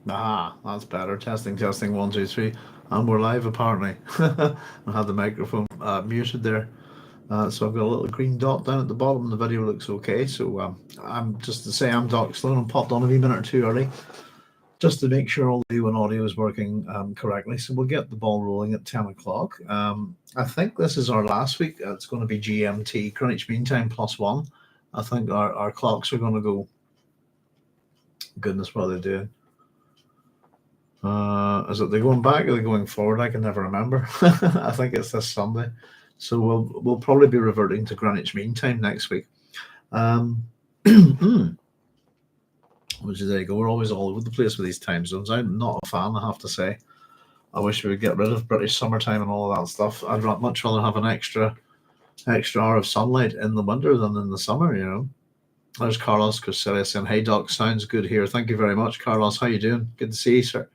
Ah, that's better. Testing, testing, one, two, three. And we're live apparently. I had the microphone muted there. So I've got a little green dot down at the bottom. The video looks okay. So I'm just to say I'm Doc Sloan and popped on a wee minute or two early just to make sure all the video and audio is working correctly. So we'll get the ball rolling at 10 o'clock. I think this is our last week. It's going to be GMT, Greenwich Mean Time +1. I think our clocks are going to go, goodness, what are they doing? Is it they going back or they going forward? I can never remember. I think it's this Sunday. So we'll probably be reverting to Greenwich Mean Time next week. Which is there you go. We're always all over the place with these time zones. I'm not a fan, I have to say. I wish we would get rid of British summertime and all of that stuff. I'd much rather have an extra hour of sunlight in the winter than in the summer. There's Carlos Cosilla saying, "Hey Doc, sounds good here. Thank you very much, Carlos. How you doing? Good to see you, sir."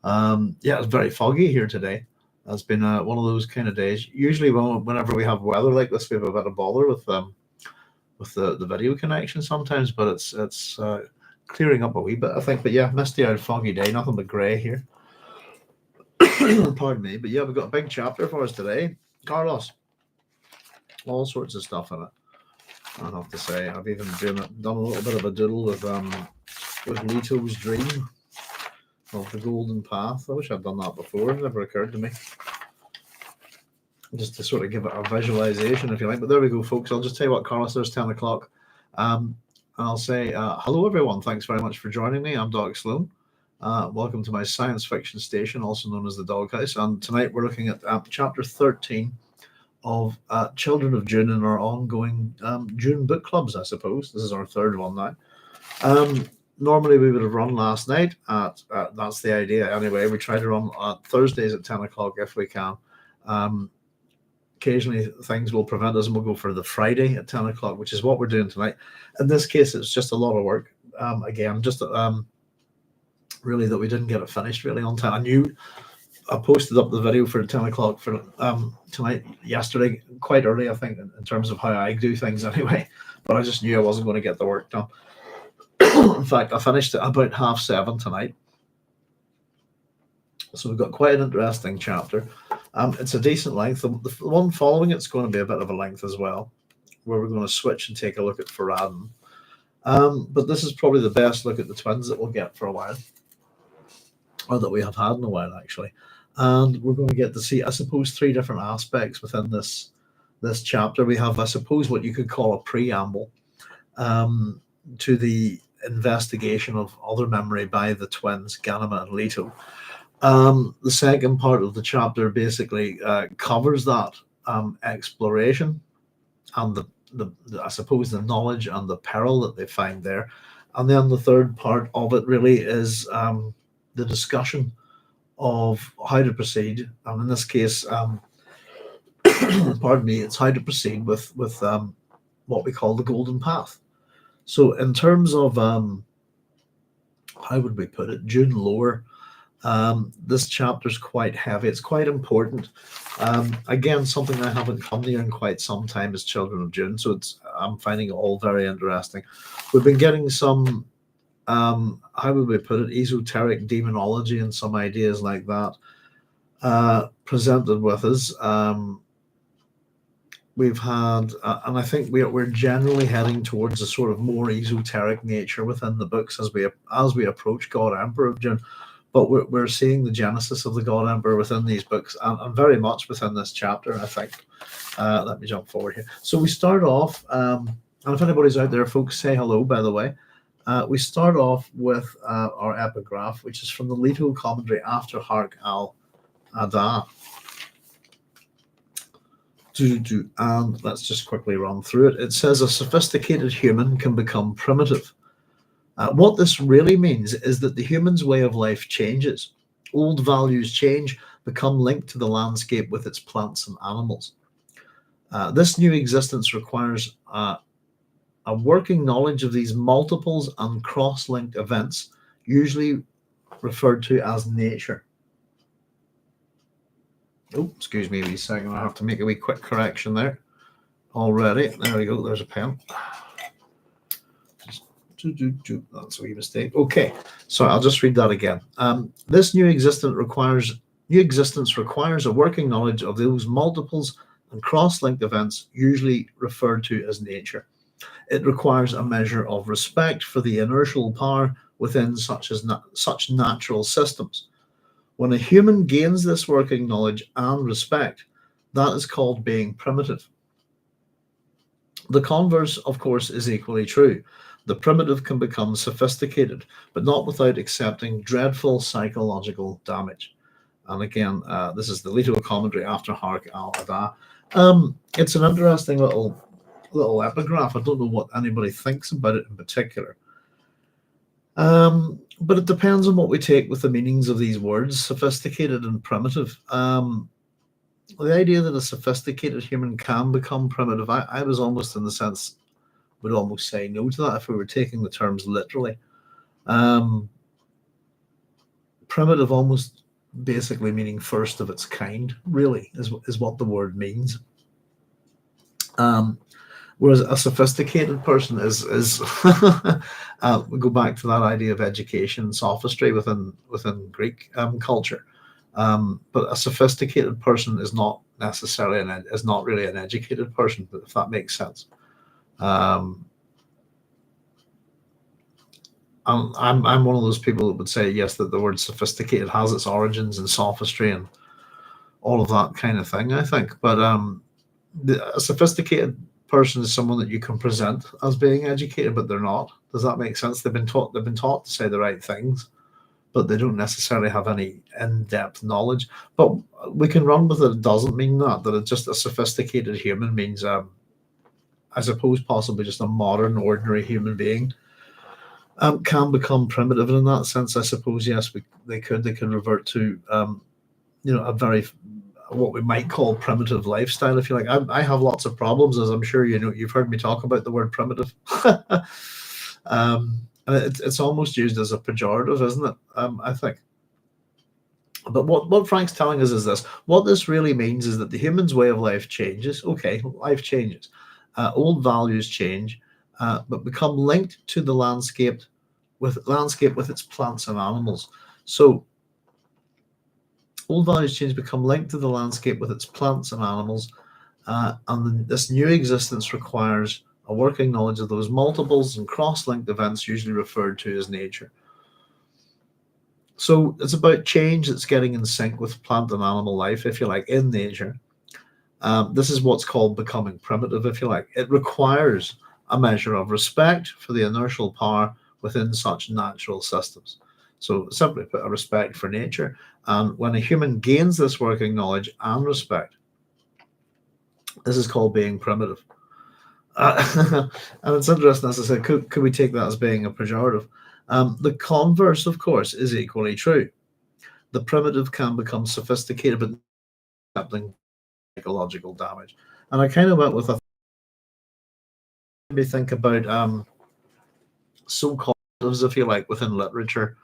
Yeah, it's very foggy here today. It's been one of those kind of days. Usually, whenever we have weather like this, we have a bit of bother with the video connection sometimes, but it's clearing up a wee bit, I think. But yeah, misty out, foggy day, nothing but grey here. Pardon me, but yeah, we've got a big chapter for us today, Carlos. All sorts of stuff in it. I have to say, I've even done a little bit of a doodle with Leto's dream of the golden path. I wish I'd done that before. It never occurred to me. Just to sort of give it a visualization, if you like. But there we go, folks. I'll just tell you what, Carlos, there's 10 o'clock. And I'll say, hello, everyone. Thanks very much for joining me. I'm Doc Sloan. Welcome to my science fiction station, also known as the Doghouse. And tonight we're looking at chapter 13 of Children of Dune in our ongoing Dune book clubs, I suppose. This is our third one now. Normally we would have run last night that's the idea anyway. We try to run Thursdays at 10 o'clock if we can. Occasionally things will prevent us and we'll go for the Friday at 10 o'clock, which is what we're doing tonight. In this case, it's just a lot of work. Again, just really that we didn't get it finished really on time. I posted up the video for 10 o'clock for tonight, yesterday, quite early, I think, in terms of how I do things anyway. But I just knew I wasn't going to get the work done. In fact, I finished at about 7:30 tonight. So we've got quite an interesting chapter. It's a decent length. The one following it's going to be a bit of a length as well, where we're going to switch and take a look at Farad'n. But this is probably the best look at the twins that we'll get for a while, or that we have had in a while, actually. And we're going to get to see, I suppose, three different aspects within this chapter. We have, I suppose, what you could call a preamble to the investigation of other memory by the twins, Ghanima and Leto. The second part of the chapter basically covers that exploration and the I suppose the knowledge and the peril that they find there. And then the third part of it really is the discussion of how to proceed. And in this case, pardon me, it's how to proceed with what we call the golden path. So in terms of how would we put it, Dune lore, this chapter is quite heavy. It's quite important. Again, something I haven't come near in quite some time is Children of Dune. So I'm finding it all very interesting. We've been getting some, how would we put it, esoteric demonology and some ideas like that presented with us. We've had, and I think we're generally heading towards a sort of more esoteric nature within the books as we approach God Emperor of Dune. But we're seeing the genesis of the God Emperor within these books, and very much within this chapter, I think. Let me jump forward here. So we start off, and if anybody's out there, folks, say hello, by the way. We start off with our epigraph, which is from the Leto commentary after Hark al-Ada. And let's just quickly run through it. It says a sophisticated human can become primitive. What this really means is that the human's way of life changes. Old values change, become linked to the landscape with its plants and animals. This new existence requires a working knowledge of these multiples and cross-linked events, usually referred to as nature. Oh, excuse me a wee second. I have to make a wee quick correction there already. There we go. There's a pen. That's a wee mistake. Okay, so I'll just read that again. This new existence requires a working knowledge of those multiples and cross-linked events, usually referred to as nature. It requires a measure of respect for the inertial power within such natural systems. When a human gains this working knowledge and respect, that is called being primitive. The converse, of course, is equally true. The primitive can become sophisticated, but not without accepting dreadful psychological damage. And again, this is the Leto commentary after Hark al-Ada. It's an interesting little epigraph. I don't know what anybody thinks about it in particular. But it depends on what we take with the meanings of these words, sophisticated and primitive. The idea that a sophisticated human can become primitive, I was almost in the sense, would almost say no to that if we were taking the terms literally. Primitive almost basically meaning first of its kind, really, is what the word means. Whereas a sophisticated person is we go back to that idea of education and sophistry within Greek culture. But a sophisticated person is not necessarily not really an educated person, if that makes sense. I'm one of those people that would say yes, that the word sophisticated has its origins in sophistry and all of that kind of thing, I think. But a sophisticated person is someone that you can present as being educated, but they're not. Does that make sense? They've been taught to say the right things, but they don't necessarily have any in-depth knowledge. But we can run with it. It doesn't mean that it's just a sophisticated human means, I suppose, possibly just a modern, ordinary human being can become primitive. And in that sense, I suppose, yes, they could revert to, a very, what we might call primitive lifestyle, if you like. I have lots of problems, as I'm sure you know. You've heard me talk about the word primitive. It's almost used as a pejorative, isn't it? I think. But what Frank's telling us is this. What this really means is that the human's way of life changes. Okay, life changes. Old values change, but become linked to the landscape with its plants and animals. So old values change, become linked to the landscape with its plants and animals, and this new existence requires a working knowledge of those multiples and cross-linked events, usually referred to as nature. So it's about change that's getting in sync with plant and animal life, if you like, in nature. This is what's called becoming primitive, if you like. It requires a measure of respect for the inertial power within such natural systems. So simply put, a respect for nature. And when a human gains this working knowledge and respect, this is called being primitive. And it's interesting, as I said, could we take that as being a pejorative? The converse, of course, is equally true. The primitive can become sophisticated, but accepting psychological damage. And I kind of went with maybe think about so-called, if you like, within literature,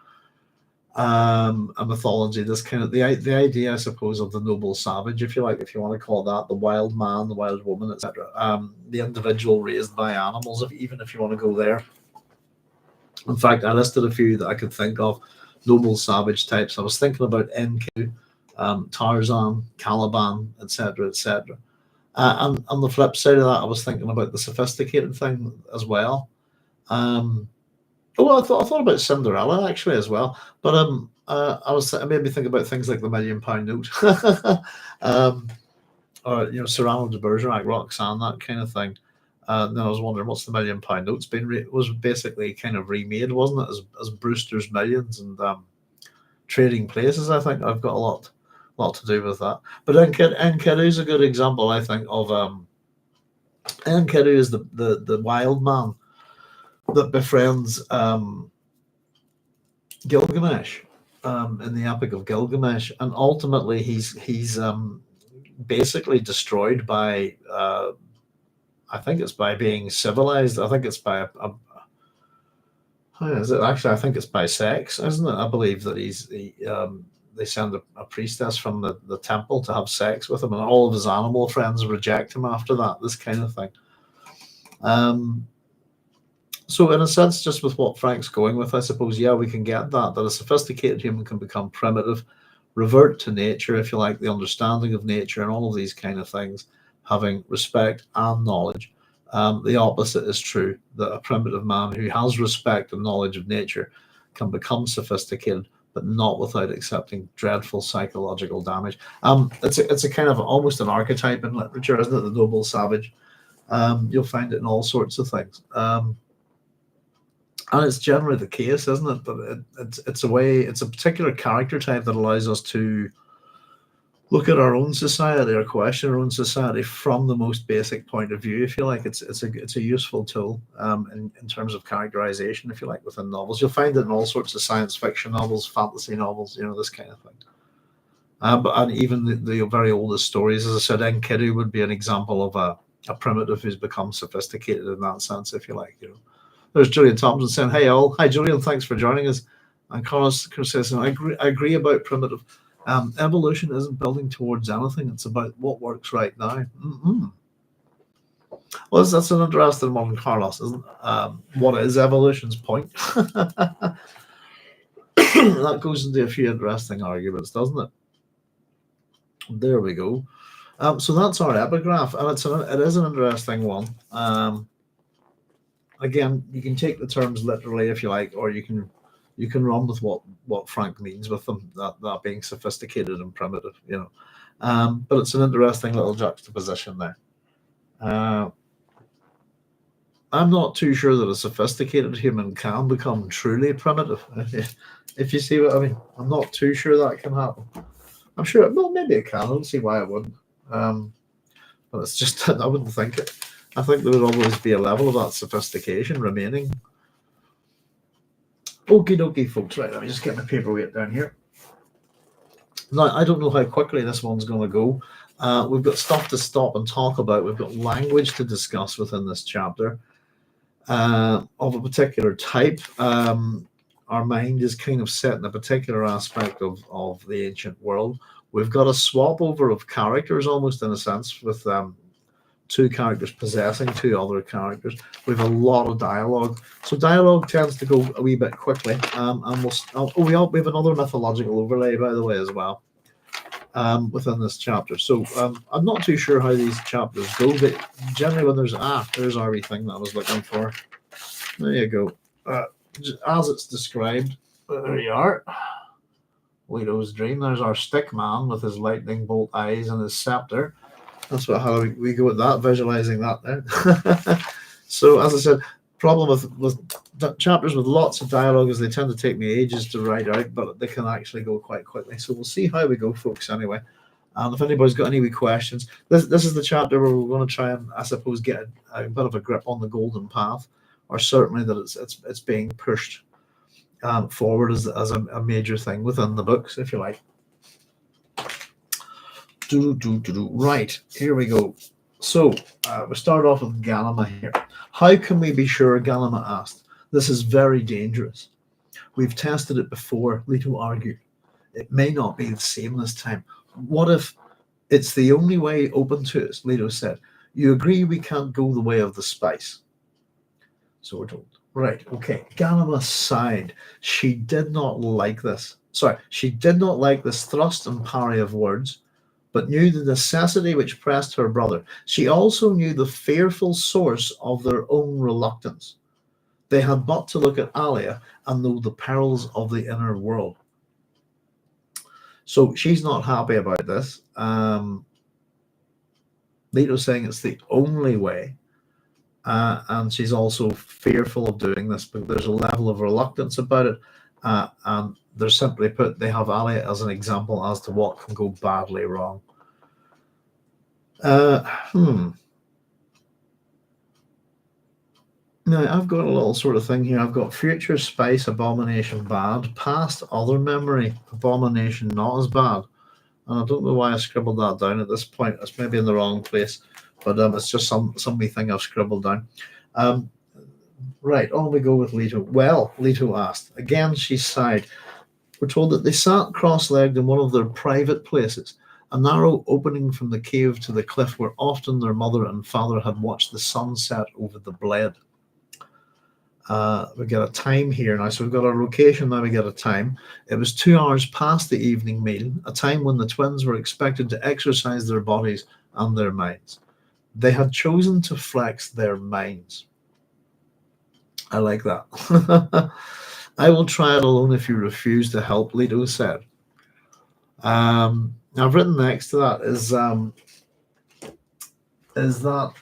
and mythology. This kind of the idea, I suppose, of the noble savage, if you like, if you want to call that, the wild man, the wild woman, etc. The individual raised by animals, even if you want to go there. In fact, I listed a few that I could think of, noble savage types. I was thinking about Enkidu, Tarzan, Caliban, etc., etc. And on the flip side of that, I was thinking about the sophisticated thing as well. I thought about Cinderella actually as well, but it made me think about things like the £1 Million Note, or Cyrano de Bergerac, Roxanne, that kind of thing. Then I was wondering, what's the £1 Million Note? Was basically kind of remade, wasn't it, as Brewster's Millions and Trading Places. I think I've got a lot to do with that. But Enkidu is a good example, I think, of Enkidu is the wild man that befriends Gilgamesh in the Epic of Gilgamesh, and ultimately he's basically destroyed by I think it's by being civilized. I think it's by I think it's by sex, isn't it? I believe that they send a priestess from the temple to have sex with him, and all of his animal friends reject him after that. This kind of thing. So in a sense, just with what Frank's going with, I suppose, yeah, we can get that a sophisticated human can become primitive, revert to nature, if you like, the understanding of nature and all of these kind of things, having respect and knowledge. The opposite is true, that a primitive man who has respect and knowledge of nature can become sophisticated, but not without accepting dreadful psychological damage. It's a kind of almost an archetype in literature, isn't it? The noble savage. You'll find it in all sorts of things. And it's generally the case, isn't it? But it's a way, it's a particular character type that allows us to look at our own society or question our own society from the most basic point of view. If you like, it's a useful tool in terms of characterization, if you like, within novels. You'll find it in all sorts of science fiction novels, fantasy novels, this kind of thing. And even the very oldest stories, as I said, Enkidu would be an example of a primitive who's become sophisticated in that sense, if you like. There's Julian Thompson saying, "Hey all, hi Julian, thanks for joining us." And Carlos says, "I agree about primitive. Evolution isn't building towards anything; it's about what works right now." Mm-hmm. Well, that's an interesting one, Carlos, isn't it? What is evolution's point? That goes into a few interesting arguments, doesn't it? There we go. So that's our epigraph, and it is an interesting one. Again, you can take the terms literally if you like, or you can run with what Frank means with them, that being sophisticated and primitive, But it's an interesting little juxtaposition there. I'm not too sure that a sophisticated human can become truly primitive. If you see what I mean, I'm not too sure that can happen. I'm sure, well, maybe it can. I don't see why it wouldn't. But it's just, I wouldn't think it. I think there would always be a level of that sophistication remaining. Okie dokie, folks. Right, let me just get my paperweight down here. Now, I don't know how quickly this one's going to go. We've got stuff to stop and talk about. We've got language to discuss within this chapter of a particular type. Our mind is kind of set in a particular aspect of the ancient world. We've got a swap over of characters, almost in a sense, with two characters possessing two other characters. We have a lot of dialogue, so dialogue tends to go a wee bit quickly. And we have another mythological overlay, by the way, as well, within this chapter. So I'm not too sure how these chapters go, but generally when there's our wee thing that I was looking for. There you go. As it's described, there you are. Leto's dream. There's our stick man with his lightning bolt eyes and his scepter. That's how we go with that, visualizing that there. So, as I said, problem with chapters with lots of dialogue is they tend to take me ages to write out, but they can actually go quite quickly. So we'll see how we go, folks, anyway. And if anybody's got any wee questions, this is the chapter where we're going to try and, I suppose, get a bit of a grip on the golden path, or certainly that it's being pushed forward as a major thing within the books, if you like. Right, here we go. So we start off with Ghanima here. How can we be sure, Ghanima asked? This is very dangerous. We've tested it before, Leto argued. It may not be the same this time. What if it's the only way open to us? Leto said. You agree we can't go the way of the spice? So we're told. Right, okay. Ghanima sighed. She did not like this. She did not like this thrust and parry of words, but knew the necessity which pressed her brother. She also knew the fearful source of their own reluctance. They had but to look at Alia and know the perils of the inner world. So she's not happy about this. Leto's saying it's the only way. And she's also fearful of doing this, but there's a level of reluctance about it. And they're simply put, they have Alia as an example as to what can go badly wrong. Now, I've got a little sort of thing here. I've got future spice, abomination bad, past other memory, abomination not as bad. And I don't know why I scribbled that down at this point. It's maybe in the wrong place, but it's just some wee thing I've scribbled down. Right, on we go with Leto. Well, Leto asked. Again, she sighed. We're told that they sat cross-legged in one of their private places, a narrow opening from the cave to the cliff where often their mother and father had watched the sun set over the blade. We get a time here now. So we've got a location, now we get a time. It was 2 hours past the evening meal, a time when the twins were expected to exercise their bodies and their minds. They had chosen to flex their minds. I like that. I will try it alone if you refuse to help, Leto said. I've written next to that is that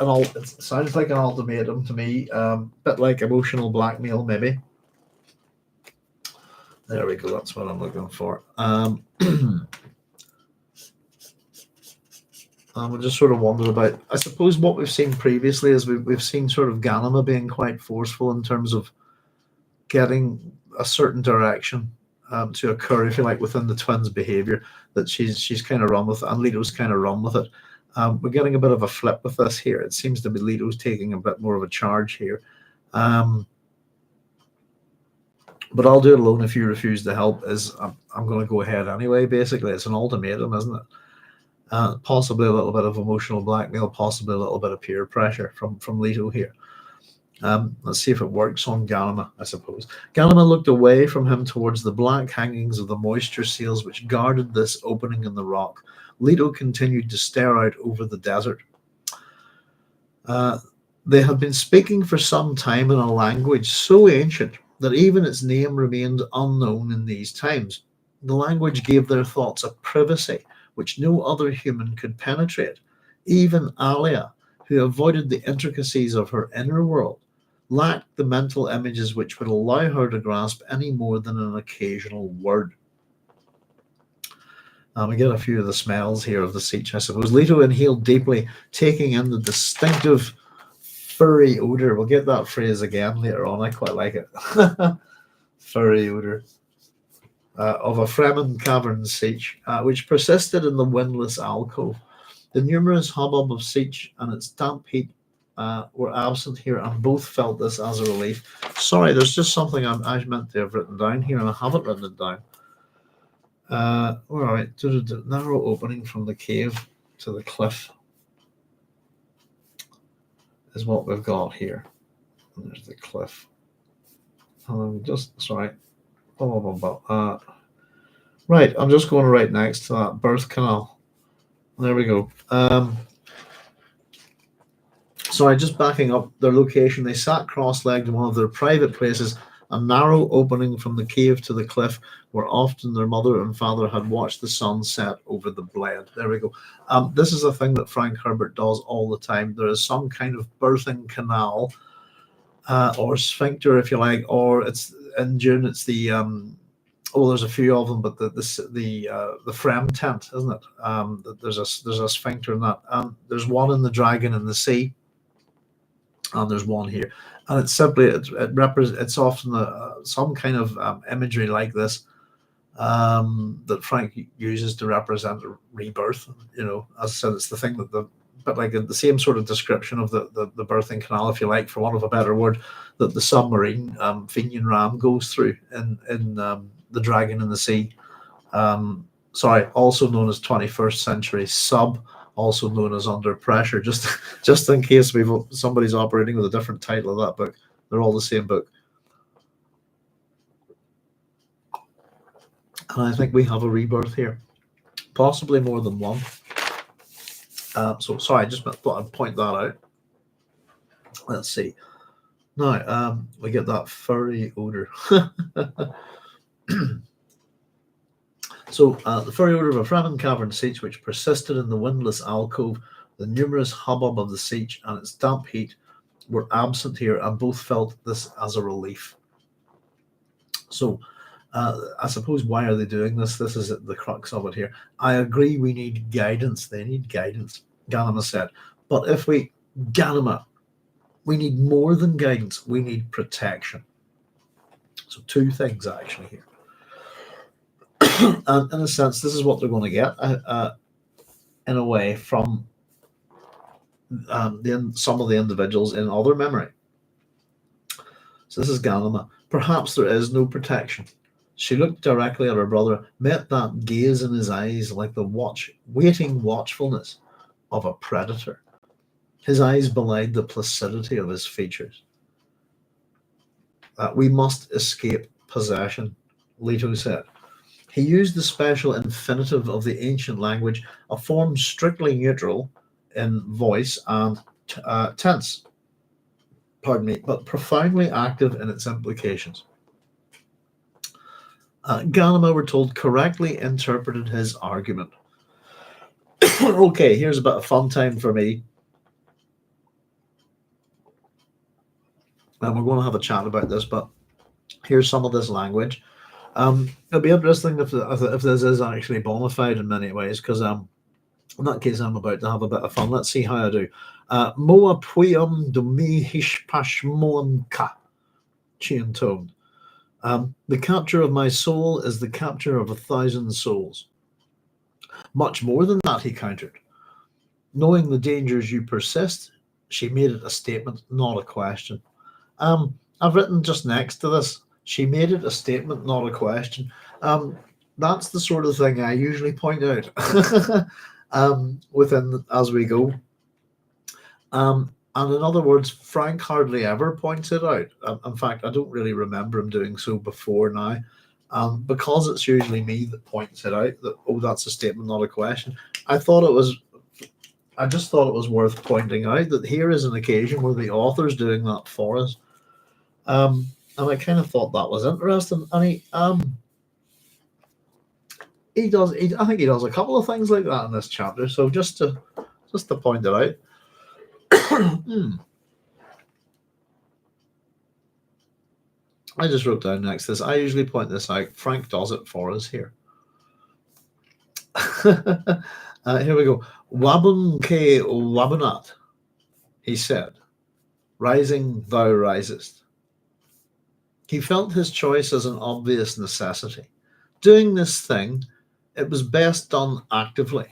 it sounds like an ultimatum to me, bit like emotional blackmail, maybe. There we go. That's what I'm looking for. We just sort of wondered about. I suppose what we've seen previously is we've seen sort of Ghanima being quite forceful in terms of getting a certain direction to occur, if you like, within the twins' behaviour that she's kind of run with, and Leto's kind of run with it. We're getting a bit of a flip with this here. It seems to be Leto's taking a bit more of a charge here. But I'll do it alone if you refuse to help. I'm going to go ahead anyway. Basically, it's an ultimatum, isn't it? Possibly a little bit of emotional blackmail, possibly a little bit of peer pressure from Leto here. Let's see if it works on Ghanima, I suppose. Ghanima looked away from him towards the black hangings of the moisture seals which guarded this opening in the rock. Leto continued to stare out over the desert. They had been speaking for some time in a language so ancient that even its name remained unknown in these times. The language gave their thoughts a privacy which no other human could penetrate. Even Alia, who avoided the intricacies of her inner world, lacked the mental images which would allow her to grasp any more than an occasional word. We get a few of the smells here of the siege, I suppose. Leto inhaled deeply, taking in the distinctive furry odor. We'll get that phrase again later on. I quite like it. Furry odor. Of a Fremen cavern siege, which persisted in the windless alcove. The numerous hubbub of siege and its damp heat were absent here, and both felt this as a relief. Sorry, there's just something I meant to have written down here, and I haven't written it down. All right, narrow opening from the cave to the cliff is what we've got here. And there's the cliff. Sorry. Right, I'm just going right next to that birth canal. There we go. Sorry, just backing up their location. They sat cross-legged in one of their private places, a narrow opening from the cave to the cliff, where often their mother and father had watched the sun set over the blade. There we go. This is a thing that Frank Herbert does all the time. There is some kind of birthing canal or sphincter, if you like, or it's in Dune. It's the there's a few of them, but the frame tent, isn't it? There's a sphincter in that. There's one in the Dragon in the Sea, and there's one here, and it's simply it's often some kind of imagery like this that Frank uses to represent a rebirth. You know, as I said, it's the thing but like the same sort of description of the birthing canal, if you like, for want of a better word, that the submarine Fenian Ram goes through in the Dragon in the Sea. Also known as 21st Century Sub, also known as Under Pressure, just in case somebody's operating with a different title of that book. They're all the same book. And I think we have a rebirth here, possibly more than one. Sorry, I just thought I'd point that out. Let's see. Now, we get that furry odor. The furry odor of a Fremen cavern siege which persisted in the windless alcove, the numerous hubbub of the siege and its damp heat were absent here, and both felt this as a relief. So, I suppose, why are they doing this? This is the crux of it here. I agree we need guidance. They need guidance, Ghanima said. But Ghanima, we need more than guidance. We need protection. So two things actually here. And in a sense, this is what they're going to get, in a way, from some of the individuals in other memory. So this is Ghanima. Perhaps there is no protection. She looked directly at her brother, met that gaze in his eyes like the waiting watchfulness of a predator. His eyes belied the placidity of his features. We must escape possession, Leto said. He used the special infinitive of the ancient language, a form strictly neutral in voice and tense, pardon me, but profoundly active in its implications. Ghanima, we're told, correctly interpreted his argument. Okay, here's a bit of fun time for me. And we're going to have a chat about this, but here's some of this language. It'll be interesting if this is actually bona fide in many ways, because in that case, I'm about to have a bit of fun. Let's see how I do. Moa puium dumi hishpashmoam ka, chian toned. The capture of my soul is the capture of 1,000 souls. Much more than that, he countered. Knowing the dangers you persist, she made it a statement, not a question. I've written just next to this, she made it a statement, not a question. That's the sort of thing I usually point out within as we go. And in other words, Frank hardly ever points it out. In fact, I don't really remember him doing so before now. Because it's usually me that points it out, that, oh, that's a statement, not a question. I just thought it was worth pointing out that here is an occasion where the author's doing that for us. And I kind of thought that was interesting. And he does. I think he does a couple of things like that in this chapter. So just to point it out. I just wrote down next to this. I usually point this out. Frank does it for us here. Here we go. Wabun ke wabunat, he said. Rising, thou risest. He felt his choice as an obvious necessity. Doing this thing, it was best done actively.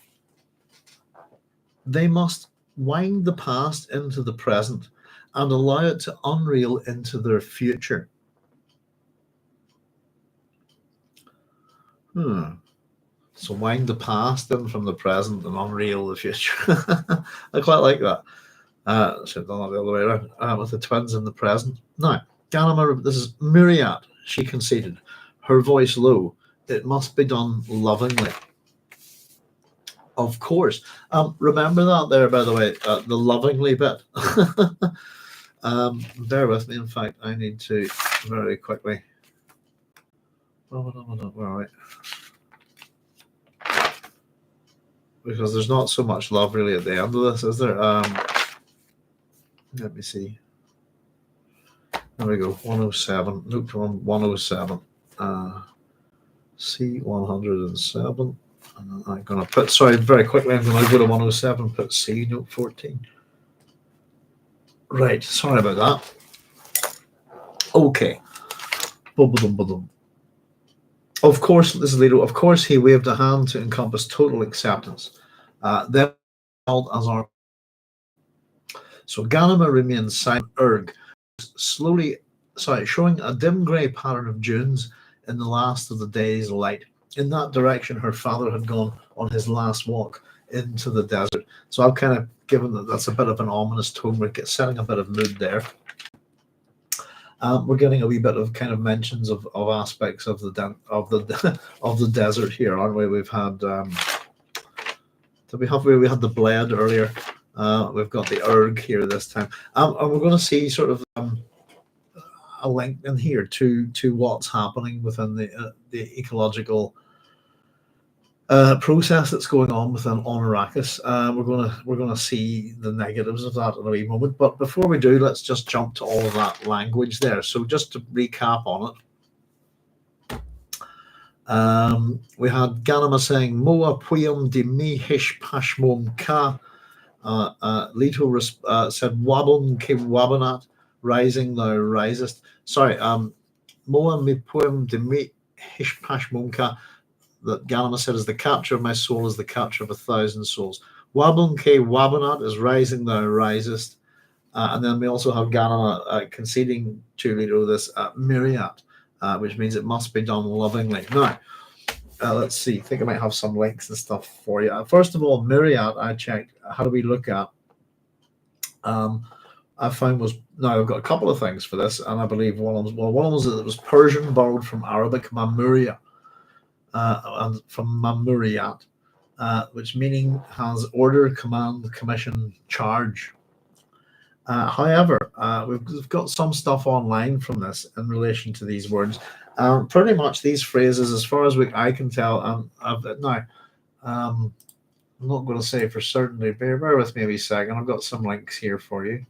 They must wind the past into the present and allow it to unreel into their future. So wind the past in from the present and unreel the future. I quite like that. Should have done that the other way around. With the twins in the present. Now, Ghanima, this is Myriad, she conceded, her voice low. It must be done lovingly. Of course. Remember that there, by the way, the lovingly bit. Bear with me. In fact, I need to very quickly. Where are we? Because there's not so much love really at the end of this, is there? Let me see. There we go. 107. Note from 107. C107. I'm going to put, sorry, very quickly, I'm going to go to 107, put C, note 14. Right, sorry about that. Okay. Of course, this is Leto. Of course, he waved a hand to encompass total acceptance. Then held as our. So Ghanima remained silent. Slowly, showing a dim grey pattern of dunes in the last of the day's light. In that direction, her father had gone on his last walk into the desert. So I've kind of given that's a bit of an ominous tone. We're setting a bit of mood there. We're getting a wee bit of kind of mentions of aspects of the desert here, aren't we? We've had we had the bled earlier. We've got the erg here this time, and we're going to see sort of a link in here to what's happening within the ecological process that's going on within Arrakis. We're gonna see the negatives of that in a wee moment. But before we do, let's just jump to all of that language there. So just to recap on it, we had Ghanima saying Moa puium de mi hish pashmom ka. Leto said Wabun kim wabanat, rising thou risest. Sorry, Moa mi puium de mi hish pashmom ka. That Ghanima said is the capture of my soul is the capture of 1,000 souls. Wabun ke wabanat is rising thou risest. And then we also have Ghanima conceding to Leto this myriad, which means it must be done lovingly. Now, let's see. I think I might have some links and stuff for you. First of all, myriad, I checked. How do we look at I found was, now I've got a couple of things for this, and I believe one of them, well, one of them was that it was Persian borrowed from Arabic Mamuria, and from Mamuriyat, which meaning has order, command, commission, charge. However, we've got some stuff online from this in relation to these words. Pretty much these phrases, as far as I can tell, now, I'm not going to say for certainty. Bear with me a second. I've got some links here for you.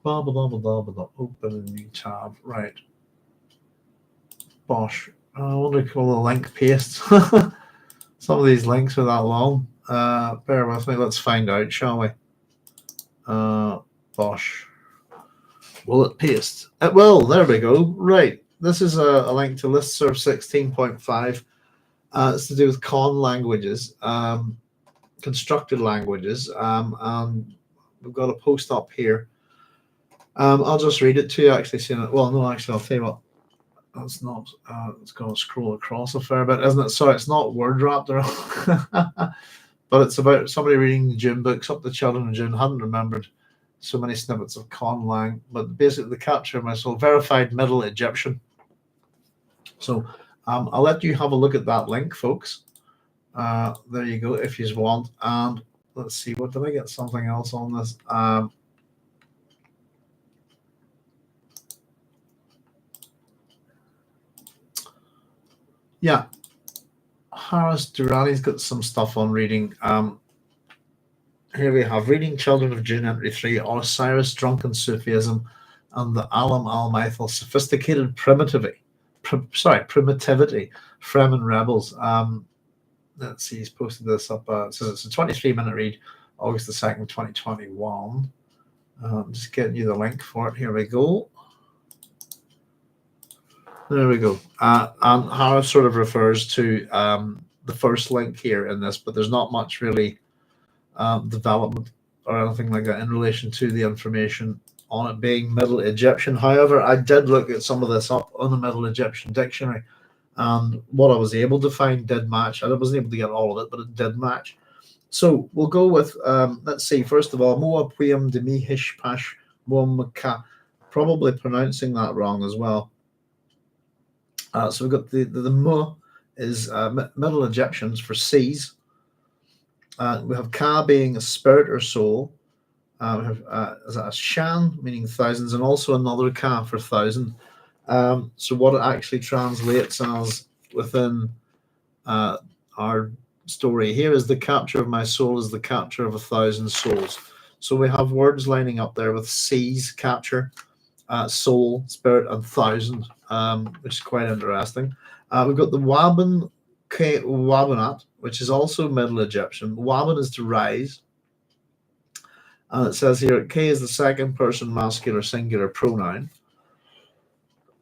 Blah, blah, blah, blah, blah, blah. Open a new tab. Right. Bosh. I wonder if we'll link paste. Some of these links are that long. Bear with me. Let's find out, shall we? Bosh. Will it paste? It will. There we go. Right. This is a link to listserv 16.5. It's to do with con languages, constructed languages, and we've got a post up here. I'll just read it to you. Actually, seeing it. Well, no, actually, I'll tell you what. That's not. It's going to scroll across a fair bit, isn't it? Sorry, it's not word wrapped around, but it's about somebody reading the Dune books up the Children of Dune. Hadn't remembered so many snippets of con lang, but basically the capture of my soul, verified Middle Egyptian. So I'll let you have a look at that link, folks. There you go, if you want. And let's see, what did I get? Something else on this? Yeah, Harris Durrani's got some stuff on reading. Here we have Reading Children of Dune Entry 3, Osiris, Drunken Sufism, and the Alam al-Maithal, Sophisticated Primitivity, Fremen Rebels. Let's see, he's posted this up. So it's a 23-minute read, August the 2nd, 2021. I'm just getting you the link for it. Here we go. There we go. And Harris sort of refers to the first link here in this, but there's not much really development or anything like that in relation to the information on it being Middle Egyptian. However, I did look at some of this up on the Middle Egyptian dictionary, and what I was able to find did match. I wasn't able to get all of it, but it did match. So we'll go with, let's see, first of all, Moapuim Demihish Pash Moamaka, probably pronouncing that wrong as well. So we've got the Mu is Middle Egyptians for seas. We have Ka being a spirit or soul. We have is that a Shan, meaning thousands, and also another Ka for thousand. So what it actually translates as within our story here is the capture of my soul is the capture of 1,000 souls. So we have words lining up there with seas, capture, soul, spirit, and thousand, which is quite interesting. We've got the Waban K Wabanat, which is also Middle Egyptian. Waban is to rise. And it says here, K is the second person masculine singular pronoun.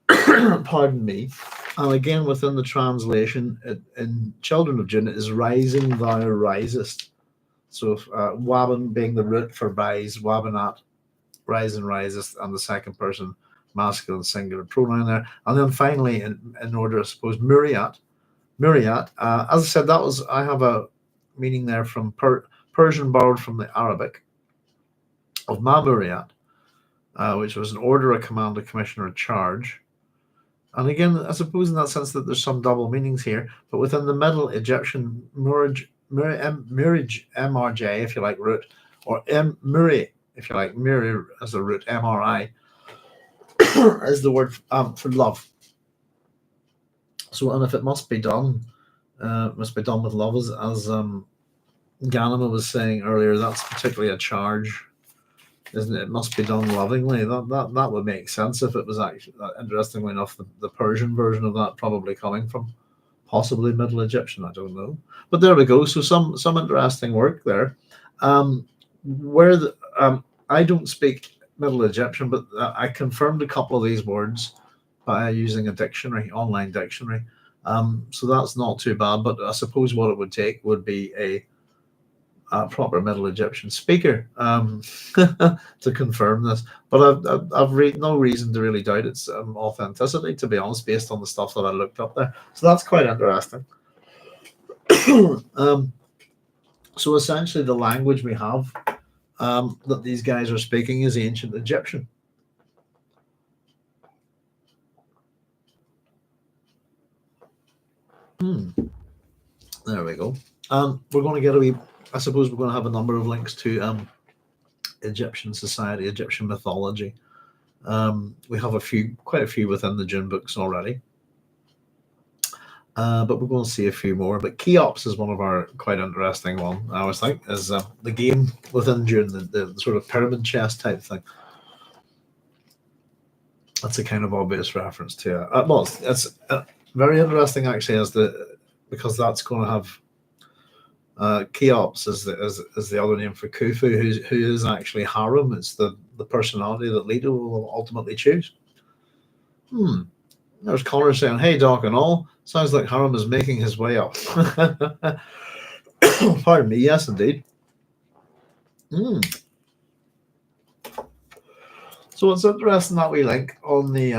Pardon me. And again, within the translation, in Children of Dune, it is rising, thou risest. So Waban being the root for rise, Wabanat, rise and risest, and the second person masculine singular pronoun there. And then finally, in order, I suppose, Muriat. As I said, I have a meaning there from Persian borrowed from the Arabic of Mamuriat, which was an order, a command, a commission, or a charge. And again, I suppose in that sense that there's some double meanings here, but within the Middle Egyptian, Murij, MRJ, if you like, root, or Muri, if you like, Muri as a root, MRI, is the word for love. So, and if it must be done with love, as Ghanima was saying earlier, that's particularly a charge, isn't it? It must be done lovingly. That would make sense if it was actually, interestingly enough, the Persian version of that probably coming from possibly Middle Egyptian. I don't know, but there we go. So some interesting work there. I don't speak Middle Egyptian, but I confirmed a couple of these words by using a dictionary, online dictionary. So that's not too bad. But I suppose what it would take would be a proper Middle Egyptian speaker to confirm this. But I've read no reason to really doubt its authenticity, to be honest, based on the stuff that I looked up there. So that's quite interesting. So essentially, the language we have that these guys are speaking is ancient Egyptian. There we go. We're going to get a wee, I suppose we're going to have a number of links to Egyptian society, Egyptian mythology. We have quite a few within the Dune books already. But we're going to see a few more. But Cheops is one of our quite interesting one, I always think, is the game within Dune, the sort of pyramid chess type thing. That's a kind of obvious reference to it. Well, it's very interesting actually, because that's going to have Cheops is the other name for Khufu, who is actually Harem. It's the personality that Leto will ultimately choose. There's Connor saying, "Hey, Doc and all. Sounds like Harem is making his way up." Pardon me. Yes, indeed. So it's interesting that we link on the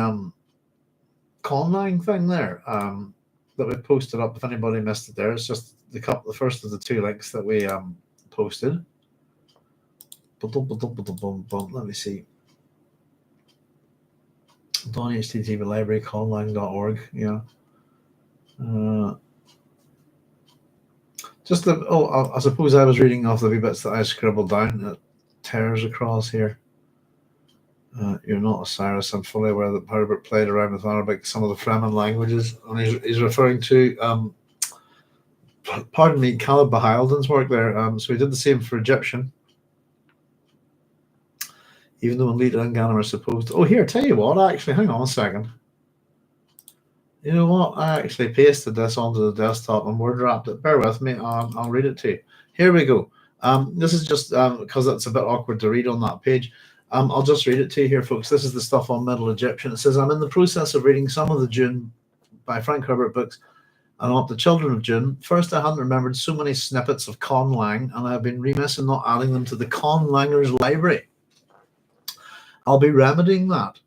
conlang thing there that we posted up. If anybody missed it, there, it's just the first of the two links that we posted. Let me see. .http library conlang.org. Yeah. I suppose I was reading off the wee bits that I scribbled down. It tears across here. You're not Osiris. I'm fully aware that Herbert played around with Arabic, some of the Fremen languages, and he's referring to, pardon me, Caleb Bahildon's work there. So he did the same for Egyptian. Even though Leto and Ghanima are supposed to... Oh, here, tell you what, actually, hang on a second. You know what? I actually pasted this onto the desktop and word wrapped it. Bear with me. I'll read it to you. Here we go. This is just because it's a bit awkward to read on that page. I'll just read it to you here, folks. This is the stuff on Middle Egyptian. It says, I'm in the process of reading some of the Dune by Frank Herbert books and up the Children of Dune. First, I hadn't remembered so many snippets of conlang, and I've been remiss in not adding them to the conlangers library. I'll be remedying that.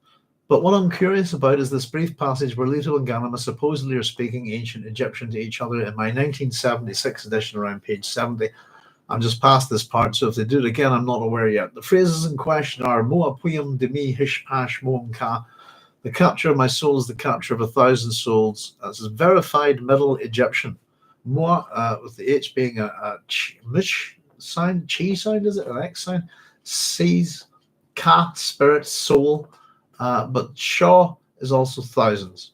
But what I'm curious about is this brief passage where Leto and Ghanima supposedly are speaking ancient Egyptian to each other in my 1976 edition around page 70. I'm just past this part, so if they do it again, I'm not aware yet. The phrases in question are Moa Puyum Demi Hish Ash Moam Ka. The capture of my soul is the capture of 1,000 souls. That's a verified Middle Egyptian. Moa, with the H being a mish sign, chi sound, is it? An X sign? Seas, Ka, spirit, soul. But Shaw is also thousands,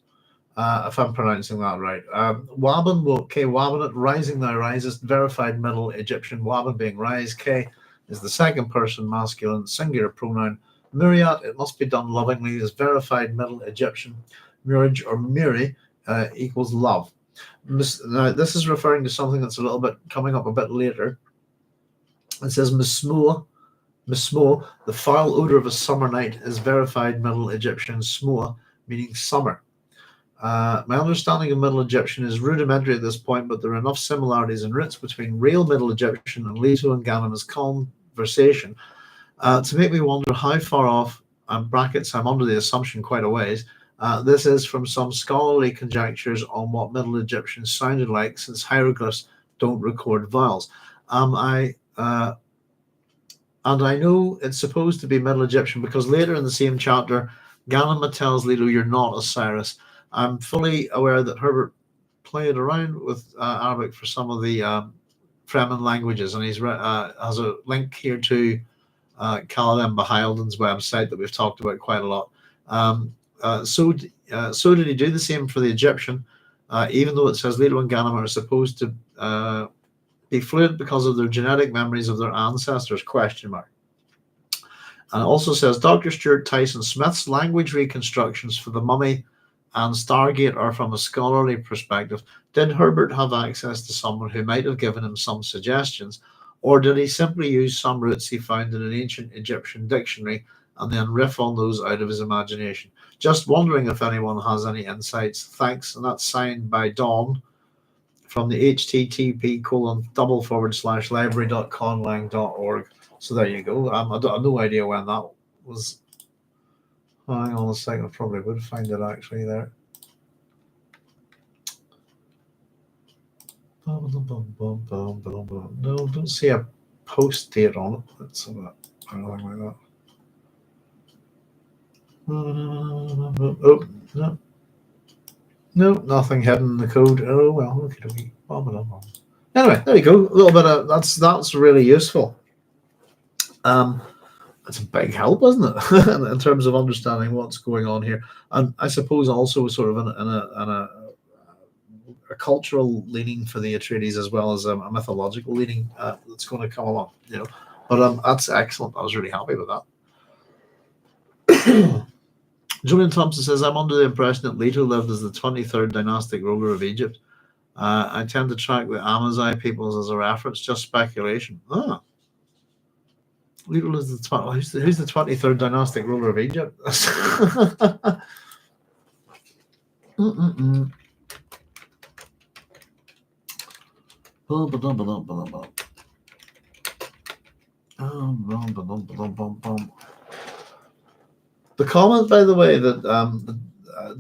if I'm pronouncing that right. Waban, Wabanit, rising thou risest, verified Middle Egyptian. Waban being rise. K is the second person masculine singular pronoun. Muriat, it must be done lovingly, is verified Middle Egyptian. Murij or Muri equals love. Now, this is referring to something that's a little bit coming up a bit later. It says Mismoa. Mismo, the foul odor of a summer night, is verified Middle Egyptian smoa, meaning summer. My understanding of Middle Egyptian is rudimentary at this point, but there are enough similarities and roots between real Middle Egyptian and Leto and Ghanima's conversation to make me wonder how far off, brackets, I'm under the assumption quite a ways, this is from some scholarly conjectures on what Middle Egyptian sounded like, since hieroglyphs don't record vowels. And I know it's supposed to be Middle Egyptian because later in the same chapter, Ghanima tells Leto, you're not Osiris. I'm fully aware that Herbert played around with Arabic for some of the Fremen languages, and he's has a link here to Caleb Bahildon's website that we've talked about quite a lot. So did he do the same for the Egyptian, even though it says Leto and Ghanima are supposed to be fluent because of their genetic memories of their ancestors, ? And it also says Dr. Stuart Tyson Smith's language reconstructions for the Mummy and Stargate are from a scholarly perspective. Did Herbert have access to someone who might have given him some suggestions, or did he simply use some roots he found in an ancient Egyptian dictionary and then riff on those out of his imagination? Just wondering if anyone has any insights. Thanks. And that's signed by Dawn from the http://library.conlang.org. So there you go. I have no idea when that was. Hang on a second, I probably would find it actually there. No, don't see a post date on it. Let's have that. Anything like that. Oh, no. No, nothing hidden in the code. Oh, well, okay. Anyway, there you go. A little bit of that's really useful. It's a big help, isn't it, in terms of understanding what's going on here, and I suppose also sort of in a cultural leaning for the Atreides as well as a mythological leaning that's going to come along, you know. But that's excellent. I was really happy with that. Julian Thompson says, I'm under the impression that Leto lived as the 23rd dynastic ruler of Egypt. I tend to track the Amazigh peoples as a reference, just speculation. Leto is who's the 23rd dynastic ruler of Egypt? The comment, by the way, that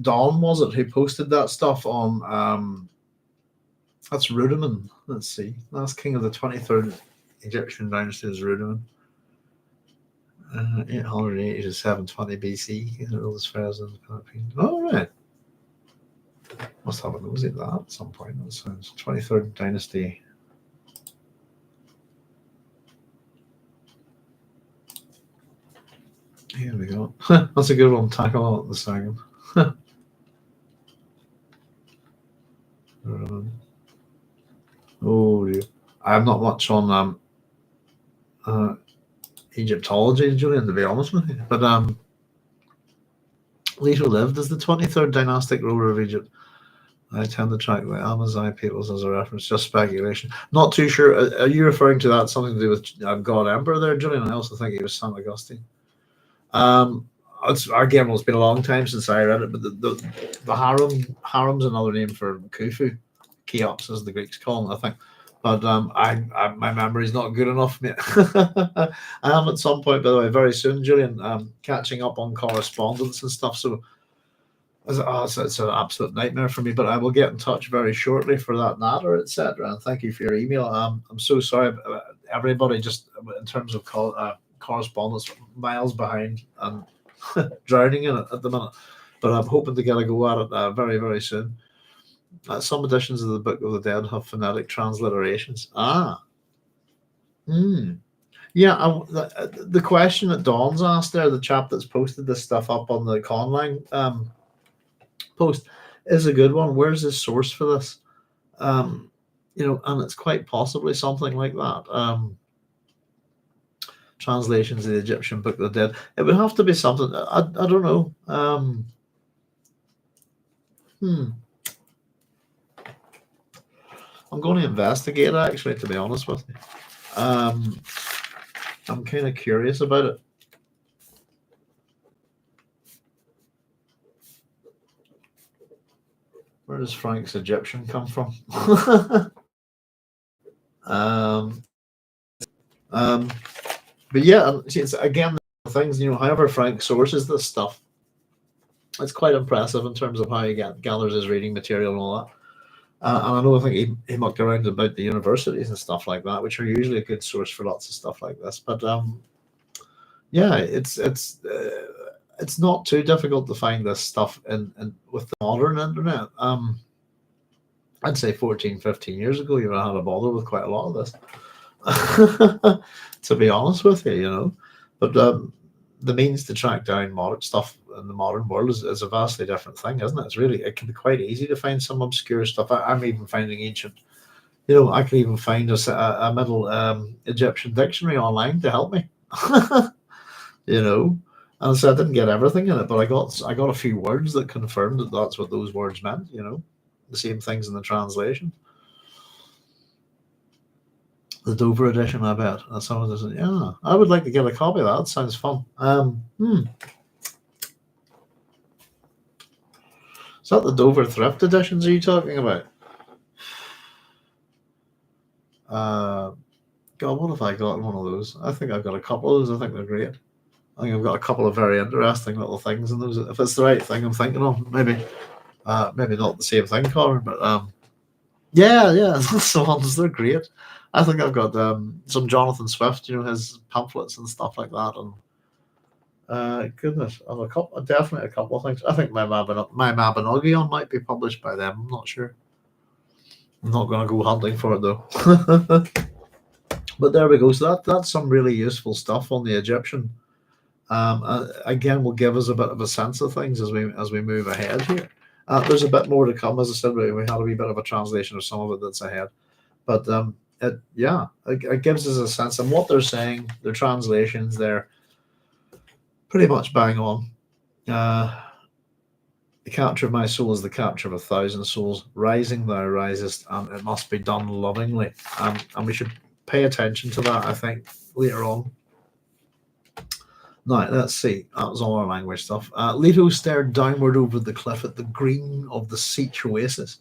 Dawn was it who posted that stuff on that's Rudiman. Let's see, last king of the 23rd Egyptian dynasty is Rudiman. 880 to 720 BC. Oh, right. Must have a nosy at that at some point. That sounds 23rd dynasty. Here we go. That's a good one. Tackle out the second. Oh, dear. I'm not much on Egyptology, Julian, to be honest with you. But Leto lived as the 23rd dynastic ruler of Egypt. I tend to track the Amazigh peoples as a reference, just speculation. Not too sure. Are you referring to that something to do with God Emperor there, Julian? I also think he was St. Augustine. Again, well, it's been a long time since I read it, but the harem's another name for Khufu, Cheops as the Greeks call it, I think. But my memory's not good enough, mate. I am at some point, by the way, very soon, Julian, catching up on correspondence and stuff. So it's an absolute nightmare for me. But I will get in touch very shortly for that matter, etc. And thank you for your email. I'm so sorry, everybody. Just in terms of correspondence, miles behind and drowning in it at the minute. But I'm hoping to get a go at it very, very soon. Some editions of the Book of the Dead have phonetic transliterations. Yeah. The question that Dawn's asked there, the chap that's posted this stuff up on the Conline post, is a good one. Where's his source for this? And it's quite possibly something like that. Translations of the Egyptian Book of the Dead. It would have to be something. I don't know. I'm going to investigate, actually, to be honest with you. I'm kind of curious about it. Where does Frank's Egyptian come from? But yeah, it's, again, things, however Frank sources this stuff, it's quite impressive in terms of how he gathers his reading material and all that. And I think he mucked around about the universities and stuff like that, which are usually a good source for lots of stuff like this. But yeah, it's not too difficult to find this stuff in with the modern internet. I'd say 14, 15 years ago, you would have had to bother with quite a lot of this, to be honest with you, But the means to track down modern stuff in the modern world is a vastly different thing, isn't it? It can be quite easy to find some obscure stuff. I'm even finding ancient, I can even find a Middle Egyptian dictionary online to help me, And so I didn't get everything in it, but I got a few words that confirmed that that's what those words meant, the same things in the translation. The Dover edition, I bet. And someone does it. Yeah, I would like to get a copy of that. That sounds fun. Is that the Dover thrift editions? Are you talking about? God, what have I got in one of those? I think I've got a couple of those. I think they're great. I think I've got a couple of very interesting little things in those. If it's the right thing I'm thinking of, maybe not the same thing, Connor, but yeah, that's the ones. They're great. I think I've got some Jonathan Swift, his pamphlets and stuff like that, and goodness, I've definitely a couple of things. I think my Mabinogion might be published by them. I'm not sure. I'm not going to go hunting for it though. But there we go. So that's some really useful stuff on the Egyptian. Again, will give us a bit of a sense of things as we move ahead here. There's a bit more to come, as I said. We had a wee bit of a translation of some of it that's ahead, but it gives us a sense. And what they're saying, their translations, they're pretty much bang on. The capture of my soul is the capture of 1,000 souls. Rising thou risest, and it must be done lovingly. And we should pay attention to that, I think, later on. Now, let's see. That was all our language stuff. Leto stared downward over the cliff at the green of the Sietch oasis.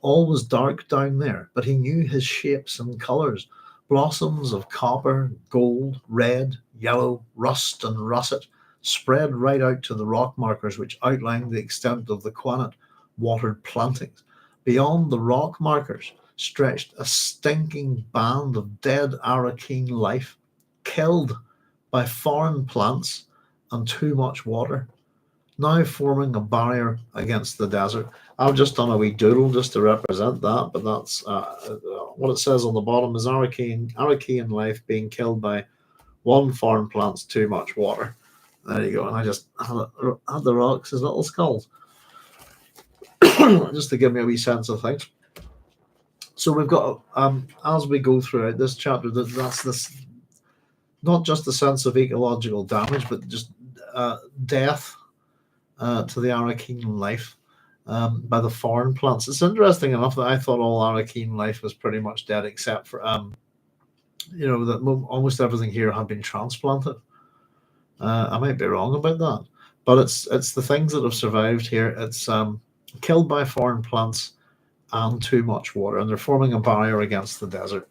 All was dark down there, but he knew his shapes and colours. Blossoms of copper, gold, red, yellow, rust and russet spread right out to the rock markers which outlined the extent of the Quanat watered plantings. Beyond the rock markers stretched a stinking band of dead Arakeen life, killed by foreign plants and too much water, now forming a barrier against the desert. I've just done a wee doodle just to represent that, but that's what it says on the bottom is Arakeen life being killed by one foreign plant's too much water. There you go. And I just had the rocks as little skulls, just to give me a wee sense of things. So we've got, as we go throughout this chapter, that's this, not just the sense of ecological damage, but just death to the Arakeen life by the foreign plants. It's interesting enough that I thought all Arakeen life was pretty much dead, except for that almost everything here had been transplanted. I might be wrong about that, but it's the things that have survived here. It's killed by foreign plants and too much water, and they're forming a barrier against the desert.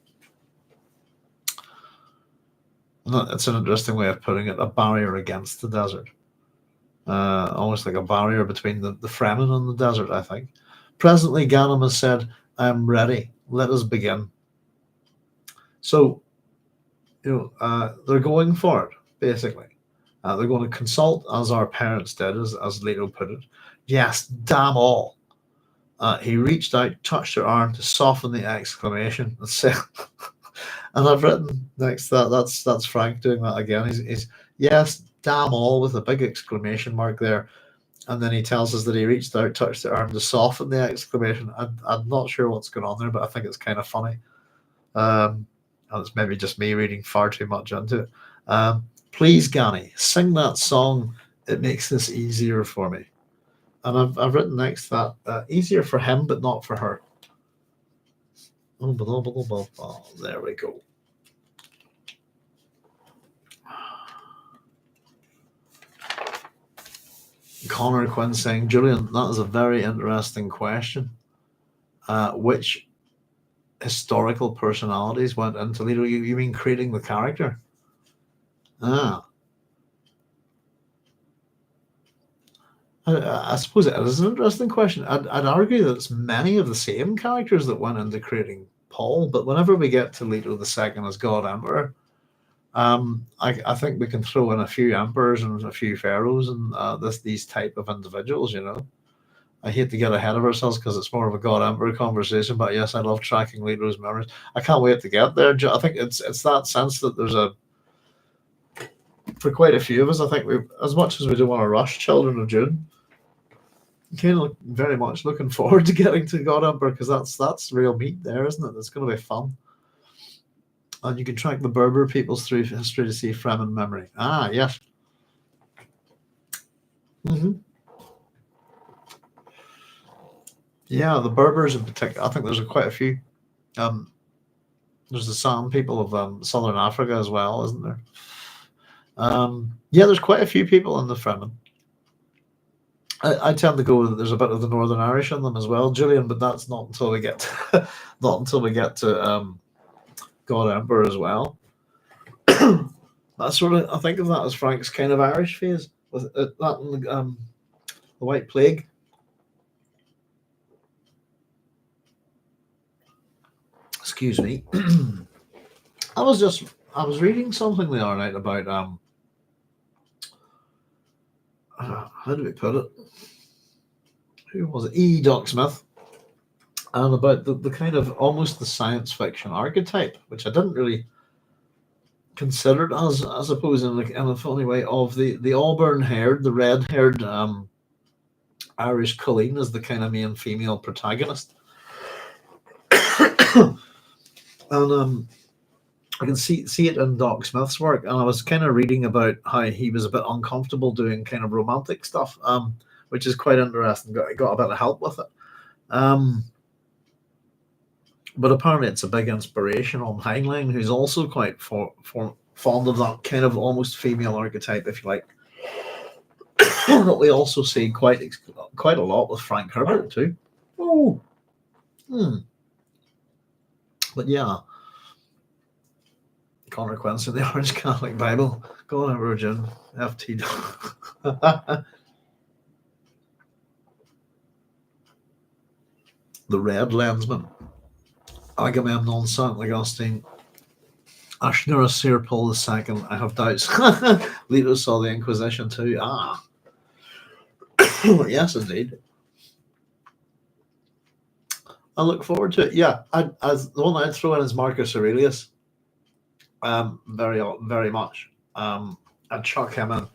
It's an interesting way of putting it, a barrier against the desert. Almost like a barrier between the Fremen and the desert, I think. Presently, Ghanima said, "I am ready. Let us begin." So, they're going for it, basically. They're going to consult as our parents did, as Leto put it. Yes, damn all. He reached out, touched her arm to soften the exclamation, and said, and I've written next to that, that's Frank doing that again. He's yes, damn all, with a big exclamation mark there. And then he tells us that he reached out, touched the arm to soften the exclamation. I'm not sure what's going on there, but I think it's kind of funny. And it's maybe just me reading far too much into it. Please, Gani, sing that song. It makes this easier for me. And I've written next to that, easier for him, but not for her. Oh, there we go. Connor Quinn saying, Julian, that is a very interesting question. Which historical personalities went into Leto? You mean creating the character? I suppose it is an interesting question. I'd argue that it's many of the same characters that went into creating Paul, but whenever we get to Leto II as God Emperor, I think we can throw in a few emperors and a few pharaohs and these type of individuals. I hate to get ahead of ourselves because it's more of a God Emperor conversation, but yes, I love tracking Leto's memories. I can't wait to get there. I think it's that sense that there's for quite a few of us, I think as much as we don't want to rush Children of Dune, kind of very much looking forward to getting to God Emperor, because that's real meat there, isn't it? It's going to be fun. And you can track the Berber peoples through history to see Fremen memory. Ah, yes. Yeah, the Berbers in particular. I think there's quite a few. There's the San people of southern Africa as well, isn't there? Yeah, there's quite a few people in the Fremen. I tend to go that there's a bit of the Northern Irish in them as well, Julian, but that's not until we get to, God Emperor as well. I think of that as Frank's kind of Irish phase with that and the White Plague. Excuse me. I was reading something the other night about how do we put it? Who was it? Doc Smith, and about the kind of almost the science fiction archetype, which I didn't really consider as I suppose in a funny way, of the auburn haired, the red haired Irish Colleen as the kind of main female protagonist. And I can see it in Doc Smith's work, and I was kind of reading about how he was a bit uncomfortable doing kind of romantic stuff, which is quite interesting. Got a bit of help with it, but apparently it's a big inspiration on Heinlein, who's also quite fond of that kind of almost female archetype, if you like. That we also see quite a lot with Frank Herbert too. Oh, but yeah. Connor Quincy, the Orange Catholic Bible. Go on, Virgin. FT. The Red Lensman. Agamemnon, St. Augustine. Ashnar, Sir Paul II. I have doubts. Leto saw the Inquisition too. Yes, indeed. I look forward to it. Yeah, the one I'd throw in is Marcus Aurelius. Very much. I'd chuck him in.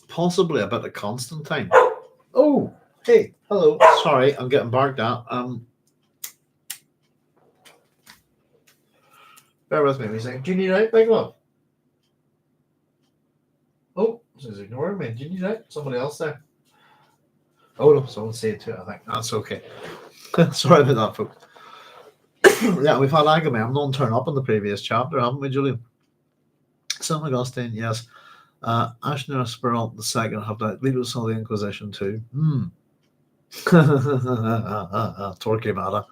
Possibly a bit of Constantine. Oh, hey, hello. Sorry, I'm getting barked at. Bear with me a second. Do you need out, big love? Oh, this is ignoring me. Do you need out? Somebody else there? Oh no, someone said it too, I think. That's okay. Sorry about that, folks. Yeah, we've had Agamemnon turn up in the previous chapter, haven't we, Julian? St. Augustine, yes. Ashnar Spiralt II have that. Leto saw the Inquisition too. Torquemada.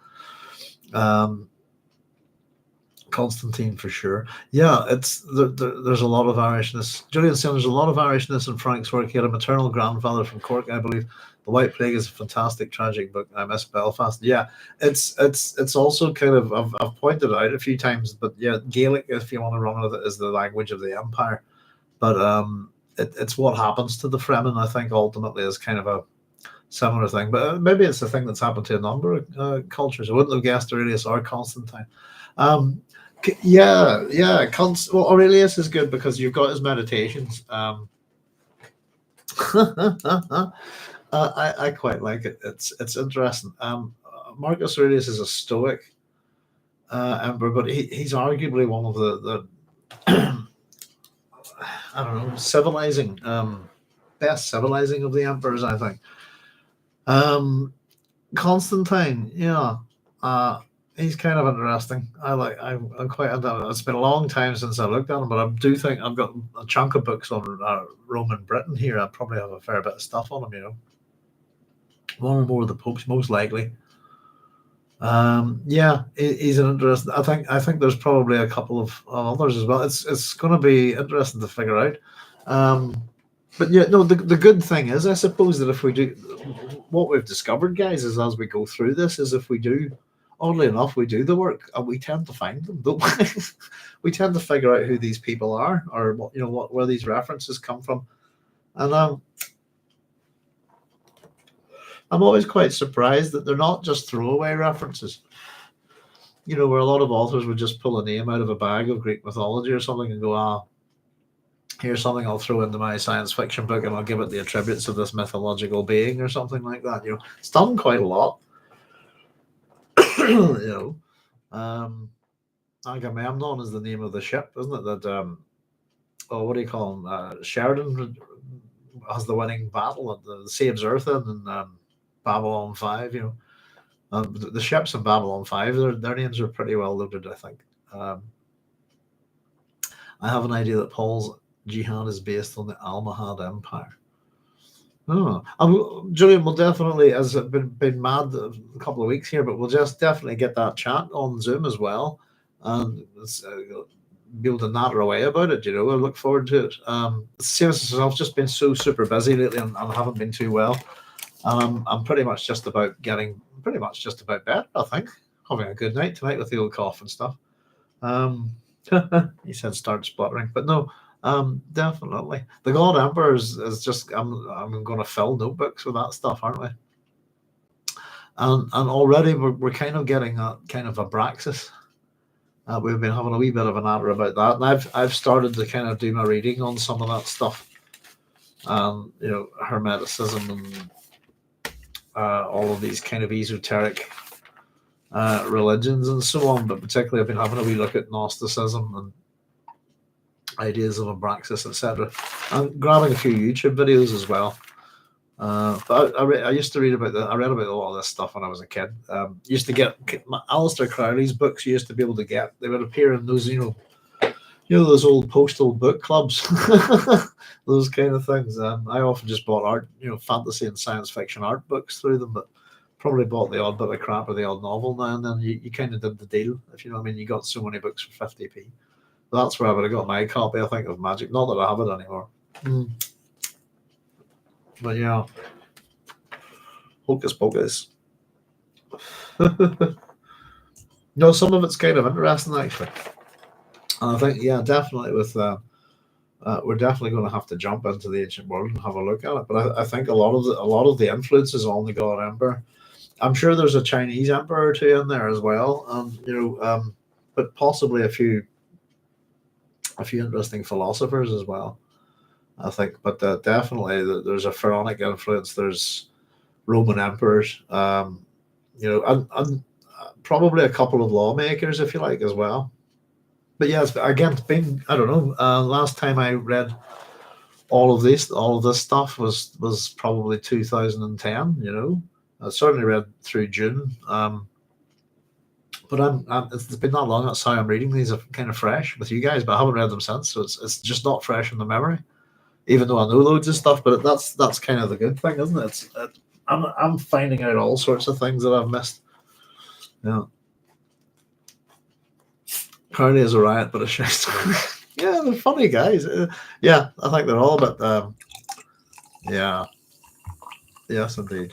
Constantine for sure. Yeah, there's a lot of Irishness. Julian saying there's a lot of Irishness in Frank's work. He had a maternal grandfather from Cork, I believe. The White Plague is a fantastic tragic book. I miss Belfast. Yeah, it's also kind of I've pointed out a few times, but yeah, Gaelic, if you want to run with it, is the language of the empire. But it's what happens to the Fremen, I think, ultimately is kind of a similar thing. But maybe it's a thing that's happened to a number of cultures. I wouldn't have guessed Aurelius or Constantine. Yeah. Well, Aurelius is good because you've got his meditations. I quite like it. It's interesting. Marcus Aurelius is a Stoic emperor, but he's arguably one of the I don't know, civilizing, best civilizing of the emperors, I think. Constantine, yeah, he's kind of interesting. I'm quite. It's been a long time since I looked at him, but I do think I've got a chunk of books on Roman Britain here. I probably have a fair bit of stuff on him, you know. One or more of the popes, most likely. Yeah, he's an interesting. I think there's probably a couple of others as well. It's going to be interesting to figure out. But yeah, no. The good thing is, I suppose, that if we do, what we've discovered, guys, is as we go through this, is if we do, oddly enough, we do the work and we tend to find them, don't we? We tend to figure out who these people are, or where these references come from, and I'm always quite surprised that they're not just throwaway references. You know, where a lot of authors would just pull a name out of a bag of Greek mythology or something and go, here's something I'll throw into my science fiction book and I'll give it the attributes of this mythological being or something like that. You know, it's done quite a lot. You know, Agamemnon is the name of the ship, isn't it? That what do you call him? Sheridan has the winning battle that saves Earth in Babylon 5. You know, the ships in Babylon 5, their names are pretty well loaded, I think. I have an idea that Paul's jihad is based on the Almohad Empire. Julian will definitely, as I've been mad a couple of weeks here, but we'll just definitely get that chat on Zoom as well, and be able to natter away about it. You know, I look forward to it. Same as I've just been so super busy lately, and I haven't been too well. I'm pretty much just about better, I think. Having a good night tonight with the old cough and stuff. He said start spluttering, but no, definitely. The God Emperor is just, I'm going to fill notebooks with that stuff, aren't we? And already we're kind of getting that kind of Abraxas. We've been having a wee bit of an natter about that, and I've started to kind of do my reading on some of that stuff. Hermeticism and all of these kind of esoteric religions and so on, but particularly I've been having a wee look at Gnosticism and ideas of Abraxas, etc. I'm grabbing a few YouTube videos as well. But I used to read about that. I read about a lot of this stuff when I was a kid. Used to get Aleister Crowley's books. You used to be able to get. They would appear in those, those old postal book clubs, those kind of things. I often just bought art, fantasy and science fiction art books through them, but probably bought the odd bit of crap or the odd novel now and then. You kind of did the deal, if you know what I mean. You got so many books for 50p. That's where I would have got my copy, I think, of Magic. Not that I have it anymore. But yeah, hocus pocus. No, some of it's kind of interesting actually. And I think, yeah, definitely with we're definitely going to have to jump into the ancient world and have a look at it. But I think a lot of the influences on the God Emperor. I'm sure there's a Chinese emperor or two in there as well, but possibly a few interesting philosophers as well, I think. But definitely there's a pharaonic influence. There's Roman emperors, and probably a couple of lawmakers, if you like, as well. But yeah, it's been, I don't know. Last time I read all of this stuff was probably 2010. I certainly read through Dune. But it's been that long. That's how I'm reading these. Are kind of fresh with you guys, but I haven't read them since, so it's just not fresh in the memory. Even though I know loads of stuff, but that's kind of the good thing, isn't it? I'm finding out all sorts of things that I've missed. Yeah. Crowley is a riot, but a shite. Yeah, they're funny guys. Yeah, I think they're all a bit. Yeah. Yes, indeed.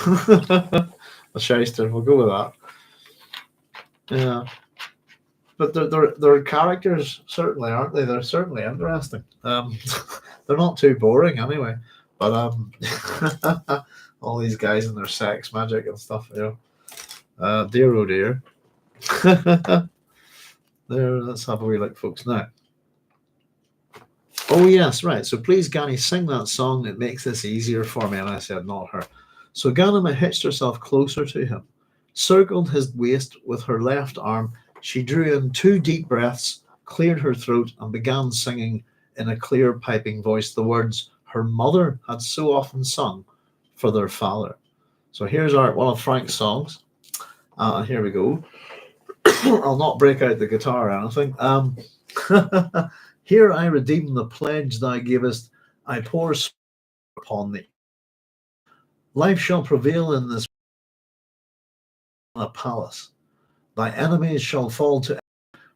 A shyster. We'll go with that. Yeah, but they're characters, certainly, aren't they? They're certainly interesting. They're not too boring anyway. But all these guys and their sex magic and stuff, dear oh dear. There, let's have a wee look, folks. Now. Oh yes, right. So please, Gani, sing that song. It makes this easier for me. And I said, not her. So Ghanima hitched herself closer to him, circled his waist with her left arm. She drew in 2 deep breaths, cleared her throat, and began singing in a clear, piping voice the words her mother had so often sung for their father. So here's one of Frank's songs. Here we go. I'll not break out the guitar or anything. Here I redeem the pledge thou gavest, I pour upon thee. Life shall prevail in this palace. Thy enemies shall fall to.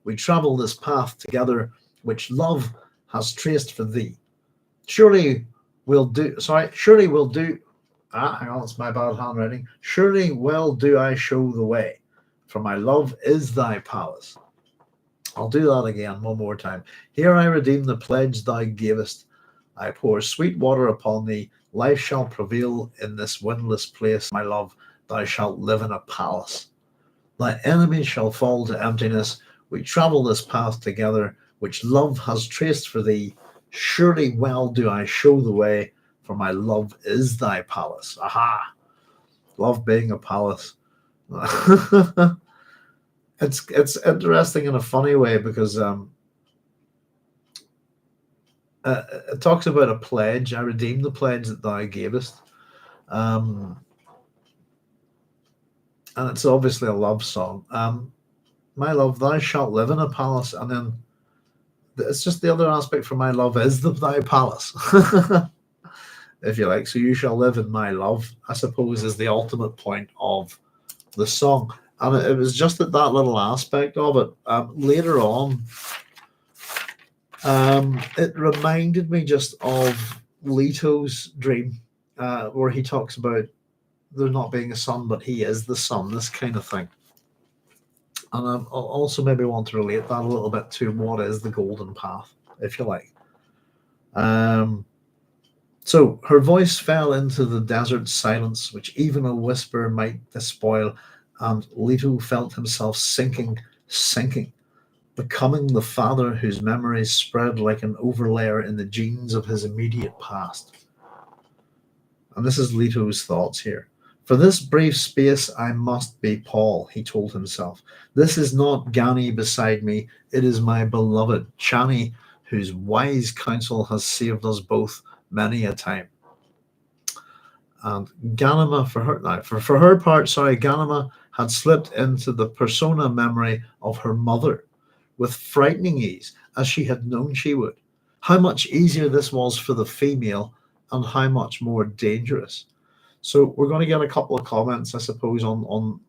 We travel this path together, which love has traced for thee. Surely we'll do. Hang on, it's my bad handwriting. Surely well do I show the way, for my love is thy palace. I'll do that again one more time. Here I redeem the pledge thou gavest. I pour sweet water upon thee. Life shall prevail in this windless place. My love, thou shalt live in a palace. Thy enemies shall fall to emptiness. We travel this path together, which love has traced for thee. Surely well do I show the way, for my love is thy palace. Aha! Love being a palace. It's interesting in a funny way because it talks about a pledge. I redeem the pledge that thou gavest. And it's obviously a love song. My love, thou shalt live in a palace. And then it's just the other aspect for my love is thy palace, if you like. So you shall live in my love, I suppose, is the ultimate point of the song. And it was just that little aspect of it. Later on, it reminded me just of Leto's dream. where he talks about there not being a sun, but he is the sun, this kind of thing. And I also maybe want to relate that a little bit to what is the golden path, if you like. So her voice fell into the desert silence, which even a whisper might despoil, and Leto felt himself sinking, becoming the father whose memories spread like an overlayer in the genes of his immediate past. And this is Leto's thoughts here. For this brief space, I must be Paul, he told himself. This is not Ghani beside me, it is my beloved Chani, whose wise counsel has saved us both many a time. And Ghanima, for her part, Ghanima had slipped into the persona memory of her mother with frightening ease, as she had known she would. How much easier this was for the female, and how much more dangerous. So we're going to get a couple of comments, I suppose, on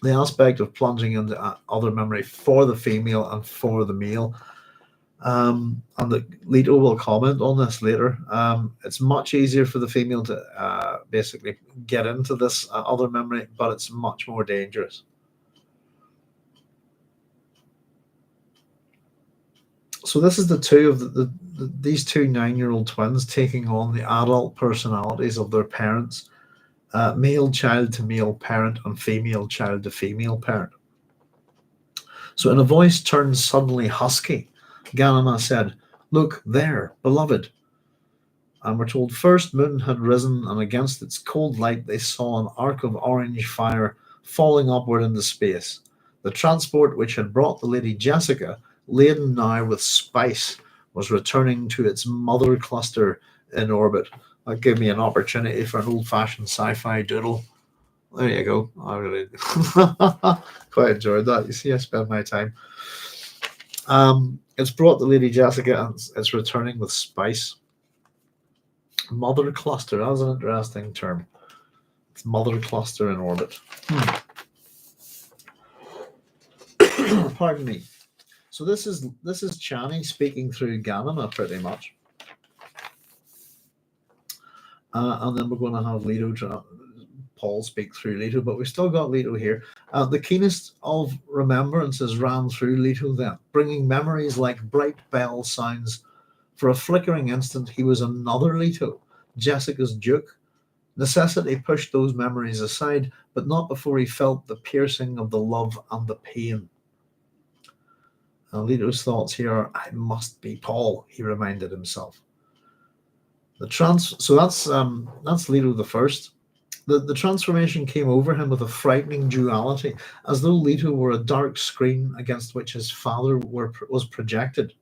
the aspect of plunging into other memory for the female and for the male. And Leto will comment on this later. It's much easier for the female to basically get into this other memory, but it's much more dangerous. So this is the two of these two 9-year-old twins taking on the adult personalities of their parents, male child to male parent and female child to female parent. So in a voice turned suddenly husky, Ghanima said, "Look there, beloved." And we're told first moon had risen, and against its cold light they saw an arc of orange fire falling upward into space. The transport which had brought the Lady Jessica, laden now with spice, was returning to its mother cluster in orbit. That gave me an opportunity for an old-fashioned sci-fi doodle. There you go. I really quite enjoyed that. You see, I spend my time. It's brought the Lady Jessica, and it's returning with spice. Mother cluster. That was an interesting term. It's mother cluster in orbit. Pardon me. So this is Chani speaking through Ghanima pretty much, and then we're going to have Leto, Paul speak through Leto, but we've still got Leto here. The keenest of remembrances ran through Leto then, bringing memories like bright bell sounds. For a flickering instant, he was another Leto, Jessica's Duke. Necessity pushed those memories aside, but not before he felt the piercing of the love and the pain. Leto's thoughts here are, I must be Paul, he reminded himself. So that's Leto the first. The transformation came over him with a frightening duality, as though Leto were a dark screen against which his father was projected.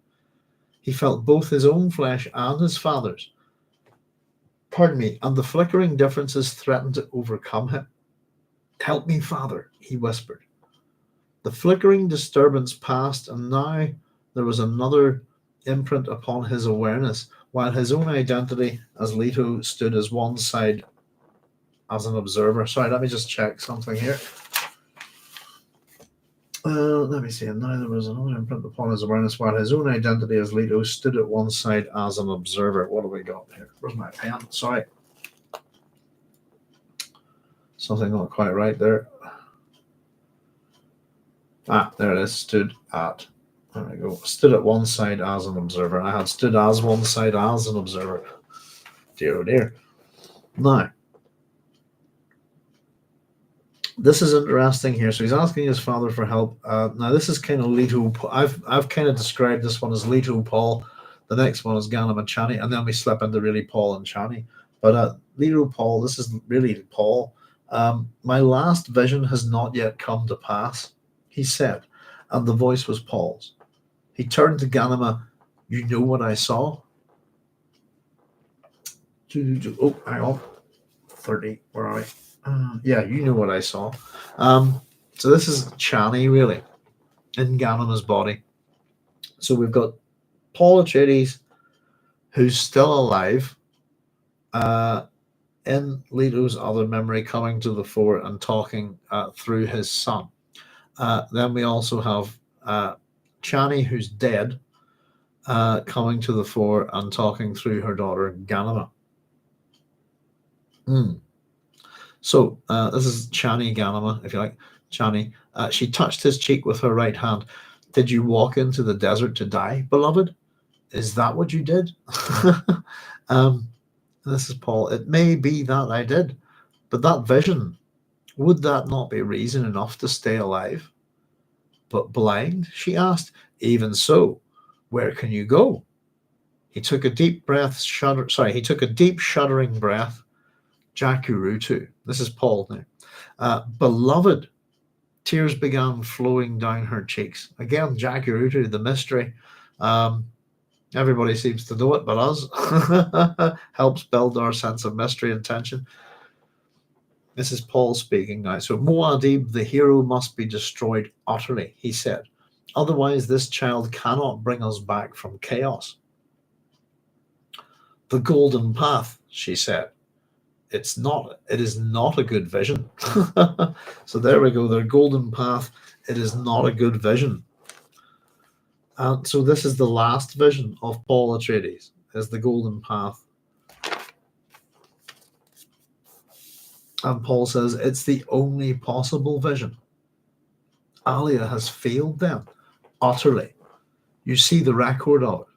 He felt both his own flesh and his father's. And the flickering differences threatened to overcome him. "Help me, Father," he whispered. The flickering disturbance passed, and now there was another imprint upon his awareness, while his own identity as Leto stood as one side as an observer. Sorry, let me just check something here. Let me see. And now there was another imprint upon his awareness, while his own identity as Leto stood at one side as an observer. What have we got here? Where's my pen? Sorry. Something not quite right there. There it is. Stood at. There we go. Stood at one side as an observer. I had stood as one side as an observer. Dear, oh dear. Now, this is interesting here. So he's asking his father for help. Now, this is kind of Leto. I've kind of described this one as Leto Paul. The next one is Ghanima and Chani, and then we slip into really Paul and Chani. But Leto Paul, this is really Paul. My last vision has not yet come to pass, he said, and the voice was Paul's. He turned to Ghanima. "You know what I saw?" Oh, hang on. 30. Where are we? Yeah, you know what I saw. So this is Chani, really, in Ghanima's body. So we've got Paul Atreides, who's still alive, in Leto's other memory, coming to the fore and talking through his son. Then we also have Chani, who's dead, coming to the fore and talking through her daughter Ghanima. So this is Chani Ghanima, if you like. Chani. She touched his cheek with her right hand. Did you walk into the desert to die, beloved? Is that what you did? This is Paul. It may be that I did, but that vision, would that not be reason enough to stay alive? But blind? She asked. Even so, where can you go? He took a deep shuddering breath. Jakurutu. This is Paul now. Beloved. Tears began flowing down her cheeks. Again, Jakurutu, the mystery. Everybody seems to know it but us. Helps build our sense of mystery and tension. This is Paul speaking now. So Muad'Dib, the hero, must be destroyed utterly, he said. Otherwise, this child cannot bring us back from chaos. The golden path, she said. It is not a good vision. So there we go, their golden path. It is not a good vision. And so this is the last vision of Paul Atreides, is the golden path. And Paul says it's the only possible vision. Alia has failed them utterly. You see the record of it.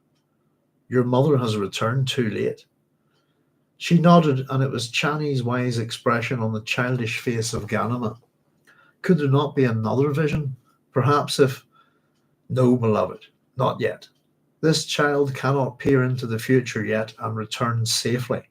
Your mother has returned too late. She nodded, and it was Chani's wise expression on the childish face of Ghanima. Could there not be another vision? Perhaps if... No, beloved, not yet. This child cannot peer into the future yet and return safely.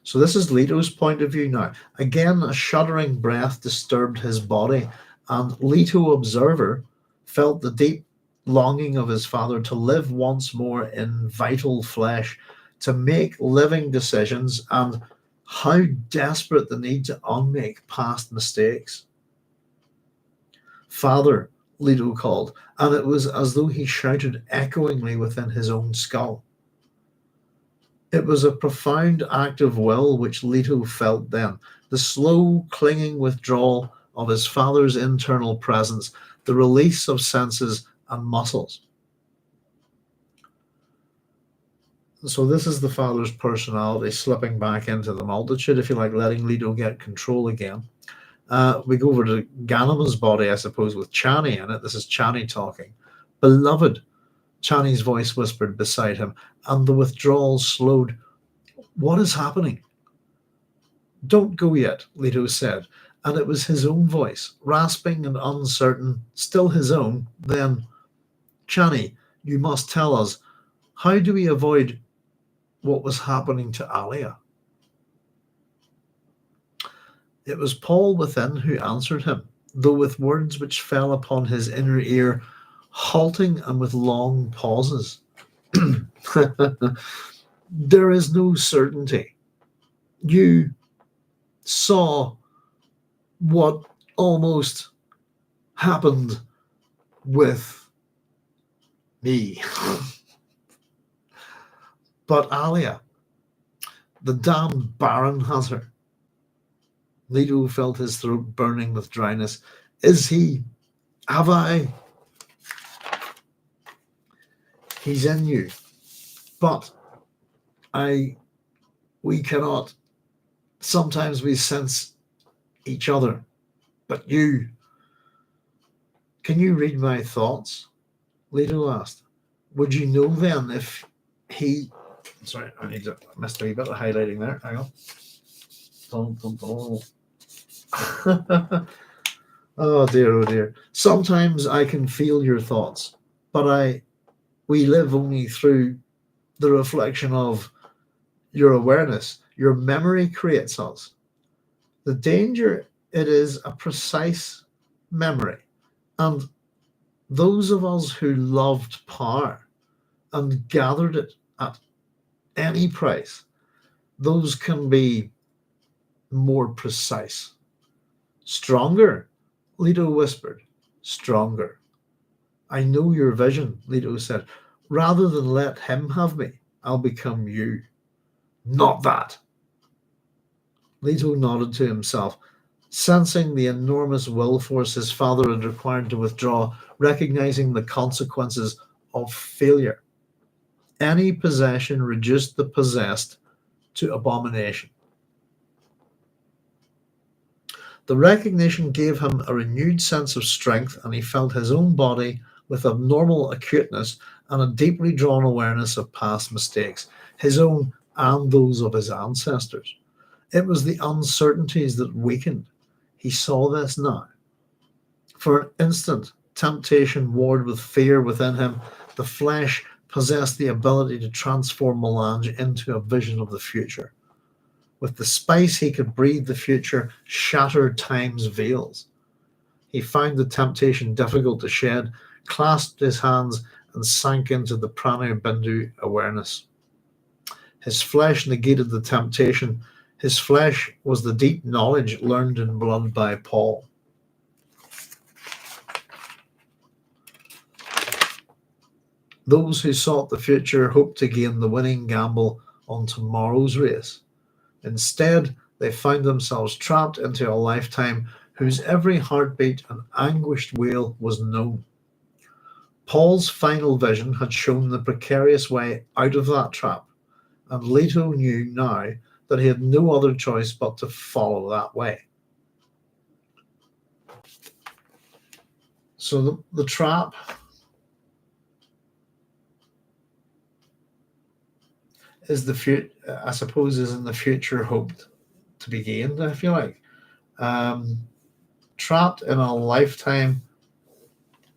So this is Leto's point of view now. Again, a shuddering breath disturbed his body, and Leto, observer, felt the deep longing of his father to live once more in vital flesh, to make living decisions, and how desperate the need to unmake past mistakes. Father, Leto called, and it was as though he shouted echoingly within his own skull. It was a profound act of will which Leto felt then, the slow, clinging withdrawal of his father's internal presence, the release of senses and muscles. So this is the father's personality slipping back into the multitude, if you like, letting Leto get control again. We go over to Ghanima's body, I suppose, with Chani in it. This is Chani talking. Beloved, Chani's voice whispered beside him, and the withdrawal slowed. What is happening? Don't go yet, Leto said, and it was his own voice, rasping and uncertain, still his own. Then, Chani, you must tell us, how do we avoid what was happening to Alia? It was Paul within who answered him, though with words which fell upon his inner ear, halting and with long pauses. There is no certainty. You saw what almost happened with me. But Alia, the damned Baron has her. Leto felt his throat burning with dryness. Is he? Have I? He's in you. But we cannot. Sometimes we sense each other. But you, can you read my thoughts? Leto asked. Would you know then if he... Sorry, I missed a wee bit of highlighting there. Hang on. Oh dear. Sometimes I can feel your thoughts, but we live only through the reflection of your awareness. Your memory creates us. The danger, it is a precise memory. And those of us who loved power and gathered it at any price, those can be more precise. Stronger, Leto whispered. Stronger. I know your vision, Leto said. Rather than let him have me, I'll become you. Not that. Leto nodded to himself. Sensing the enormous will force his father had required to withdraw, recognizing the consequences of failure, any possession reduced the possessed to abomination. The recognition gave him a renewed sense of strength, and he felt his own body with abnormal acuteness and a deeply drawn awareness of past mistakes, his own and those of his ancestors. It was the uncertainties that weakened. He saw this now. For an instant, temptation warred with fear within him. The flesh possessed the ability to transform Melange into a vision of the future. With the space he could breathe the future, shattered time's veils. He found the temptation difficult to shed, clasped his hands, and sank into the prana bindu awareness. His flesh negated the temptation. His flesh was the deep knowledge learned in blood by Paul. Those who sought the future hoped to gain the winning gamble on tomorrow's race. Instead, they found themselves trapped into a lifetime whose every heartbeat and anguished wail was known. Paul's final vision had shown the precarious way out of that trap, and Leto knew now that he had no other choice but to follow that way. So the trap is I suppose, is in the future hoped to be gained, if you like. Trapped in a lifetime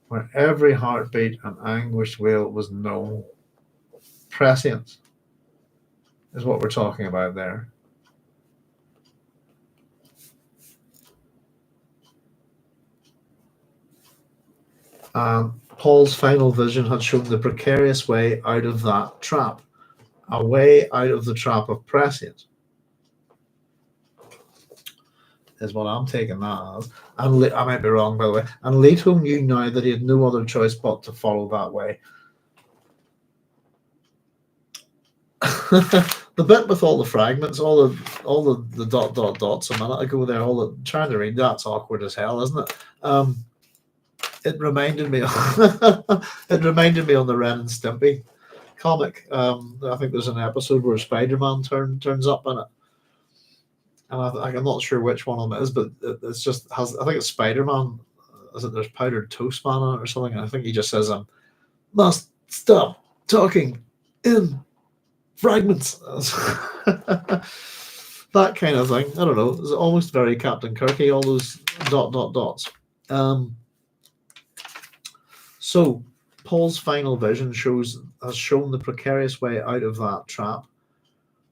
where every heartbeat and anguished wail was known. Prescience is what we're talking about there. Paul's final vision had shown the precarious way out of that trap, a way out of the trap of prescience, is what I'm taking that as. And I might be wrong, by the way. And Leto knew now that he had no other choice but to follow that way. The bit with all the fragments, all the dots a minute ago there, trying to read that's awkward as hell, isn't it? It reminded me on the Ren and Stimpy comic. I think there's an episode where Spider-Man turns up in it, and I'm not sure which one of them it is, but it's just has. I think it's Spider-Man. Is it there's powdered toast man on it or something? And I think he just says, "Must stop talking in fragments." That kind of thing. I don't know. It's almost very Captain Kirky. All those dots. So Paul's final vision has shown the precarious way out of that trap.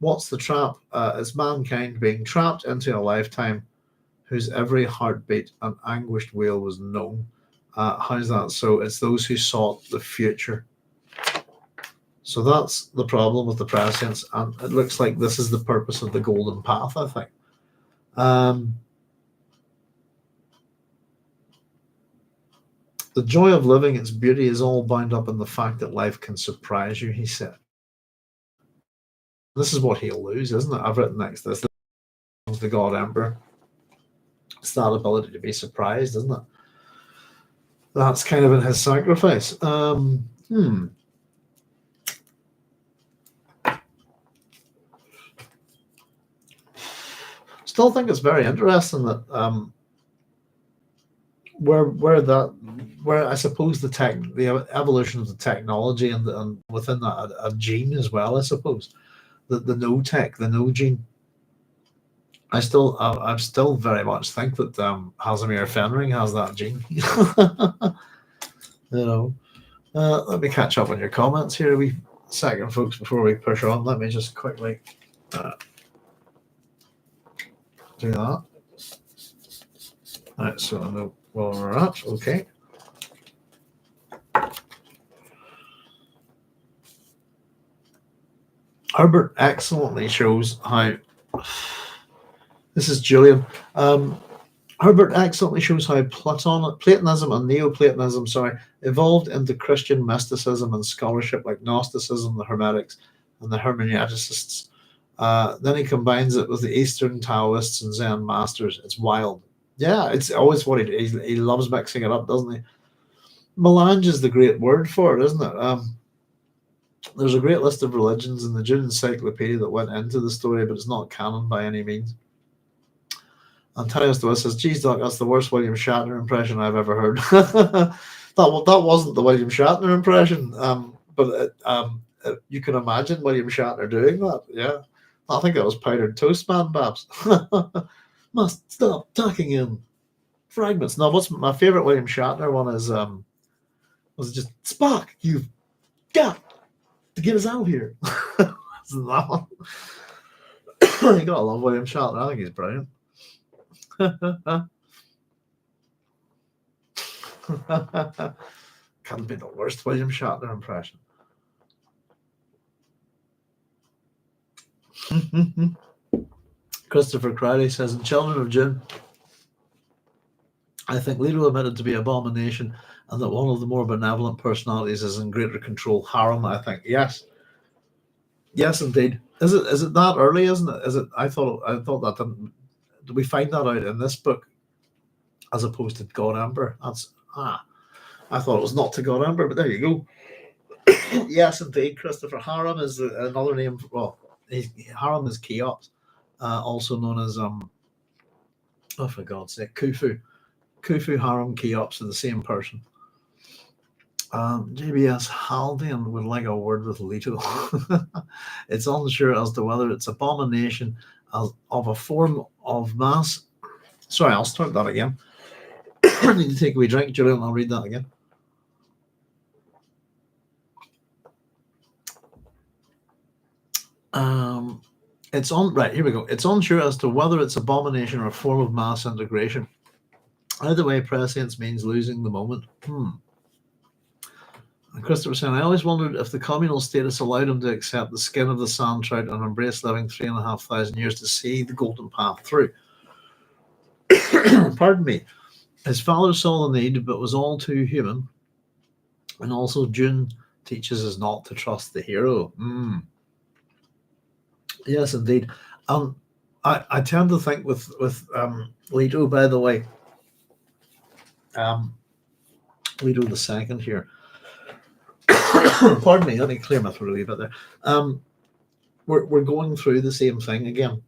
What's the trap? It's mankind being trapped into a lifetime whose every heartbeat and anguished wail was known. How's that? So it's those who sought the future. So that's the problem with the prescience, and it looks like this is the purpose of the golden path, I think. The joy of living, its beauty, is all bound up in the fact that life can surprise you, he said. This is what he'll lose, isn't it? I've written next to this. The God Emperor. It's that ability to be surprised, isn't it? That's kind of in his sacrifice. Still think it's very interesting that where I suppose the evolution of the technology and within that a gene as well, I suppose the no gene. I still very much think that Casimir Fenring has that gene. Let me catch up on your comments here a wee second, folks, before we push on. Let me just quickly do that. All right, so I know where we're at. Okay. Herbert excellently shows how. This is Julian. Herbert excellently shows how Platonism and Neoplatonism, evolved into Christian mysticism and scholarship like Gnosticism, the Hermetics, and the Hermeneuticists. Then he combines it with the Eastern Taoists and Zen masters. It's wild. Yeah, it's always what he loves mixing it up, doesn't he? Melange is the great word for it, isn't it? There's a great list of religions in the Dune Encyclopedia that went into the story, but it's not canon by any means. Antonius Lewis says, "Geez, Doc, that's the worst William Shatner impression I've ever heard." That wasn't the William Shatner impression, but you can imagine William Shatner doing that. Yeah, I think that was Powdered Toast Man, Babs. Must stop talking in fragments. No, what's my favorite William Shatner one is was just Spock. You've got to get us out of here. Isn't that one? You gotta love William Shatner. I think he's brilliant. Can't be the worst William Shatner impression. Christopher Crowley says, in Children of Dune, I think Leto admitted to be abomination and that one of the more benevolent personalities is in greater control. Harem, I think. Yes. Yes, indeed. Is it that early, isn't it? Is it I thought that did we find that out in this book as opposed to God Ember? I thought it was not to God Ember, but there you go. Yes, indeed, Christopher. Harem is another name. Well, Harem is Cheops, also known as oh, for God's sake, Khufu. Khufu, Harem, Cheops are the same person. JBS Haldean would like a word with Leto. It's unsure as to whether it's abomination of a form of mass. Sorry, I'll start that again. I need to take a wee drink, Julian. I'll read that again. It's on right here we go. It's unsure as to whether it's abomination or a form of mass integration. Either way, prescience means losing the moment. And Christopher saying, I always wondered if the communal status allowed him to accept the skin of the sand trout and embrace living 3,500 years to see the golden path through. Pardon me. His father saw the need, but was all too human. And also, Dune teaches us not to trust the hero. Yes, indeed. I tend to think with Leto, by the way, Leto the second here. Pardon me, let me clear my throat a little bit there. We're going through the same thing again,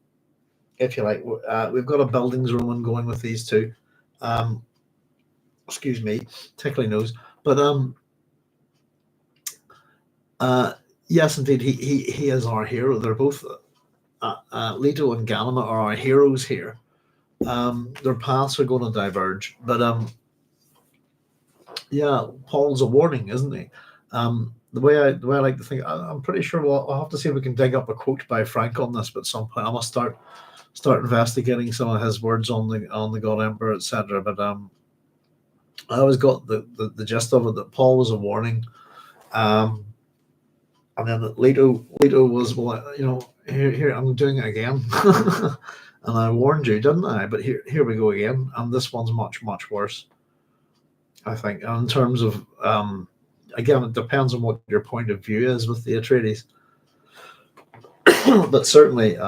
if you like. We've got a buildings Roman going with these two. Excuse me, tickly nose. But yes, indeed, he is our hero. They're both Leto and Ghanima are our heroes here. Their paths are going to diverge, but yeah, Paul's a warning, isn't he? The way I like to think, I'm pretty sure I'll have to see if we can dig up a quote by Frank on this, but at some point I must start investigating some of his words on the God Emperor, etc. But I always got the gist of it that Paul was a warning, and then that Leto was, well, here I'm doing it again, and I warned you, didn't I? But here we go again, and this one's much worse, I think, in terms of again, it depends on what your point of view is with the Atreides. But certainly,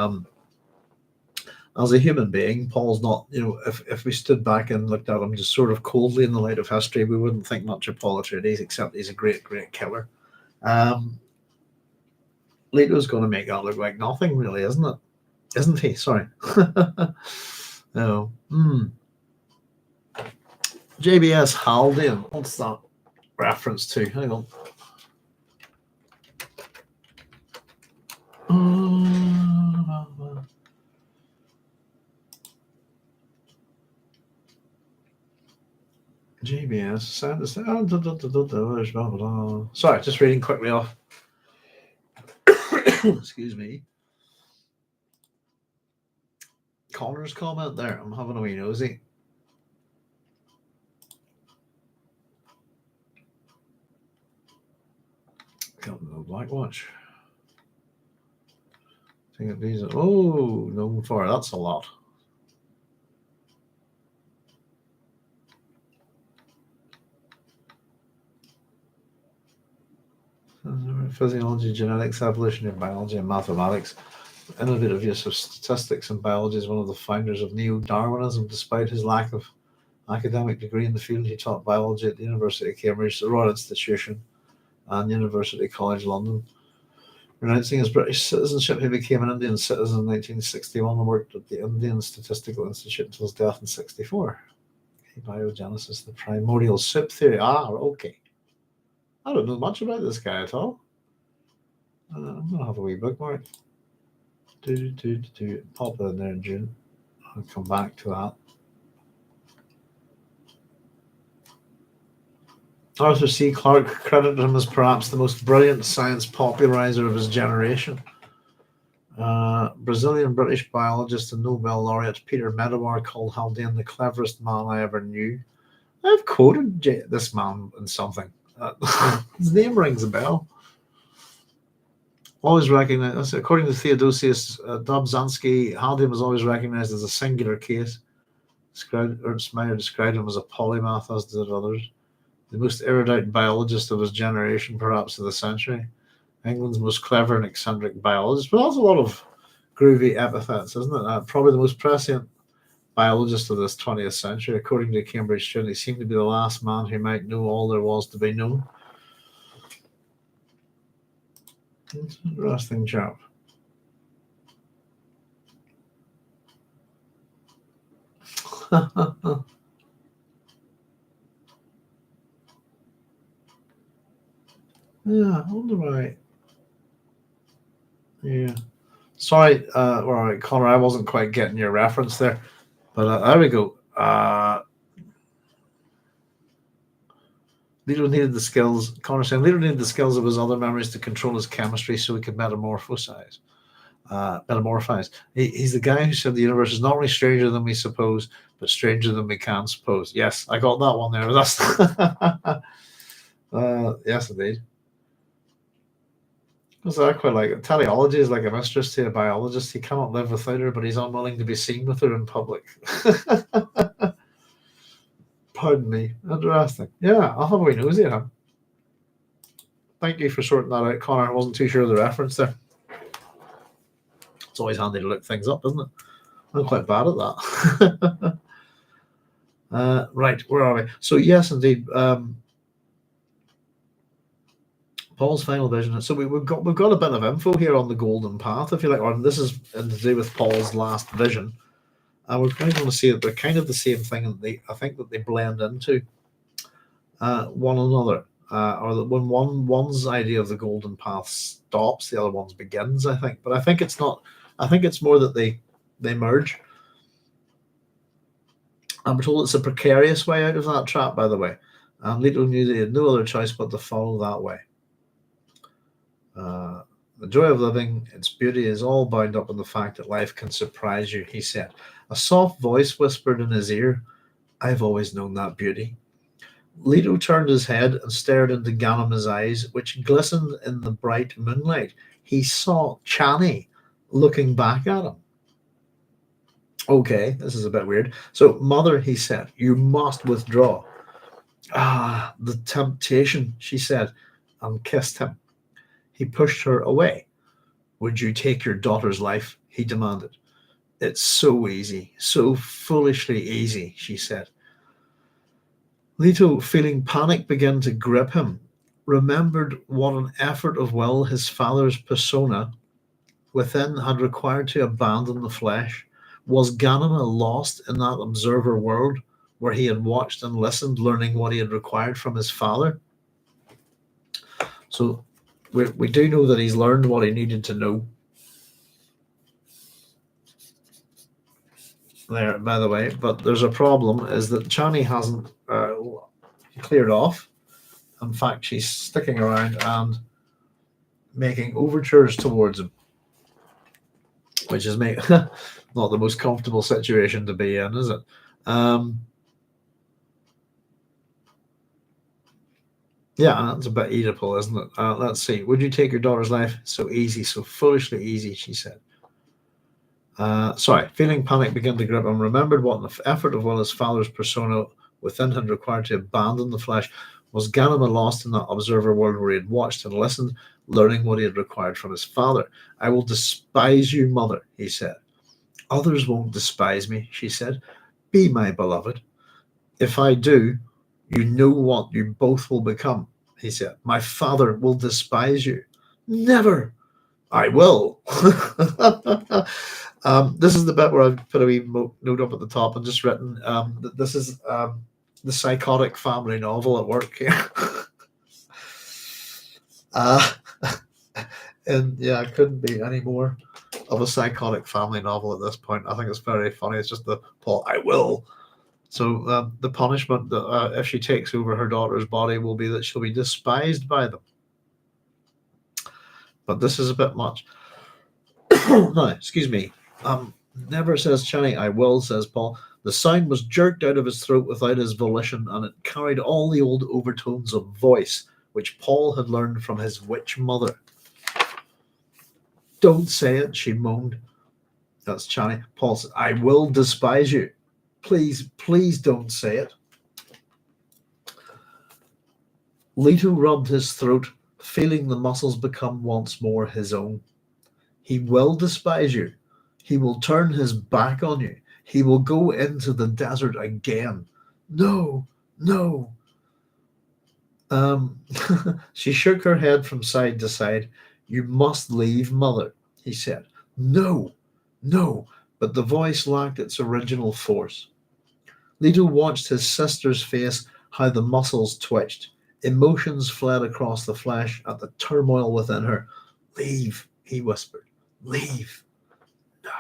as a human being, Paul's not, if we stood back and looked at him just sort of coldly in the light of history, we wouldn't think much of Paul Atreides, except he's a great killer. Leto's going to make that look like nothing, really, isn't it? Isn't he? Sorry. No. JBS Haldean. What's that reference to? Hang on. JBS. Sorry, just reading quickly off. Excuse me. Connor's comment there. I'm having a wee nosy. Got no Black Watch. I think these are, known for, that's a lot. Physiology, genetics, evolution, biology, and mathematics. Innovative use of statistics in biology is one of the founders of neo-Darwinism. Despite his lack of academic degree in the field, he taught biology at the University of Cambridge, the Royal Institution, and University College London. Renouncing his British citizenship, he became an Indian citizen in 1961 and worked at the Indian Statistical Institute until his death in 1964. Biogenesis, the primordial soup theory. Okay. I don't know much about this guy at all. I'm going to have a wee bookmark. Pop that in there in June. I'll come back to that. Arthur C. Clarke credited him as perhaps the most brilliant science popularizer of his generation. Brazilian-British biologist and Nobel laureate Peter Medawar called Haldane the cleverest man I ever knew. I've quoted this man in something. His name rings a bell. Always recognized, according to Theodosius Dobzhansky, Haldane was always recognized as a singular case. Ernst Mayr described him as a polymath, as did others. The most erudite biologist of his generation, perhaps of the century. England's most clever and eccentric biologist. But that's a lot of groovy epithets, isn't it? Probably the most prescient biologist of this 20th century. According to a Cambridge student, he seemed to be the last man who might know all there was to be known. It's an interesting chap. Yeah, I wonder why. Yeah. Sorry, all right, Connor, I wasn't quite getting your reference there. But there we go. Leto needed the skills, Connor saying, Leto needed the skills of his other memories to control his chemistry so he could metamorphosize. He's the guy who said the universe is not only stranger than we suppose, but stranger than we can suppose. Yes, I got that one there. That's yes, indeed. So I quite like it. Teleology is like a mistress to a biologist. He cannot live without her, but he's unwilling to be seen with her in public. Pardon me. Interesting. Yeah, I'll have a wee nosy at him. Thank you for sorting that out, Connor. I wasn't too sure of the reference there. It's always handy to look things up, isn't it? I'm quite bad at that. Right, where are we? So yes, indeed. Paul's final vision. So we've got a bit of info here on the golden path, if you like, or this is to do with Paul's last vision. And we're kind of going to see that they're kind of the same thing, and I think that they blend into one another. Or that when one's idea of the golden path stops, the other one's begins, I think. But I think it's not. I think it's more that they merge. I'm told it's a precarious way out of that trap, by the way. Leto knew that he had no other choice but to follow that way. The joy of living, its beauty is all bound up in the fact that life can surprise you, he said. A soft voice whispered in his ear, I've always known that beauty. Leto turned his head and stared into Ghanima's eyes, which glistened in the bright moonlight. He saw Chani looking back at him. Okay, this is a bit weird. So, mother, he said, you must withdraw. The temptation, she said, and kissed him. He pushed her away. Would you take your daughter's life? He demanded. It's so easy, so foolishly easy, she said. Leto, feeling panic begin to grip him, remembered what an effort of will his father's persona within had required to abandon the flesh. Was Ghanima lost in that observer world where he had watched and listened, learning what he had required from his father? So we do know that he's learned what he needed to know. There, by the way, but there's a problem, is that Chani hasn't cleared off. In fact, she's sticking around and making overtures towards him, which is not the most comfortable situation to be in, is it? Yeah, that's a bit Oedipal, isn't it? Let's see. Would you take your daughter's life? So easy, so foolishly easy, she said. Feeling panic began to grip him, remembered what an effort of will his father's persona within had required to abandon the flesh. Was Ghanima lost in that observer world where he had watched and listened, learning what he had required from his father? I will despise you, mother, he said. Others won't despise me, she said. Be my beloved. If I do, you know what you both will become, he said. My father will despise you. Never. I will. This is the bit where I've put a wee note up at the top and just written that this is the psychotic family novel at work here. And yeah, it couldn't be any more of a psychotic family novel at this point. I think it's very funny. It's just the Paul, I will. So the punishment that if she takes over her daughter's body will be that she'll be despised by them. But this is a bit much. No, excuse me. Never, says Chani. I will, says Paul. The sound was jerked out of his throat without his volition, and it carried all the old overtones of voice which Paul had learned from his witch mother. Don't say it, she moaned. That's Chani. Paul said, I will despise you. Please, please don't say it. Leto rubbed his throat, feeling the muscles become once more his own. He will despise you. He will turn his back on you. He will go into the desert again. No, no. She shook her head from side to side. You must leave, mother, he said. No, no. But the voice lacked its original force. Leto watched his sister's face, how the muscles twitched. Emotions fled across the flesh at the turmoil within her. Leave, he whispered. Leave. No.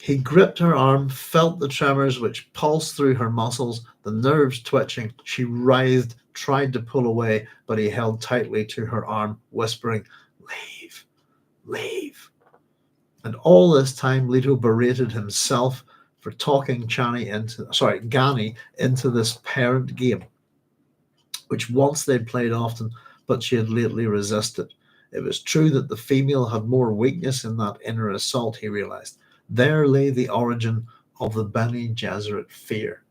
He gripped her arm, felt the tremors which pulsed through her muscles, the nerves twitching. She writhed, tried to pull away, but he held tightly to her arm, whispering, Leave, leave. And all this time, Leto berated himself for talking Ghani into this parent game, which once they'd played often, but she had lately resisted. It was true that the female had more weakness in that inner assault, he realized. There lay the origin of the Bene Gesserit fear.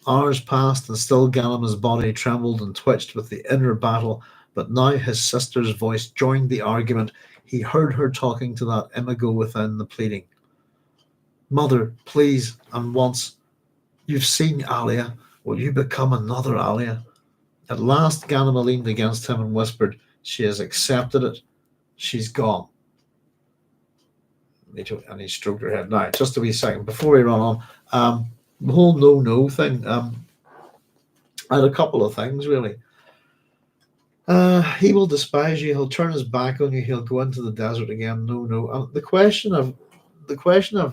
Hours passed, and still Ghanima's body trembled and twitched with the inner battle, but now his sister's voice joined the argument. He heard her talking to that imago within, the pleading. Mother, please, and once, you've seen Alia. Will you become another Alia? At last, Ghanima leaned against him and whispered, She has accepted it. She's gone. And he stroked her head. Now, just a wee second, before we run on, the whole no thing, I had a couple of things, really. He will despise you. He'll turn his back on you. He'll go into the desert again. No. The question I've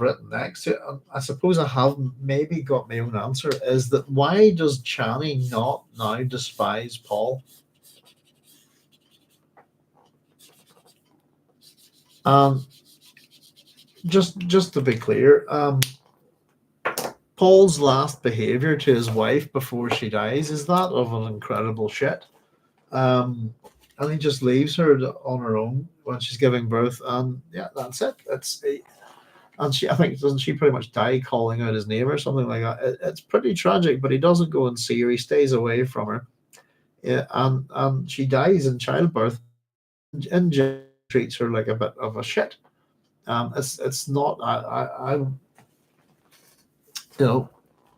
written next to it, I suppose I have maybe got my own answer, is that why does Chani not now despise Paul? Just to be clear, Paul's last behavior to his wife before she dies is that of an incredible shit. And he just leaves her on her own when she's giving birth, and yeah, that's it. And I think, doesn't she pretty much die calling out his name or something like that? It's pretty tragic, but he doesn't go and see her. He stays away from her. Yeah, and she dies in childbirth, and treats her like a bit of a shit. It's not.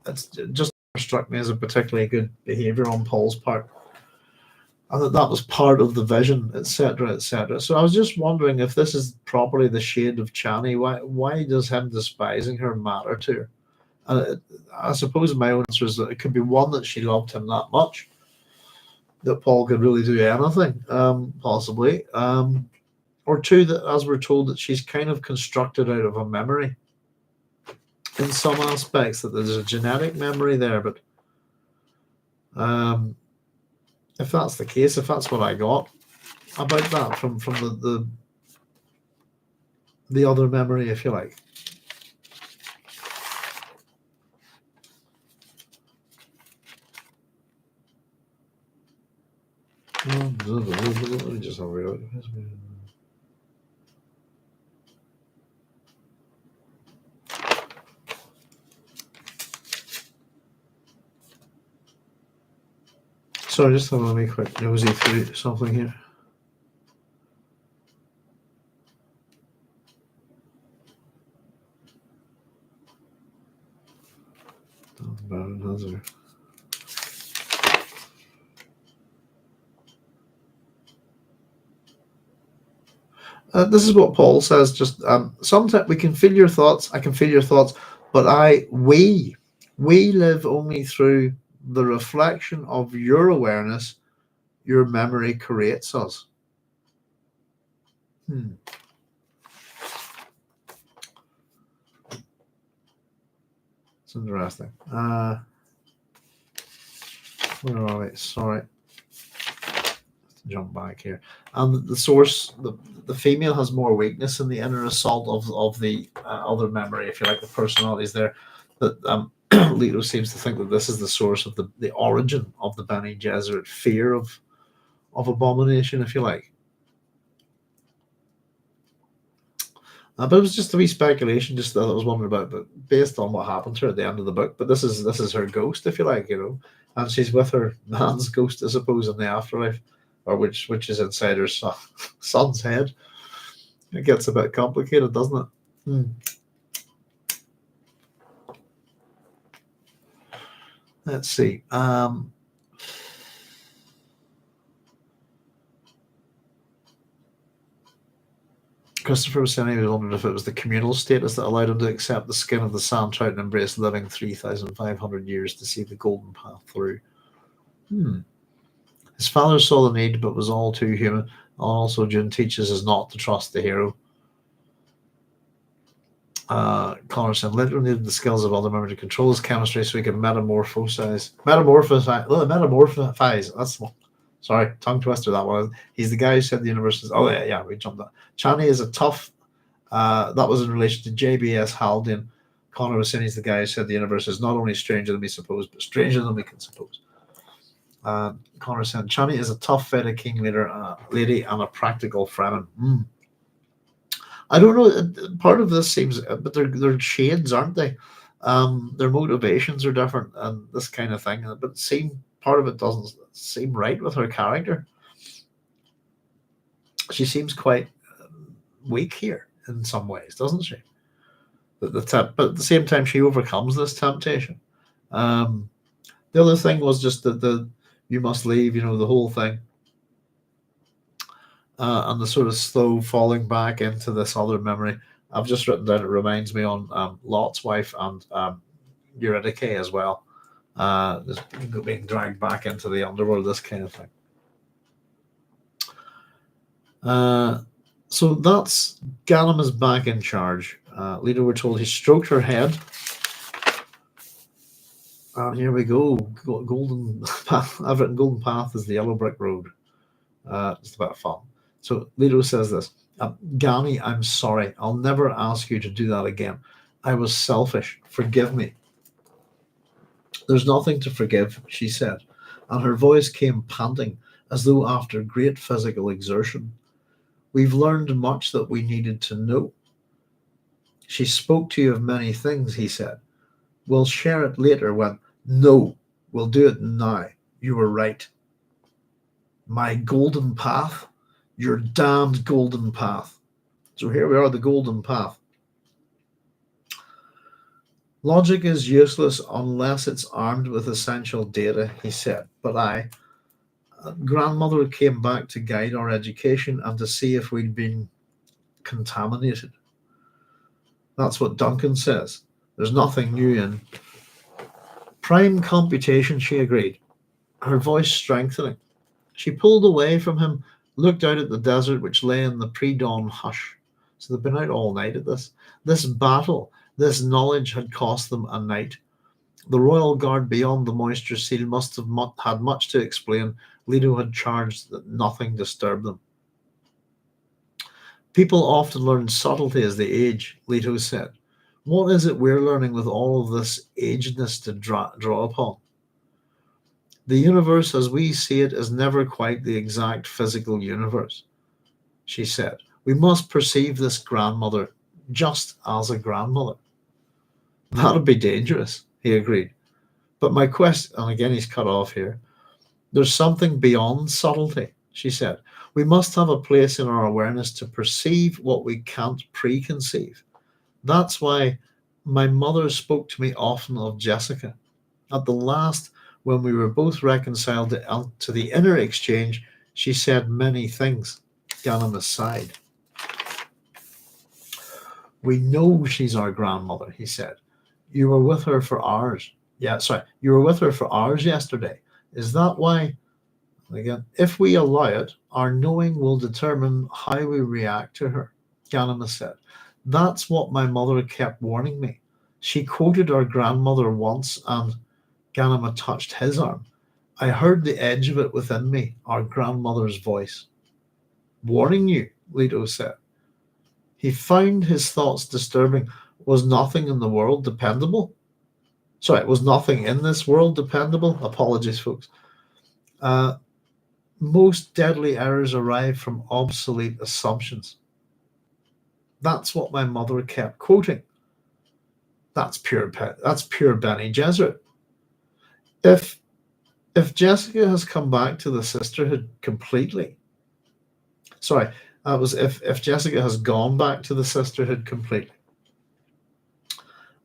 It's just struck me as a particularly good behavior on Paul's part, and that was part of the vision, etc., etc. So I was just wondering if this is properly the shade of Chani. Why does him despising her matter to her? And I suppose my own answer is that it could be one, that she loved him that much that Paul could really do anything, possibly, or two, that as we're told, that she's kind of constructed out of a memory in some aspects, that there's a genetic memory there, but if that's the case, if that's what I got about that from the other memory, if you like. Let me just have a read. Sorry, just having a wee quick nosy through something here. This is what Paul says. Just sometimes we can feel your thoughts. I can feel your thoughts, but we live only through the reflection of your awareness. Your memory creates us. It's interesting. Where are we? Sorry. Jump back here. And the source, the female has more weakness in the inner assault of the other memory, if you like, the personalities there. That Leto seems to think that this is the source of the origin of the Bene Gesserit fear of abomination, if you like. But it was just a wee speculation, just that I was wondering about, but based on what happened to her at the end of the book. But this is her ghost, if you like, and she's with her man's ghost, I suppose, in the afterlife, or which is inside her son's head. It gets a bit complicated, doesn't it? Let's see. Christopher was saying he was wondering if it was the communal status that allowed him to accept the skin of the sand trout and embrace living 3,500 years to see the golden path through. His father saw the need, but was all too human. Also, Dune teaches us not to trust the hero. Connor said, literally needed the skills of other members to control his chemistry so he can metamorphosize. That's one. Sorry, tongue twister, that one. He's the guy who said the universe is. Oh, yeah, we jumped that. Chani is a tough. That was in relation to JBS Haldane. Connor was saying he's the guy who said the universe is not only stranger than we suppose, but stranger than we can suppose. Connor said Chani is a tough Feta King leader, lady, and a practical Fremen. I don't know. Part of this seems, but they're shades, aren't they? Their motivations are different, and this kind of thing. But part of it doesn't seem right with her character. She seems quite weak here in some ways, doesn't she? But at the same time, she overcomes this temptation. The other thing was just that you must leave, the whole thing. And the sort of slow falling back into this other memory. I've just written down, it reminds me on Lot's wife and Eurydice as well. Just being dragged back into the underworld, this kind of thing. So that's Ghanima is back in charge. Leto, we're told he stroked her head. And here we go. Golden Path. I've written Golden Path is the yellow brick road. Just about fun. So Leto says this. Ghani, I'm sorry. I'll never ask you to do that again. I was selfish. Forgive me. There's nothing to forgive, she said, and her voice came panting, as though after great physical exertion. We've learned much that we needed to know. She spoke to you of many things, he said. We'll share it later when... No, we'll do it now. You were right. My golden path? Your damned golden path. So here we are, the golden path. Logic is useless unless it's armed with essential data, he said. But grandmother came back to guide our education and to see if we'd been contaminated. That's what Duncan says. There's nothing new in prime computation, she agreed, her voice strengthening. She pulled away from him, looked out at the desert which lay in the pre-dawn hush. So they've been out all night at this. This battle, this knowledge had cost them a night. The royal guard beyond the moisture seal must have had much to explain. Leto had charged that nothing disturbed them. People often learn subtlety as they age, Leto said. What is it we're learning with all of this agedness to draw upon? The universe as we see it is never quite the exact physical universe, she said. We must perceive this grandmother just as a grandmother. That would be dangerous, he agreed. But my question, and again he's cut off here, There's something beyond subtlety, she said. We must have a place in our awareness to perceive what we can't preconceive. That's why my mother spoke to me often of Jessica. At the last, when we were both reconciled to the inner exchange, she said many things. Ghanima sighed. We know she's our grandmother, he said. You were with her for hours. You were with her for hours yesterday. Is that why? Again, if we allow it, our knowing will determine how we react to her, Ghanima said. That's what my mother kept warning me. She quoted our grandmother once, and Ghanima touched his arm. I heard the edge of it within me, our grandmother's voice. Warning you, Leto said. He found his thoughts disturbing. Was nothing in the world dependable? Was nothing in this world dependable? Apologies, folks. Most deadly errors arrive from obsolete assumptions. That's what my mother kept quoting. That's pure Bene Gesserit. If Jessica has come back to the sisterhood completely, that was if Jessica has gone back to the sisterhood completely.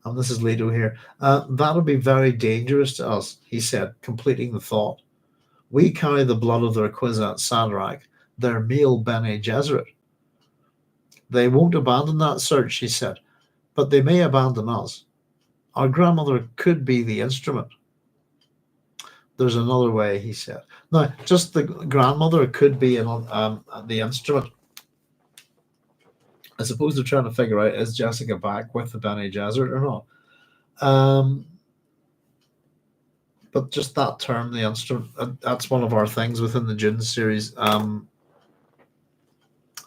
And this is Leto here. That'll be very dangerous to us, he said, completing the thought. We carry the blood of their Kwisatz Haderach, their male Bene Gesserit. They won't abandon that search, she said, but they may abandon us. Our grandmother could be the instrument. There's another way, he said. Now, just the grandmother could be the instrument. I suppose they're trying to figure out, is Jessica back with the Bene Gesserit or not? But just that term, the instrument, that's one of our things within the Dune series. And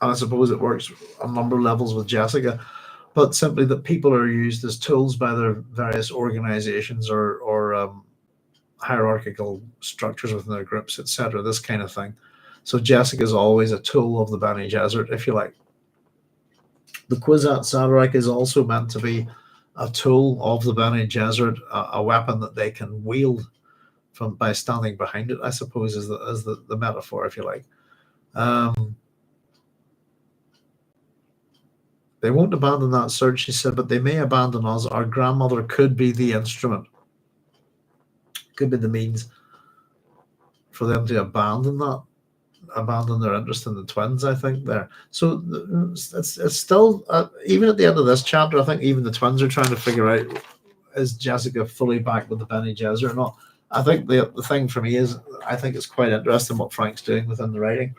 I suppose it works on a number of levels with Jessica, but simply that people are used as tools by their various organizations or hierarchical structures within their groups, etc., this kind of thing. So Jessica is always a tool of the Bene Gesserit, if you like. The Kwisatz Haderach is also meant to be a tool of the Bene Gesserit, a weapon that they can wield by standing behind it, I suppose, is the metaphor, if you like. They won't abandon that search, she said, but they may abandon us. Our grandmother could be the instrument, could be the means for them to abandon their interest in the twins, I think, there. So it's still, even at the end of this chapter, I think even the twins are trying to figure out, is Jessica fully back with the Bene Gesserit or not? I think the thing for me is, I think it's quite interesting what Frank's doing within the writing.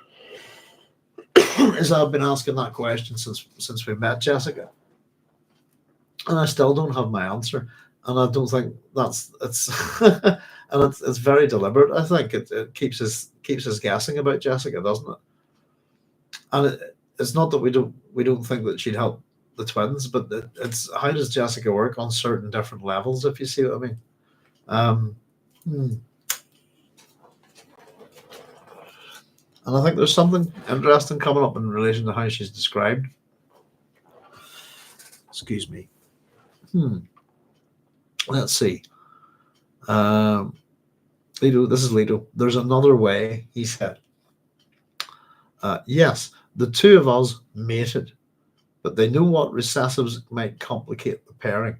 Is I've been asking that question since we met Jessica, and I still don't have my answer, and I don't think it's and it's very deliberate. I think it keeps us guessing about Jessica, doesn't it? And it's not that we don't think that she'd help the twins, but it's how does Jessica work on certain different levels, if you see what I mean. And I think there's something interesting coming up in relation to how she's described. Excuse me. Let's see. Leto, this is Leto. There's another way, he said. Yes, the two of us mated, but they know what recessives might complicate the pairing.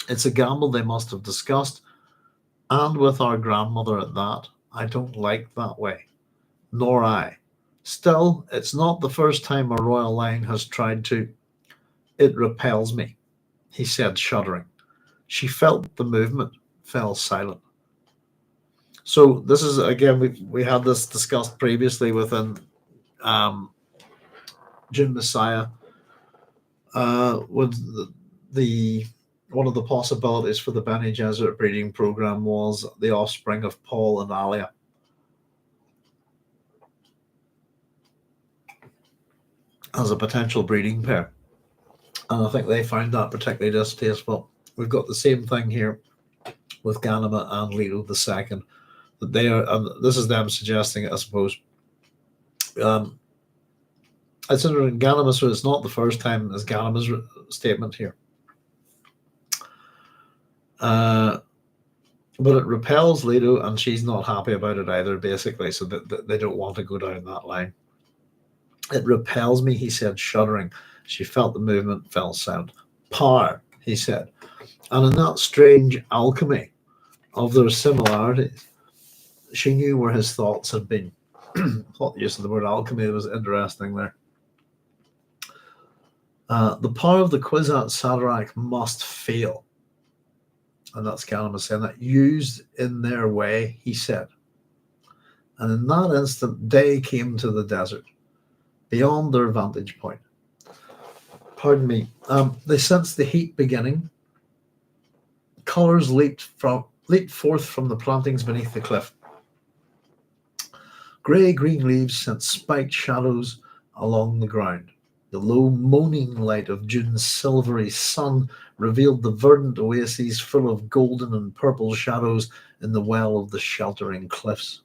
It's a gamble they must have discussed, and with our grandmother at that. I don't like that way. Nor I. Still, it's not the first time a royal line has tried to. It repels me, he said, shuddering. She felt the movement, fell silent. So this is, again, we had this discussed previously within Dune Messiah. With the one of the possibilities for the Bene Gesserit breeding program was the offspring of Paul and Alia. As a potential breeding pair. And I think they found that particularly distasteful. We've got the same thing here with Ghanima and Leto II. That they are, and this is them suggesting it, I suppose. It's in Ghanima, so it's not the first time as Ghanima's statement here. But it repels Leto, and she's not happy about it either, basically, so that they don't want to go down that line. It repels me, he said, shuddering. She felt the movement, fell silent. Power, he said. And in that strange alchemy of their similarities, she knew where his thoughts had been. I thought the use of the word alchemy was interesting there. The power of the Kwisatz Haderach must fail. And that's Ghanima saying that. Used in their way, he said. And in that instant, day came to the desert, beyond their vantage point. Pardon me. They sensed the heat beginning. Colours leaped forth from the plantings beneath the cliff. Grey-green leaves sent spiked shadows along the ground. The low moaning light of June's silvery sun revealed the verdant oases full of golden and purple shadows in the well of the sheltering cliffs.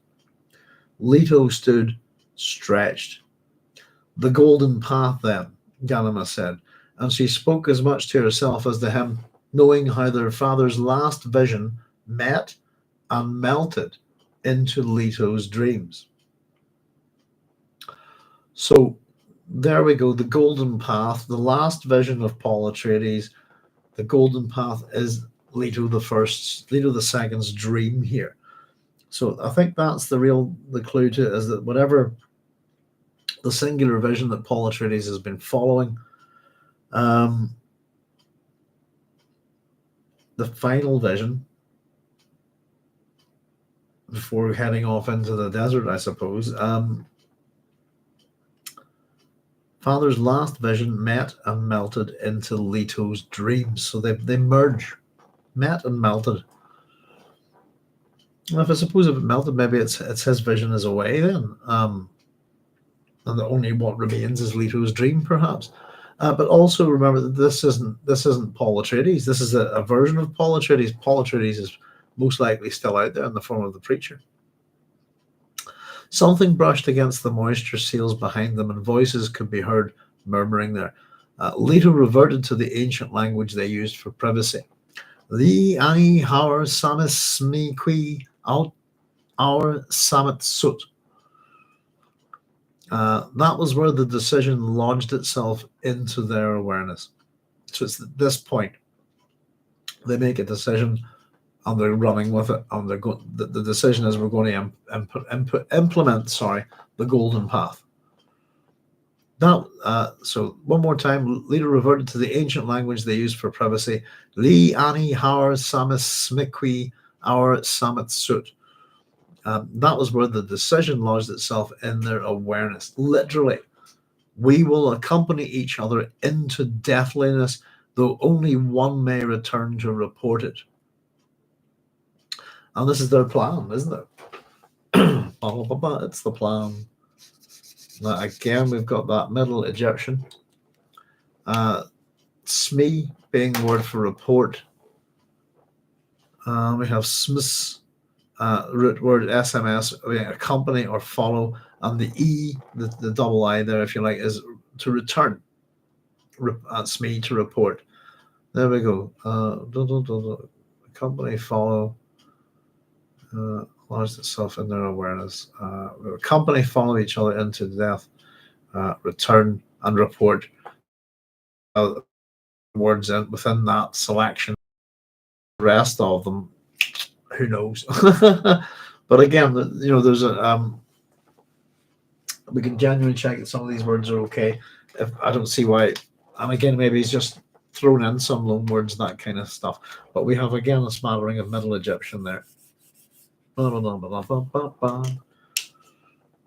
Leto stood stretched. The golden path, then, Ghanima said, and she spoke as much to herself as to him, knowing how their father's last vision met and melted into Leto's dreams. So there we go, the golden path, the last vision of Paul Atreides. The golden path is Leto the Second's dream here. So I think that's the clue to it, is that whatever the singular vision that Paul Atreides has been following, the final vision before heading off into the desert, I suppose, Father's last vision met and melted into Leto's dreams. So they merge, met and melted. And if it melted, maybe it's his vision is away then, and only what remains is Leto's dream, perhaps. But also remember that this isn't Paul Atreides. This is a version of Paul Atreides. Paul Atreides is most likely still out there in the form of the preacher. Something brushed against the moisture seals behind them, and voices could be heard murmuring there. Leto reverted to the ancient language they used for privacy. Li ani har samis mi qui out our samet sut. That was where the decision lodged itself into their awareness. So it's at this point they make a decision, and they're running with it, and they're going. The decision is we're going to implement the golden path. So one more time, Leto reverted to the ancient language they used for privacy. Li ani har samis smikwi our samet sut. That was where the decision lodged itself in their awareness. Literally, we will accompany each other into deathliness, though only one may return to report it. And this is their plan, isn't it? It's the plan. Now, again, we've got that Middle Egyptian. Sme being the word for report. We have sms, root word SMS, accompany or follow, and the E, the double I there, if you like, is to return. Sme to report. There we go. Accompany, follow. Lodged itself in their awareness. Accompany, follow each other into death, return, and report. Words within that selection. The rest of them, who knows? But again, there's we can genuinely check that some of these words are okay. If I don't see why, and again, maybe he's just thrown in some loan words, that kind of stuff. But we have again a smattering of Middle Egyptian there.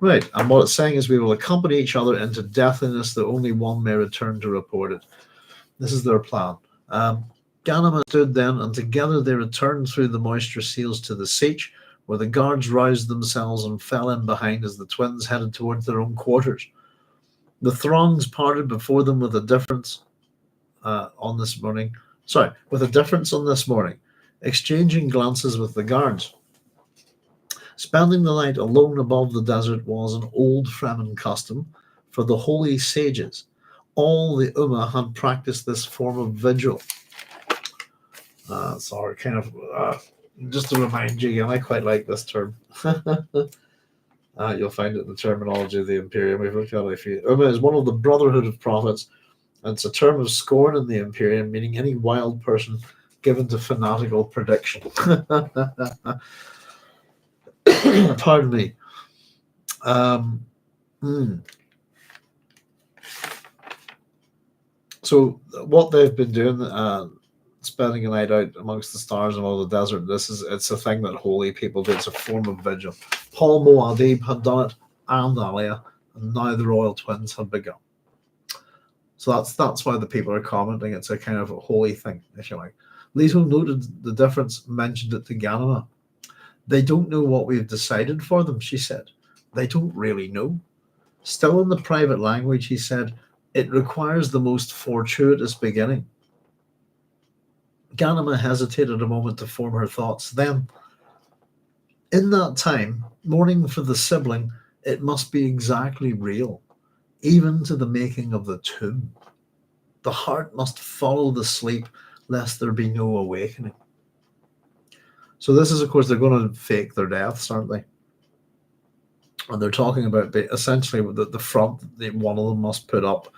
Right, and what it's saying is we will accompany each other into deathliness, that only one may return to report it. This is their plan. Ghanima stood then, and together they returned through the moisture seals to the siege, where the guards roused themselves and fell in behind as the twins headed towards their own quarters. The throngs parted before them with a difference on this morning, exchanging glances with the guards. Spending the night alone above the desert was an old Fremen custom for the holy sages. All the Ummah had practiced this form of vigil. It's our kind of Just to remind you again, I quite like this term. You'll find it in the terminology of the Imperium. We've looked at it a few. It is one of the Brotherhood of Prophets, and it's a term of scorn in the Imperium, meaning any wild person given to fanatical prediction. Pardon me. So what they've been doing, spending a night out amongst the stars and all the desert, it's a thing that holy people do. It's a form of vigil. Paul Muad'Dib had done it, and Alia, and now the royal twins have begun. So that's why the people are commenting. It's a kind of a holy thing, if you like. Leto noted the difference, mentioned it to Ghanima. They don't know what we've decided for them, she said. They don't really know. Still in the private language, he said, it requires the most fortuitous beginning. Ghanima hesitated a moment to form her thoughts. Then, in that time, mourning for the sibling, it must be exactly real, even to the making of the tomb. The heart must follow the sleep, lest there be no awakening. So this is, of course, they're going to fake their deaths, aren't they? And they're talking about essentially the front that one of them must put up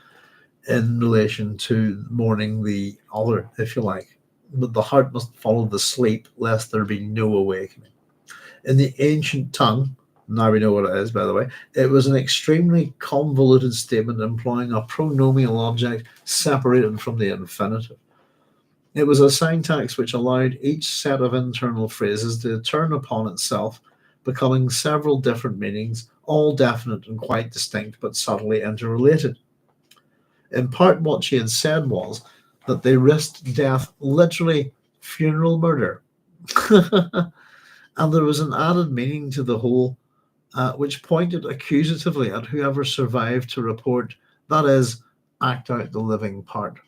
in relation to mourning the other, if you like. But the heart must follow the sleep, lest there be no awakening. In the ancient tongue, now we know what it is, by the way, it was an extremely convoluted statement employing a pronomial object separated from the infinitive. It was a syntax which allowed each set of internal phrases to turn upon itself, becoming several different meanings, all definite and quite distinct, but subtly interrelated. In part, what she had said was that they risked death, literally funeral murder. And there was an added meaning to the whole, which pointed accusatively at whoever survived to report, that is, act out the living part.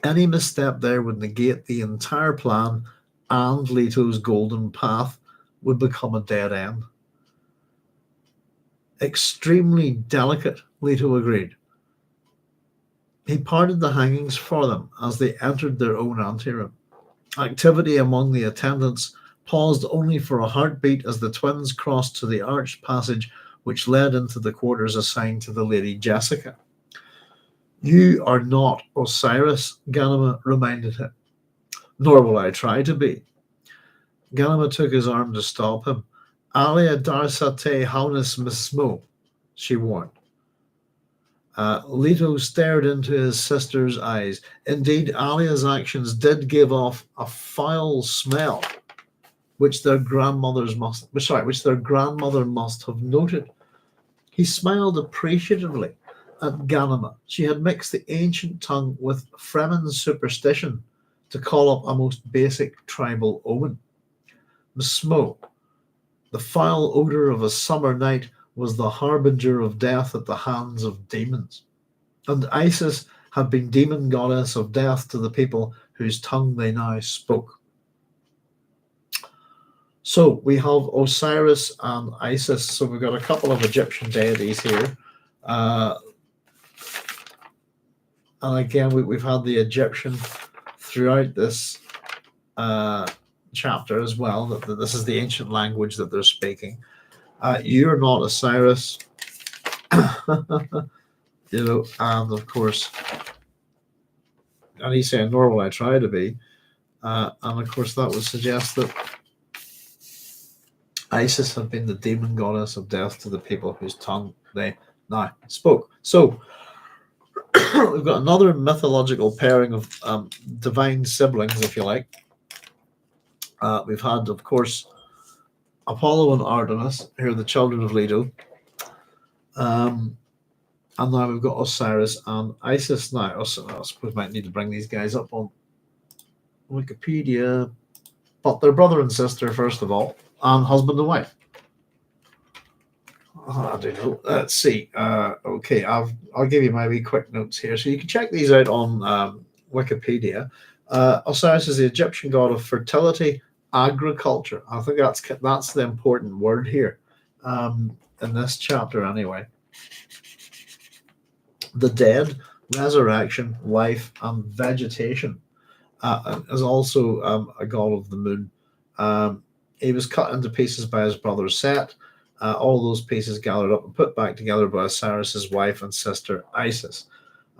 Any misstep there would negate the entire plan, and Leto's golden path would become a dead end. Extremely delicate, Leto agreed. He parted the hangings for them as they entered their own anteroom. Activity among the attendants paused only for a heartbeat as the twins crossed to the arched passage which led into the quarters assigned to the Lady Jessica. You are not Osiris, Ghanima reminded him. Nor will I try to be. Ghanima took his arm to stop him. Alia darsate haunis mismo, she warned. Leto stared into his sister's eyes. Indeed, Alia's actions did give off a foul smell, which their grandmother must have noted. He smiled appreciatively at Ghanima. She had mixed the ancient tongue with Fremen superstition to call up a most basic tribal omen. Msmo, the foul odor of a summer night, was the harbinger of death at the hands of demons. And Isis had been demon goddess of death to the people whose tongue they now spoke. So we have Osiris and Isis. So we've got a couple of Egyptian deities here. And again, we've had the Egyptian throughout this chapter as well. That this is the ancient language that they're speaking. You're not Osiris, and of course, and he's saying, nor will I try to be. And of course, that would suggest that Isis had been the demon goddess of death to the people whose tongue they now spoke. So we've got another mythological pairing of divine siblings, if you like. We've had, of course, Apollo and Artemis, who are the children of Leto. And now we've got Osiris and Isis. Now, I suppose we might need to bring these guys up on Wikipedia. But they're brother and sister, first of all, and husband and wife. I don't know. Let's see. Okay, I'll give you my wee quick notes here. So you can check these out on Wikipedia. Osiris is the Egyptian god of fertility, agriculture. I think that's the important word here in this chapter anyway. The dead, resurrection, life, and vegetation. is also a god of the moon. He was cut into pieces by his brother Set. All those pieces gathered up and put back together by Osiris's wife and sister Isis.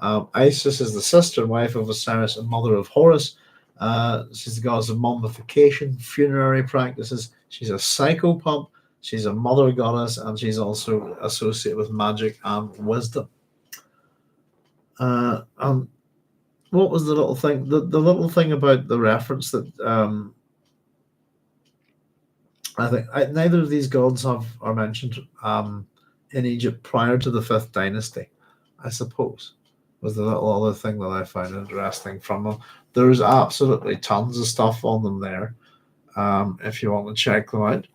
Isis is the sister and wife of Osiris and mother of Horus. She's the goddess of mummification, funerary practices. She's a psychopomp. She's a mother goddess, and she's also associated with magic and wisdom. And what was the little thing? The little thing about the reference that I think neither of these gods are mentioned in Egypt prior to the 5th dynasty, I suppose, was the little other thing that I found interesting from them. There's absolutely tons of stuff on them there if you want to check them out.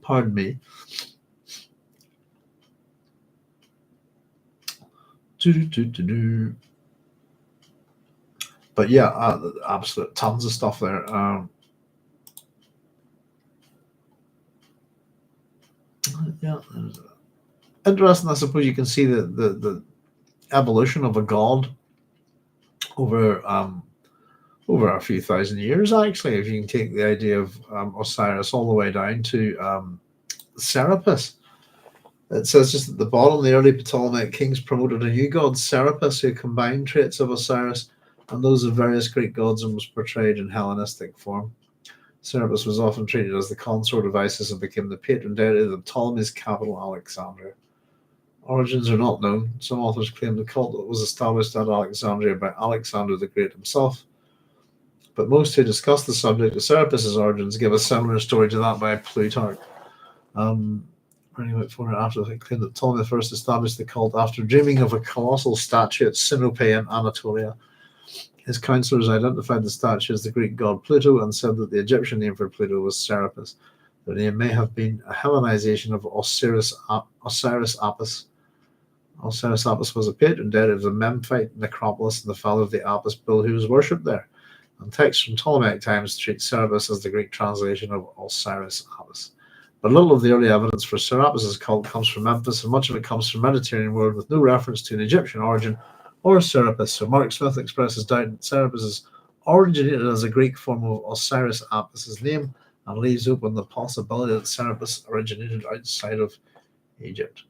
Pardon me. But yeah, absolute tons of stuff there. Yeah, interesting. I suppose you can see the evolution of a god over a few thousand years. Actually, if you can take the idea of Osiris all the way down to Serapis. It says just at the bottom, the early Ptolemaic kings promoted a new god, Serapis, who combined traits of Osiris and those of various Greek gods and was portrayed in Hellenistic form. Serapis was often treated as the consort of Isis and became the patron deity of the Ptolemy's capital, Alexandria. Origins are not known. Some authors claim the cult was established at Alexandria by Alexander the Great himself, but most who discuss the subject of Serapis' origins give a similar story to that by Plutarch. After they claim that Ptolemy first established the cult after dreaming of a colossal statue at Sinope in Anatolia. His counselors identified the statue as the Greek god Pluto and said that the Egyptian name for Pluto was Serapis. The name may have been a Hellenization of Osiris Apis. Osiris Apis was a patron deity of the Memphite necropolis and the father of the Apis bull who was worshipped there. And texts from Ptolemaic times treat Serapis as the Greek translation of Osiris Apis. But little of the early evidence for Serapis' cult comes from Memphis, and much of it comes from the Mediterranean world with no reference to an Egyptian origin or Serapis. So Mark Smith expresses doubt that Serapis originated as a Greek form of Osiris Apis' name and leaves open the possibility that Serapis originated outside of Egypt.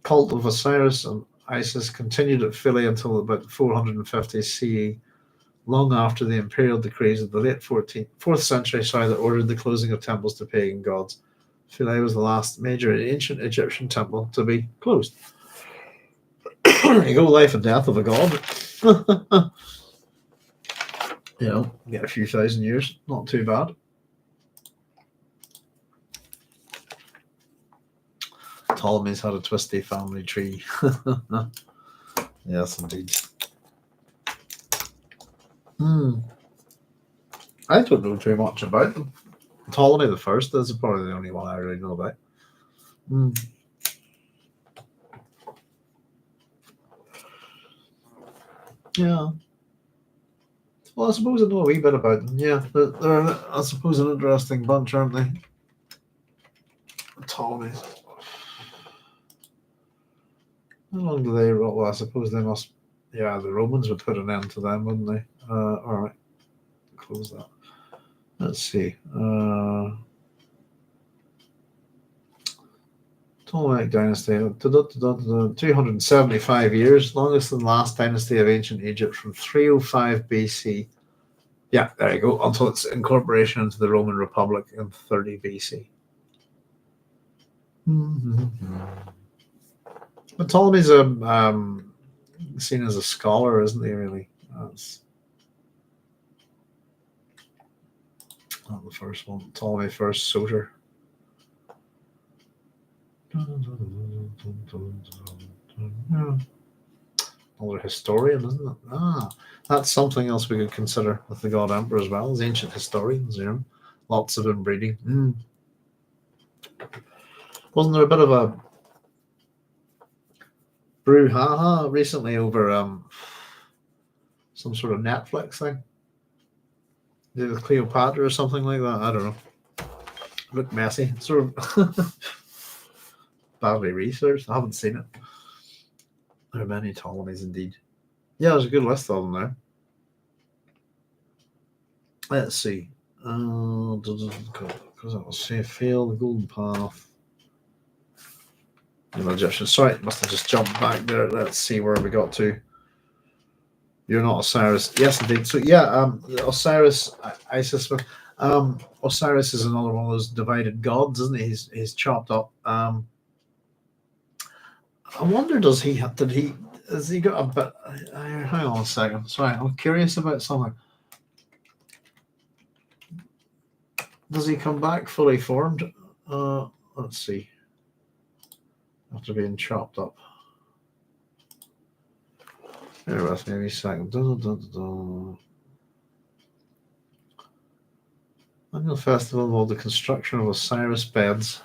Cult of Osiris and Isis continued at Philae until about 450 CE, long after the imperial decrees of the late 4th century that ordered the closing of temples to pagan gods. Philae was the last major ancient Egyptian temple to be closed. There you go, life and death of a god. Get a few thousand years, not too bad. Ptolemy's had a twisty family tree. Yes, indeed. I don't know too much about them. Ptolemy the First is probably the only one I really know about. Yeah. Well, I suppose I know a wee bit about them. Yeah, they're I suppose, an interesting bunch, aren't they? Ptolemies. How long do they rule? Well, I suppose they must. Yeah, the Romans would put an end to them, wouldn't they? All right. Close that. Let's see. Ptolemaic dynasty, 275 years, longest than the last dynasty of ancient Egypt from 305 BC. Yeah, there you go, until its incorporation into the Roman Republic in 30 BC. But Ptolemy's seen as a scholar, isn't he, really? That's not the first one. Ptolemy first, Soter. Another historian, isn't it? That's something else we could consider with the God Emperor as well, as ancient historians, lots of inbreeding. Wasn't there a bit of a brouhaha recently over some sort of Netflix thing? With Cleopatra or something like that? I don't know. A bit messy. Sort of badly researched. I haven't seen it. There are many Ptolemies indeed. Yeah, there's a good list of them there. Let's see. Because I will say fail the golden path. The Egyptian. Sorry, must have just jumped back there. Let's see where we got to. You're not Osiris. Yes, indeed. So yeah, Osiris, Isis. Osiris is another one of those divided gods, isn't he? He's chopped up. I wonder, has he got a bit? Hang on a second. Sorry, I'm curious about something. Does he come back fully formed? Let's see. After being chopped up. Bear with me a second. Annual festival involved the construction of Osiris beds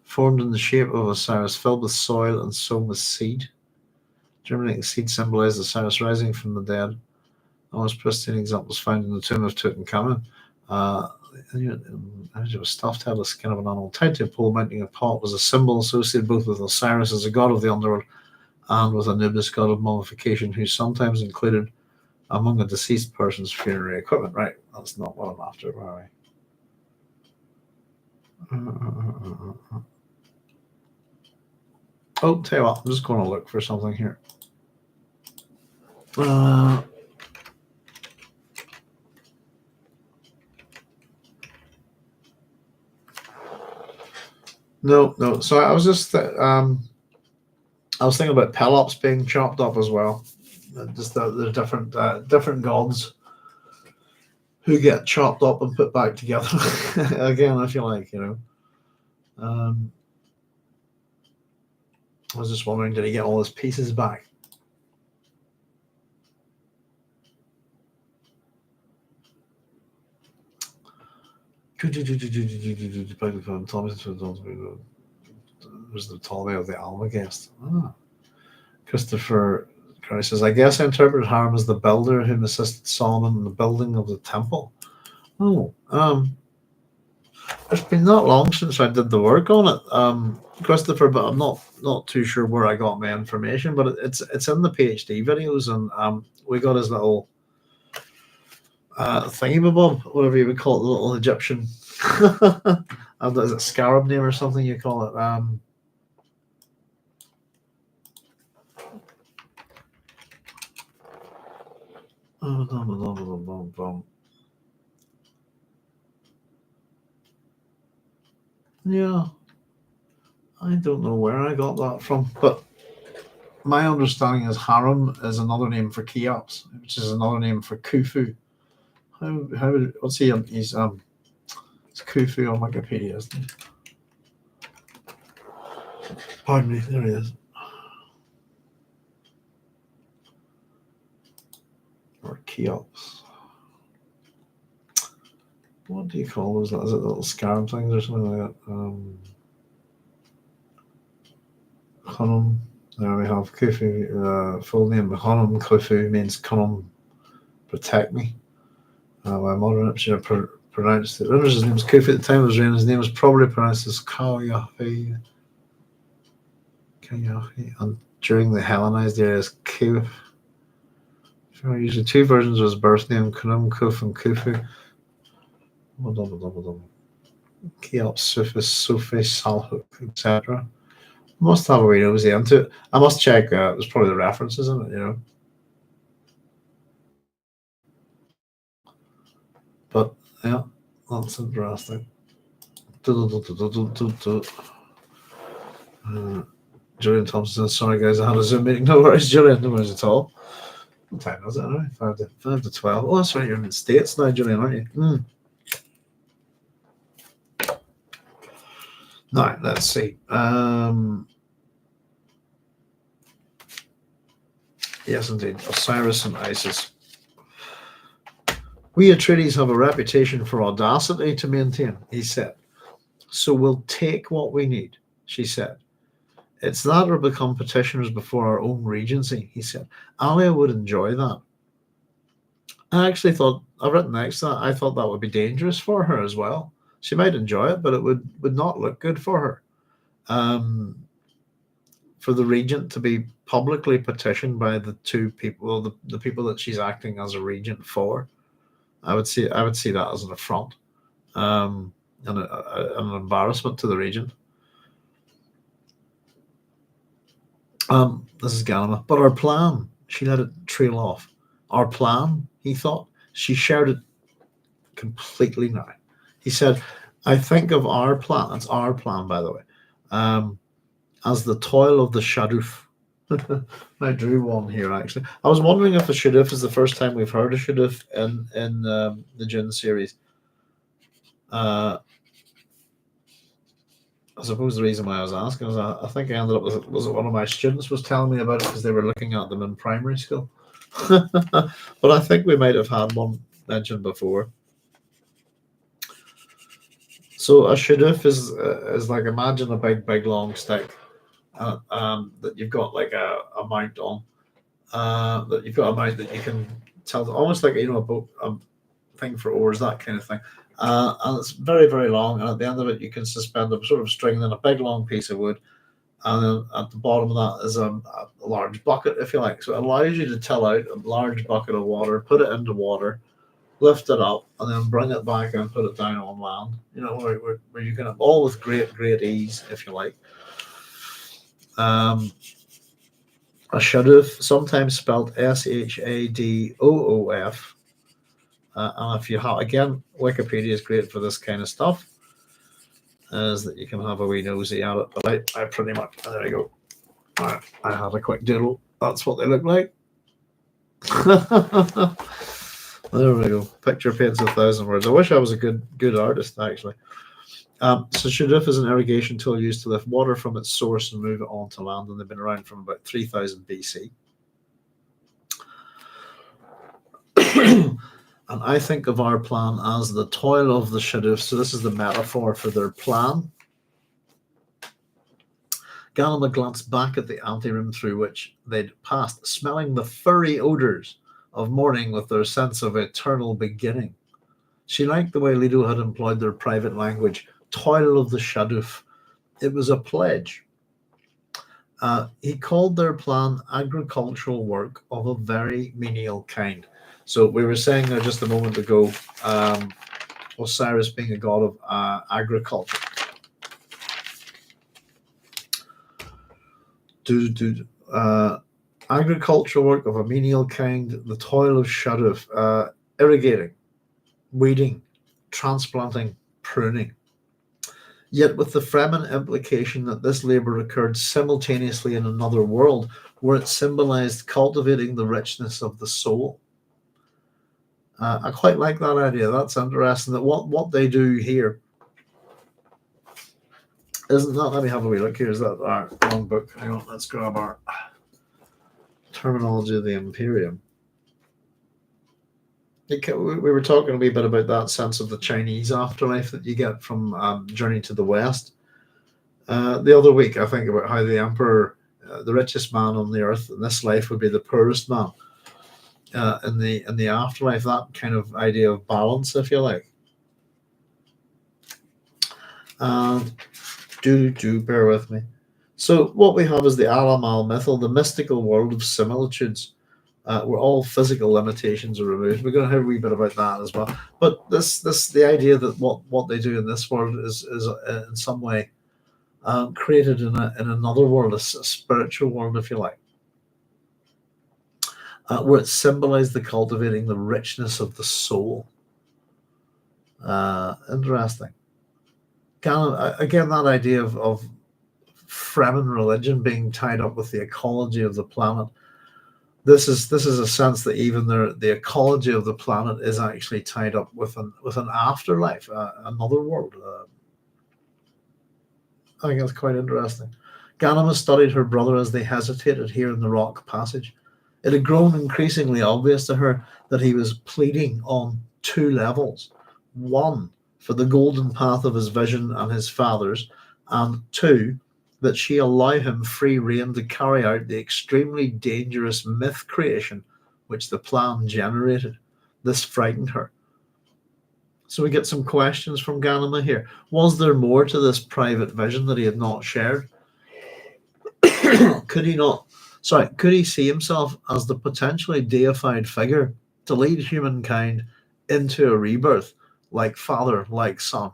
formed in the shape of Osiris, filled with soil and sown with seed. Germinating seed symbolized Osiris rising from the dead. Almost pristine examples found in the tomb of Tutankhamun. Image of a stuffed head, the skin of an animal tied to a pole mounting a pot was a symbol associated both with Osiris as a god of the underworld and with Anubis, god of mummification, who's sometimes included among a deceased person's funerary equipment. Right, that's not what I'm after, are we? Oh, tell you what, I'm just going to look for something here. No. So I was just I was thinking about Pelops being chopped up as well. Just the different gods who get chopped up and put back together again, if you like, I was just wondering, did he get all his pieces back? Was the Ptolemy of the Almagest? Christopher Christ says, I guess I interpreted Hiram as the builder whom assisted Solomon in the building of the temple. It's been not long since I did the work on it, Christopher, but I'm not too sure where I got my information. But it's in the PhD videos, and we got his little thingamabob, whatever you would call it, the little Egyptian. Is it scarab name or something you call it? Yeah, I don't know where I got that from, but my understanding is Harem is another name for Cheops, which is another name for Khufu. What's he? He's it's Khufu on Wikipedia, isn't he? Pardon me, there he is. Or Cheops. What do you call those? Is it little scarab things or something like that? Khanum. There we have Khufu. Full name Khanum Khufu means Khanum, protect me. My modern Egyptian pronounced it. Remember, his name was Khufu at the time of his reign. His name was probably pronounced as Kayafi. And during the Hellenized era as Kuf. Usually two versions of his birth name, Khanum Kuf and Khufu. Cheops, Sufis, Sufi, Salhuk, etc. Must have a way nosy into it. I must check. There's probably the references in it, But yeah, that's interesting. Julian Thompson, sorry guys, I had a Zoom meeting. No worries, Julian, no worries at all. What time is it anyway? 5 to 12. Oh, that's right, you're in the States now, Julian, aren't you? Now, let's see. Yes, indeed. Osiris and Isis. We Atreides have a reputation for audacity to maintain, he said. So we'll take what we need, she said. It's that or become petitioners before our own regency, he said. Alia would enjoy that. I actually thought, I've written next to that, I thought that would be dangerous for her as well. She might enjoy it, but it would not look good for her. For the regent to be publicly petitioned by the two people, the people that she's acting as a regent for, I would see that as an affront, and an embarrassment to the region. This is Ghanima. But our plan, she let it trail off. Our plan, he thought. She shared it completely now. He said, I think of our plan, it's our plan, by the way, as the toil of the Shaduf. I drew one here, actually. I was wondering if a Shaduf is the first time we've heard a Shaduf in the Dune series. I suppose the reason why I was asking is I think I ended up with it. Was it one of my students was telling me about it because they were looking at them in primary school? But I think we might have had one mentioned before. So a shaduf is like, imagine a big long stick that you've got like a mount on. That you've got a mount that you can tell, almost like a boat thing for oars, that kind of thing. And it's very, very long, and at the end of it you can suspend a sort of string and a big long piece of wood, and then at the bottom of that is a large bucket, if you like. So it allows you to tell out a large bucket of water, put it into water, lift it up, and then bring it back and put it down on land. Where you can, all with great ease, if you like. A shadoof, sometimes spelled Shadoof. And if you have, again, Wikipedia is great for this kind of stuff, is that you can have a wee nosy at it. But I pretty much, there we go. All right, I had a quick doodle. That's what they look like. There we go. Picture paints 1,000 words. I wish I was a good artist, actually. So shadoof is an irrigation tool used to lift water from its source and move it onto land, and they've been around from about 3000 BC. And I think of our plan as the toil of the shadoof. So this is the metaphor for their plan. Ghanima glanced back at the anteroom through which they'd passed, smelling the furry odors of morning with their sense of eternal beginning. She liked the way Leto had employed their private language, toil of the shadoof. It was a pledge. He called their plan agricultural work of a very menial kind. So we were saying there just a moment ago, Osiris being a god of agriculture. Agricultural work of a menial kind, the toil of shadoof, irrigating, weeding, transplanting, pruning. Yet with the Fremen implication that this labor occurred simultaneously in another world, where it symbolized cultivating the richness of the soul. I quite like that idea. That's interesting. That what they do here isn't that. Let me have a wee look here. Is that our long book? Hang on, let's grab our terminology of the Imperium. We were talking a wee bit about that sense of the Chinese afterlife that you get from Journey to the West. The other week, I think about how the Emperor, the richest man on the earth in this life, would be the poorest man. In the afterlife, that kind of idea of balance, if you like. Bear with me. So what we have is the Alamal mythal, the mystical world of similitudes, where all physical limitations are removed. We're going to hear a wee bit about that as well. But the idea that what they do in this world is in some way created in another world, a spiritual world, if you like. Where it symbolized the cultivating the richness of the soul. Interesting. Again, that idea of Fremen religion being tied up with the ecology of the planet. This is a sense that even the ecology of the planet is actually tied up with an afterlife, another world. I think that's quite interesting. Ghanima studied her brother as they hesitated here in the rock passage. It had grown increasingly obvious to her that he was pleading on two levels. One, for the golden path of his vision and his father's, and two, that she allow him free rein to carry out the extremely dangerous myth creation which the plan generated. This frightened her. So we get some questions from Ghanima here. Was there more to this private vision that he had not shared? Could he see himself as the potentially deified figure to lead humankind into a rebirth, like father, like son.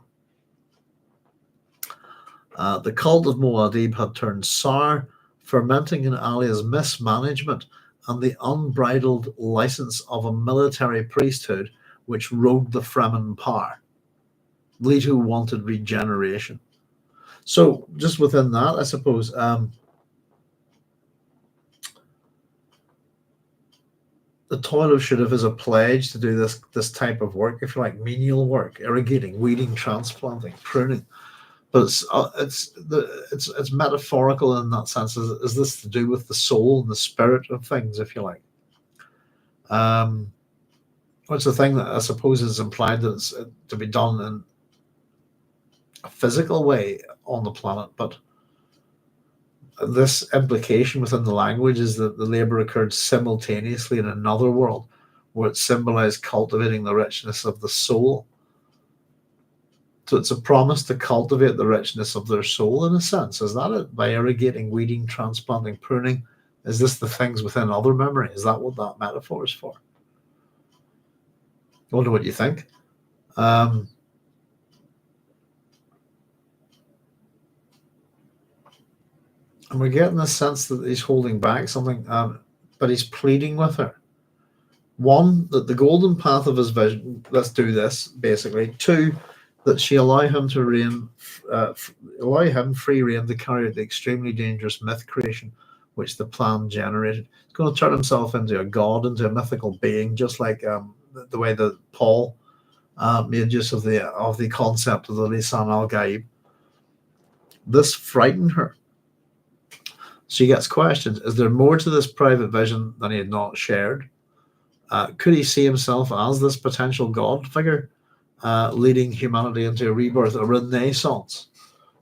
The cult of Muad'Dib had turned sour, fermenting in Alia's mismanagement and the unbridled license of a military priesthood which rode the Fremen power. Leto wanted regeneration. So, just within that, I suppose, the toil of Shudif is a pledge to do this type of work, if you like, menial work, irrigating, weeding, transplanting, pruning. But it's metaphorical in that sense. Is this to do with the soul and the spirit of things, if you like? Which the thing that I suppose is implied that it's to be done in a physical way on the planet, but this implication within the language is that the labor occurred simultaneously in another world, where it symbolized cultivating the richness of the soul. So it's a promise to cultivate the richness of their soul, in a sense. Is that it? By irrigating, weeding, transplanting, pruning? Is this the things within other memory? Is that what that metaphor is for? I wonder what you think. And we're getting the sense that he's holding back something, but he's pleading with her. One, that the golden path of his vision, let's do this, basically. Two, that she allow him free rein to carry out the extremely dangerous myth creation which the plan generated. He's going to turn himself into a god, into a mythical being, just like the way that Paul made use of the concept of the Lisan al-Gaib. This frightened her. She gets questions. Is there more to this private vision than he had not shared? Could he see himself as this potential god figure, leading humanity into a rebirth, a renaissance,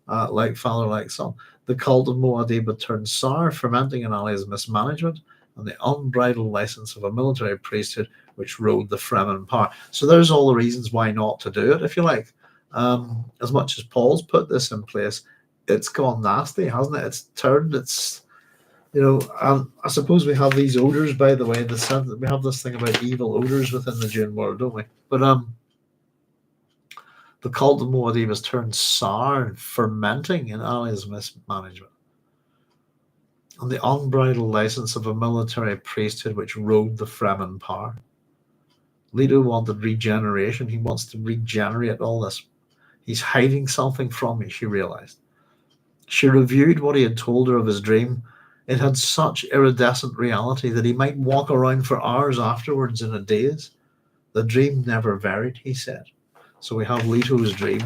like father, like son? The cult of Muad'Dib had turned sour, fermenting in Ali's mismanagement and the unbridled license of a military priesthood which rode the Fremen power. So there's all the reasons why not to do it, if you like. As much as Paul's put this in place, it's gone nasty, hasn't it? It's turned, I suppose we have these odors, by the way, the sense that we have this thing about evil odors within the Dune world, don't we? But the cult of Muad'Dib has turned sour and fermenting in Ali's mismanagement, and the unbridled license of a military priesthood which rode the Fremen power. Leto wanted regeneration. He wants to regenerate all this. He's hiding something from me, she realized. She reviewed what he had told her of his dream. It had such iridescent reality that he might walk around for hours afterwards in a daze. The dream never varied, he said. So we have Leto's dream.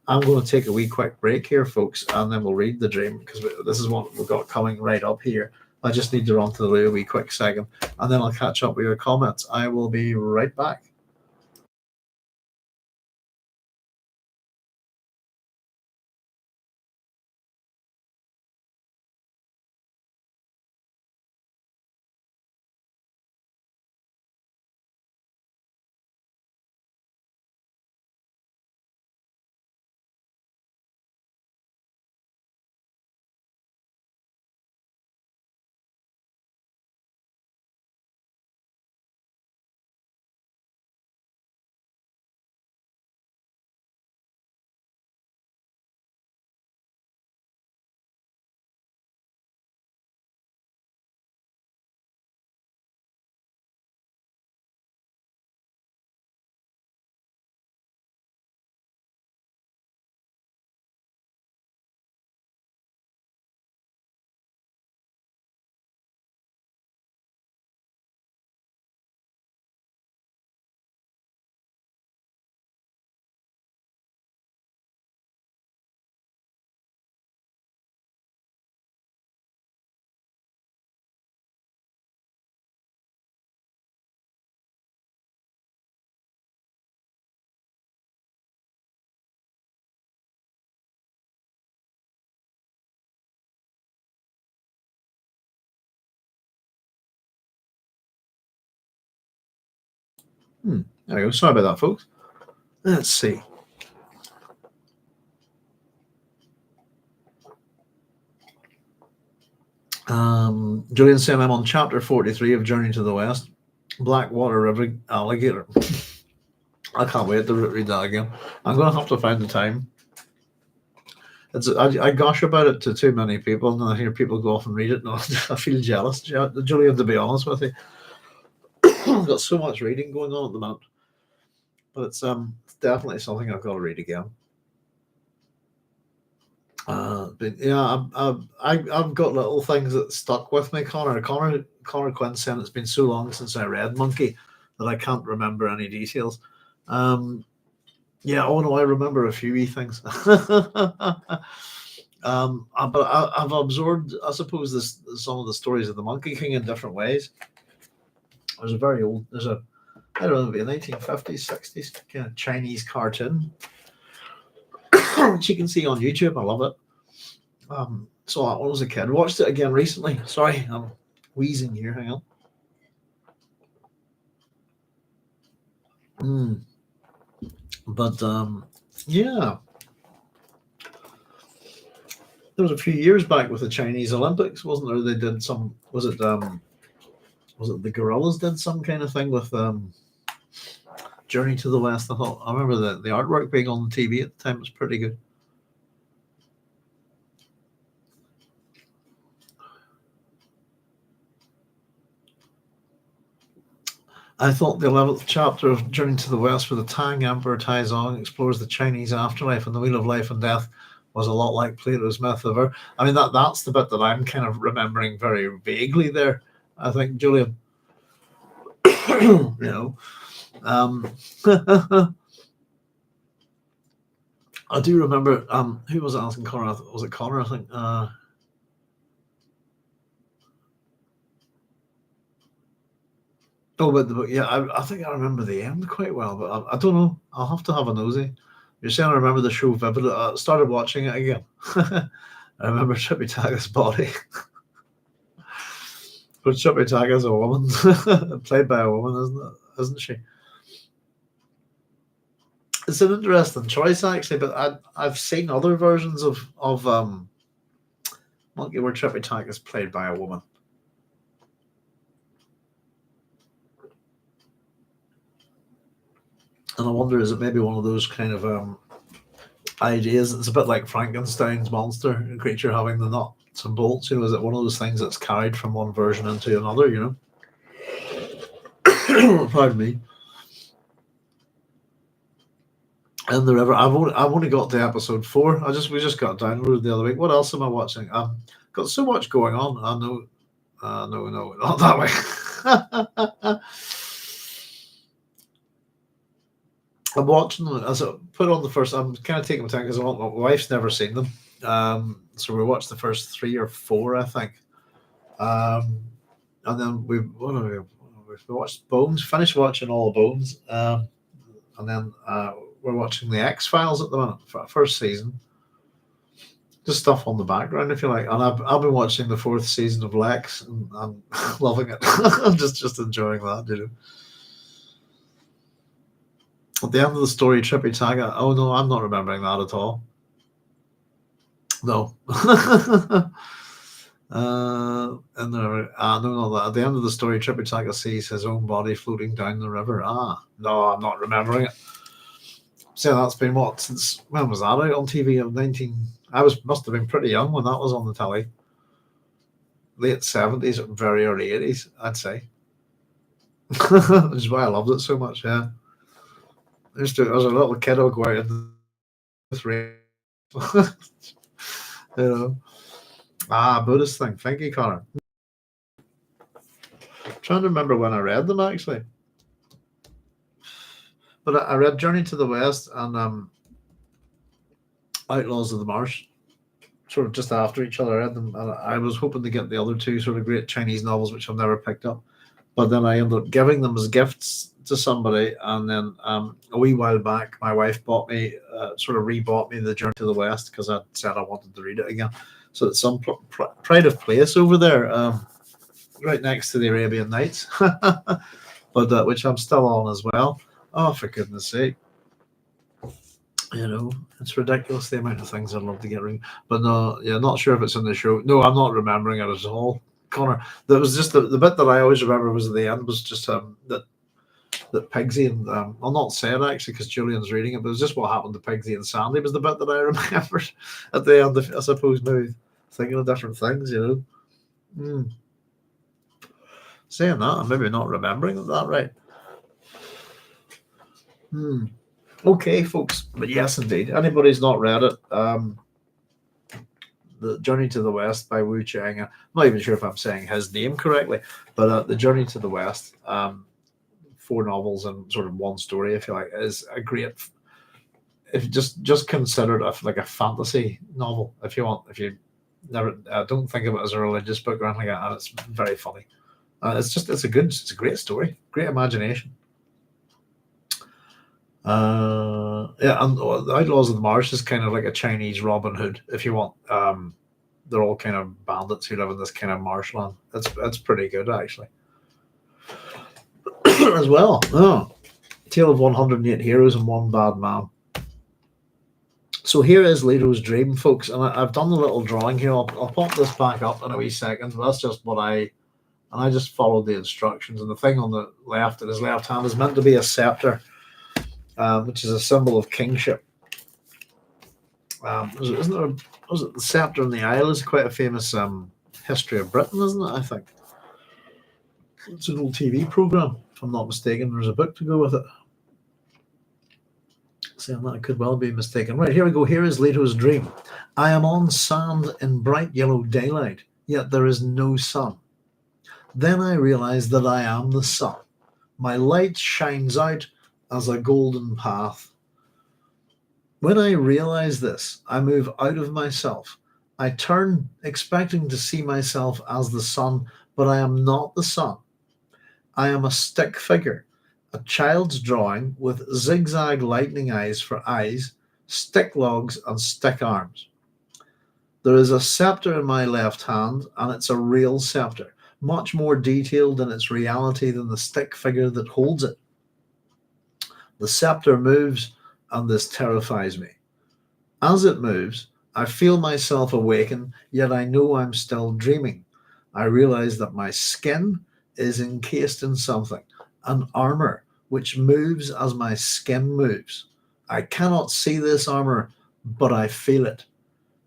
I'm going to take a wee quick break here, folks, and then we'll read the dream, because this is what we've got coming right up here. I just need to run to the loo a wee quick second, and then I'll catch up with your comments. I will be right back. There we go. Sorry about that, folks. Let's see. Julian saying I'm on chapter 43 of Journey to the West. Blackwater River alligator. I can't wait to read that again. I'm going to have to find the time. I gush about it to too many people, and I hear people go off and read it, and I feel jealous, Julian, to be honest with you. I've got so much reading going on at the moment, but it's definitely something I've got to read again. But yeah, I've got little things that stuck with me. Connor Quinn saying it's been so long since I read Monkey that I can't remember any details. Yeah, oh no, I remember a few wee things. But I've absorbed, I suppose, some of the stories of the Monkey King in different ways. There's a very old, I don't know, maybe a 1950s, 60s kind of Chinese cartoon, which you can see on YouTube. I love it. So when I was a kid, watched it again recently. Sorry, I'm wheezing here. Hang on. But yeah, there was a few years back with the Chinese Olympics, wasn't there? They did some. Was it the Gorillas did some kind of thing with Journey to the West? I remember the artwork being on the TV at the time. It was pretty good. I thought the 11th chapter of Journey to the West, where the Tang Emperor Taizong explores the Chinese afterlife and the Wheel of Life and Death, was a lot like Plato's myth of her. I mean, that's the bit that I'm kind of remembering very vaguely there, I think, Julian. You know, I do remember. Who was asking Connor? Was it Connor? I think. Oh, but the book. Yeah, I think I remember the end quite well, but I don't know. I'll have to have a nosy. You're saying I remember the show vividly. I started watching it again. I remember Chippy Taga's body. But Chippy Taga's a woman, played by a woman, isn't she? It's an interesting choice, actually. But I've seen other versions of Monkey where Chippy Tag is played by a woman. And I wonder, is it maybe one of those kind of ideas? It's a bit like Frankenstein's monster creature having the nuts and bolts. You know, is it one of those things that's carried from one version into another? You know, pardon me. And the river. I've only got to episode 4. We just got downloaded the other week. What else am I watching? Got so much going on. I know. No, not that way. I'm watching them as I put on the first. I'm kind of taking my time because my wife's never seen them. So we watched the first 3 or 4, I think. And then we watched Bones. Finished watching all Bones. And then we're watching the X-Files at the moment for first season. Just stuff on the background, if you like. And I've been watching the 4th season of Lex, and I'm loving it. I'm just enjoying that, you know. At the end of the story, Trippy Taga. Oh no, I'm not remembering that at all. No. And no, that. At the end of the story, Trippy Taga sees his own body floating down the river. No, I'm not remembering it. So that's been what, since when was that out on TV? Of 19. Must have been pretty young when that was on the telly. Late 70s, very early 80s, I'd say. Which is why I loved it so much. Yeah. As a little kid, I would go out in the rain. You know. Buddhist thing. Thank you, Connor. I'm trying to remember when I read them, actually. But I read Journey to the West and Outlaws of the Marsh, sort of just after each other. I read them, and I was hoping to get the other 2 sort of great Chinese novels, which I've never picked up. But then I ended up giving them as gifts to somebody, and then a wee while back, my wife rebought me the Journey to the West because I said I wanted to read it again. So it's some pride of place over there, right next to the Arabian Nights, but which I'm still on as well. Oh, for goodness sake. You know, it's ridiculous the amount of things I'd love to get rid. But no, yeah, not sure if it's in the show. No, I'm not remembering it at all, Connor. That was just the bit that I always remember was at the end was just that that Pigsy and I'll not say it actually because Julian's reading it, but it was just what happened to Pigsy and Sandy was the bit that I remembered at the end. I suppose maybe thinking of different things, Saying that, I'm maybe not remembering that right. Okay, folks, but yes, indeed. Anybody's not read it, The Journey to the West by Wu Chang. I'm not even sure if I'm saying his name correctly, but The Journey to the West, 4 novels and sort of one story, if you like, is a great. If you just consider it like a fantasy novel, if you want, if you never don't think of it as a religious book or anything like that, and it's very funny. It's a great story, great imagination. And the Outlaws of the Marsh is kind of like a Chinese Robin Hood, if you want. They're all kind of bandits who live in this kind of marshland. It's pretty good actually. As well. Tale of 108 Heroes and One Bad Man. So here is Leto's dream, folks, and I've done a little drawing here. I'll pop this back up in a wee second. That's just what I just followed the instructions. And the thing on the left, in his left hand, is meant to be a scepter, which is a symbol of kingship. Isn't there? Was it the Scepter and the Isle? Is quite a famous history of Britain, isn't it? I think it's an old TV program, if I'm not mistaken. There's a book to go with it. Saying that I could well be mistaken. Right, here we go. Here is Leto's dream. I am on sand in bright yellow daylight, yet there is no sun. Then I realize that I am the sun. My light shines out as a golden path. When I realize this, I move out of myself. I turn, expecting to see myself as the sun, but I am not the sun. I am a stick figure, a child's drawing with zigzag lightning eyes for eyes, stick logs, and stick arms. There is a scepter in my left hand, and it's a real scepter, much more detailed in its reality than the stick figure that holds it. The scepter moves, and this terrifies me. As it moves, I feel myself awaken, yet I know I'm still dreaming. I realize that my skin is encased in something, an armor, which moves as my skin moves. I cannot see this armor, but I feel it.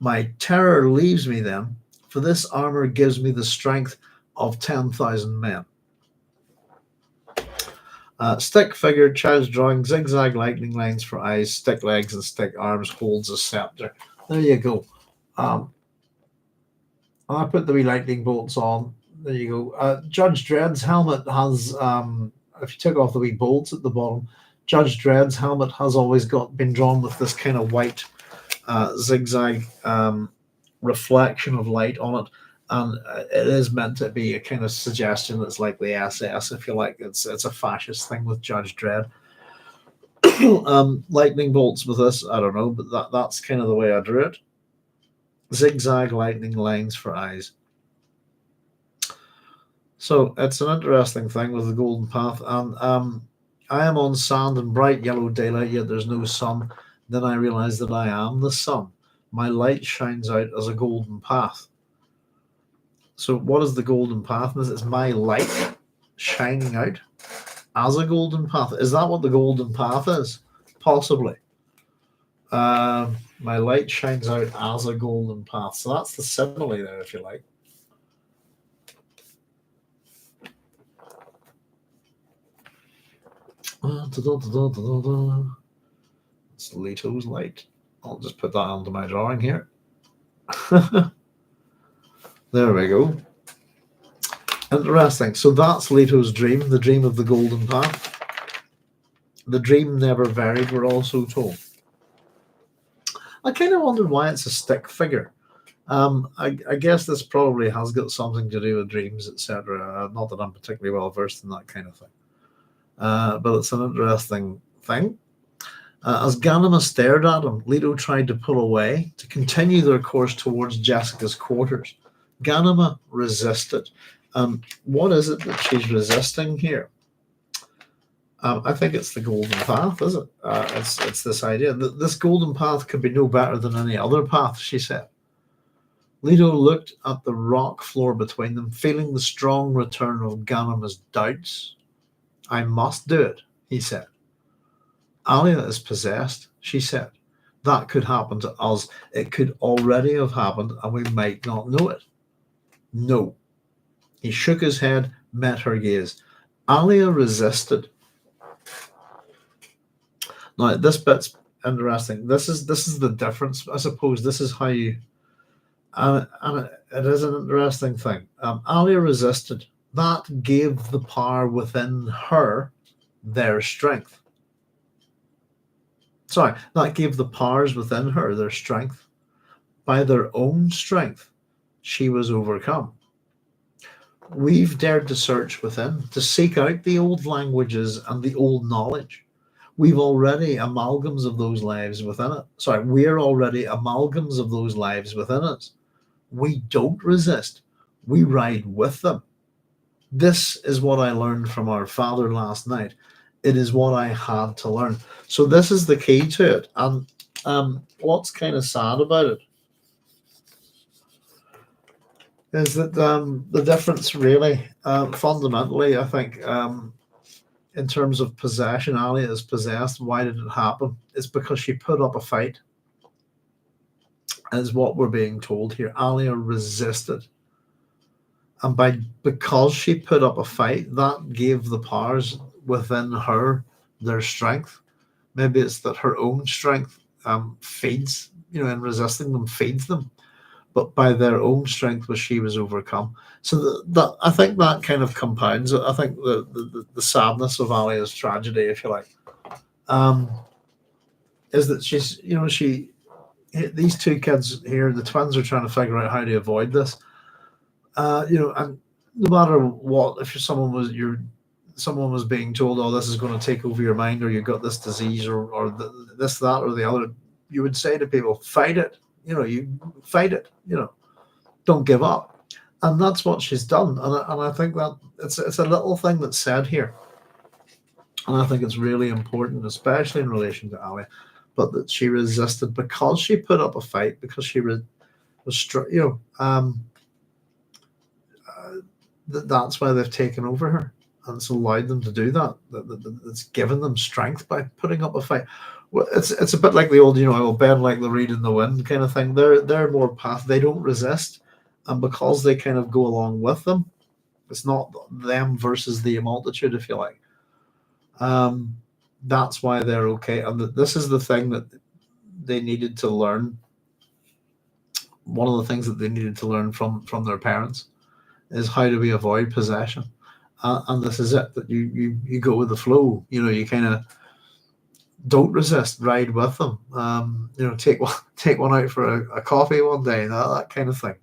My terror leaves me then, for this armor gives me the strength of 10,000 men. Stick figure, child's drawing, zigzag lightning lines for eyes, stick legs, and stick arms, holds a scepter. There you go. I put the wee lightning bolts on. There you go. Judge Dredd's helmet has, if you took off the wee bolts at the bottom, Judge Dredd's helmet has always been drawn with this kind of white zigzag reflection of light on it. And it is meant to be a kind of suggestion that's like the SS, if you like. It's a fascist thing with Judge Dredd. Lightning bolts with this, I don't know, but that's kind of the way I drew it. Zigzag lightning lines for eyes. So it's an interesting thing with the golden path. And I am on sand in bright yellow daylight, yet there's no sun. Then I realize that I am the sun. My light shines out as a golden path. So what is the golden path? It's my light shining out as a golden path. Is that what the golden path is? Possibly. My light shines out as a golden path. So that's the simile there, if you like. It's Leto's light. I'll just put that onto my drawing here. There we go. Interesting. So that's Leto's dream, the dream of the golden path. The dream never varied, we're also told. I kind of wondered why it's a stick figure. I guess this probably has got something to do with dreams, etc. Not that I'm particularly well versed in that kind of thing. But it's an interesting thing. As Ghanima stared at him, Leto tried to pull away to continue their course towards Jessica's quarters. Ghanima resisted. What is it that she's resisting here? I think it's the golden path, is it? It's this idea that this golden path could be no better than any other path, she said. Leto looked at the rock floor between them, feeling the strong return of Ghanima's doubts. I must do it, he said. Alia is possessed, she said. That could happen to us. It could already have happened, and we might not know it. No. He shook his head, met her gaze. Alia resisted. Now, this bit's interesting. This is the difference. I suppose this is how you, and it is an interesting thing. Alia resisted. That gave the power within her their strength. Sorry, that gave the powers within her their strength. By their own strength, she was overcome. We've dared to search within, to seek out the old languages and the old knowledge. We've already amalgams of those lives within it. Sorry, we're already amalgams of those lives within us. We don't resist. We ride with them. This is what I learned from our father last night. It is what I had to learn. So this is the key to it. And what's kind of sad about it is that the difference really, fundamentally, I think, in terms of possession, Alia is possessed. Why did it happen? It's because she put up a fight, is what we're being told here. Alia resisted. And because she put up a fight, that gave the powers within her their strength. Maybe it's that her own strength feeds, in resisting them, feeds them. But by their own strength, she was overcome. So that I think that kind of compounds it. I think the sadness of Alia's tragedy, if you like, is that she's, these two kids here, the twins, are trying to figure out how to avoid this. And no matter what, if someone was being told, "Oh, this is going to take over your mind," or "You got this disease," or this, that, or the other, you would say to people, "Fight it." You fight it. Don't give up, and that's what she's done. And I think that it's a little thing that's said here, and I think it's really important, especially in relation to Alia, but that she resisted because she put up a fight, because she was that's why they've taken over her, and it's allowed them to do that. It's given them strength by putting up a fight. Well, it's a bit like the old, I will bend like the reed in the wind kind of thing. They're more path. They don't resist, and because they kind of go along with them, it's not them versus the multitude, if you like. That's why they're okay. And this is the thing that they needed to learn. One of the things that they needed to learn from their parents is how do we avoid possession, and this is it. That you go with the flow. You kind of don't resist, ride with them. Take one out for a coffee one day, that kind of thing.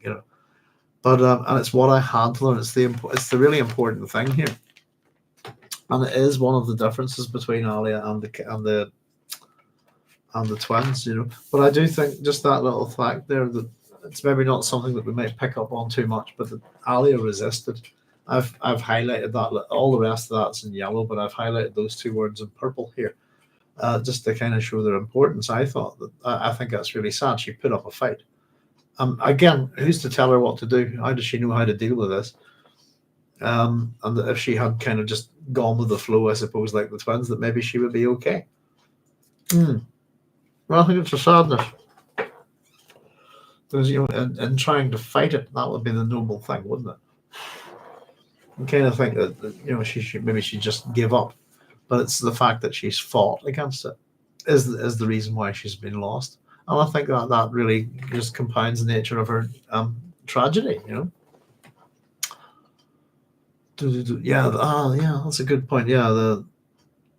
But and it's what I had to learn. It's the really important thing here, and it is one of the differences between Alia and the twins. But I do think just that little fact there, that it's maybe not something that we might pick up on too much, but that Alia resisted. I've highlighted that. All the rest of that's in yellow, but I've highlighted those two words in purple here. Just to kind of show their importance. I think that's really sad. She put up a fight. Again, who's to tell her what to do? How does she know how to deal with this? And if she had kind of just gone with the flow, I suppose, like the twins, that maybe she would be okay. Well, I think it's a sadness. Because, in trying to fight it, that would be the noble thing, wouldn't it? You kind of think that, she just give up. But it's the fact that she's fought against it is the reason why she's been lost. And I think that really just compounds the nature of her tragedy, Yeah, that's a good point. Yeah, the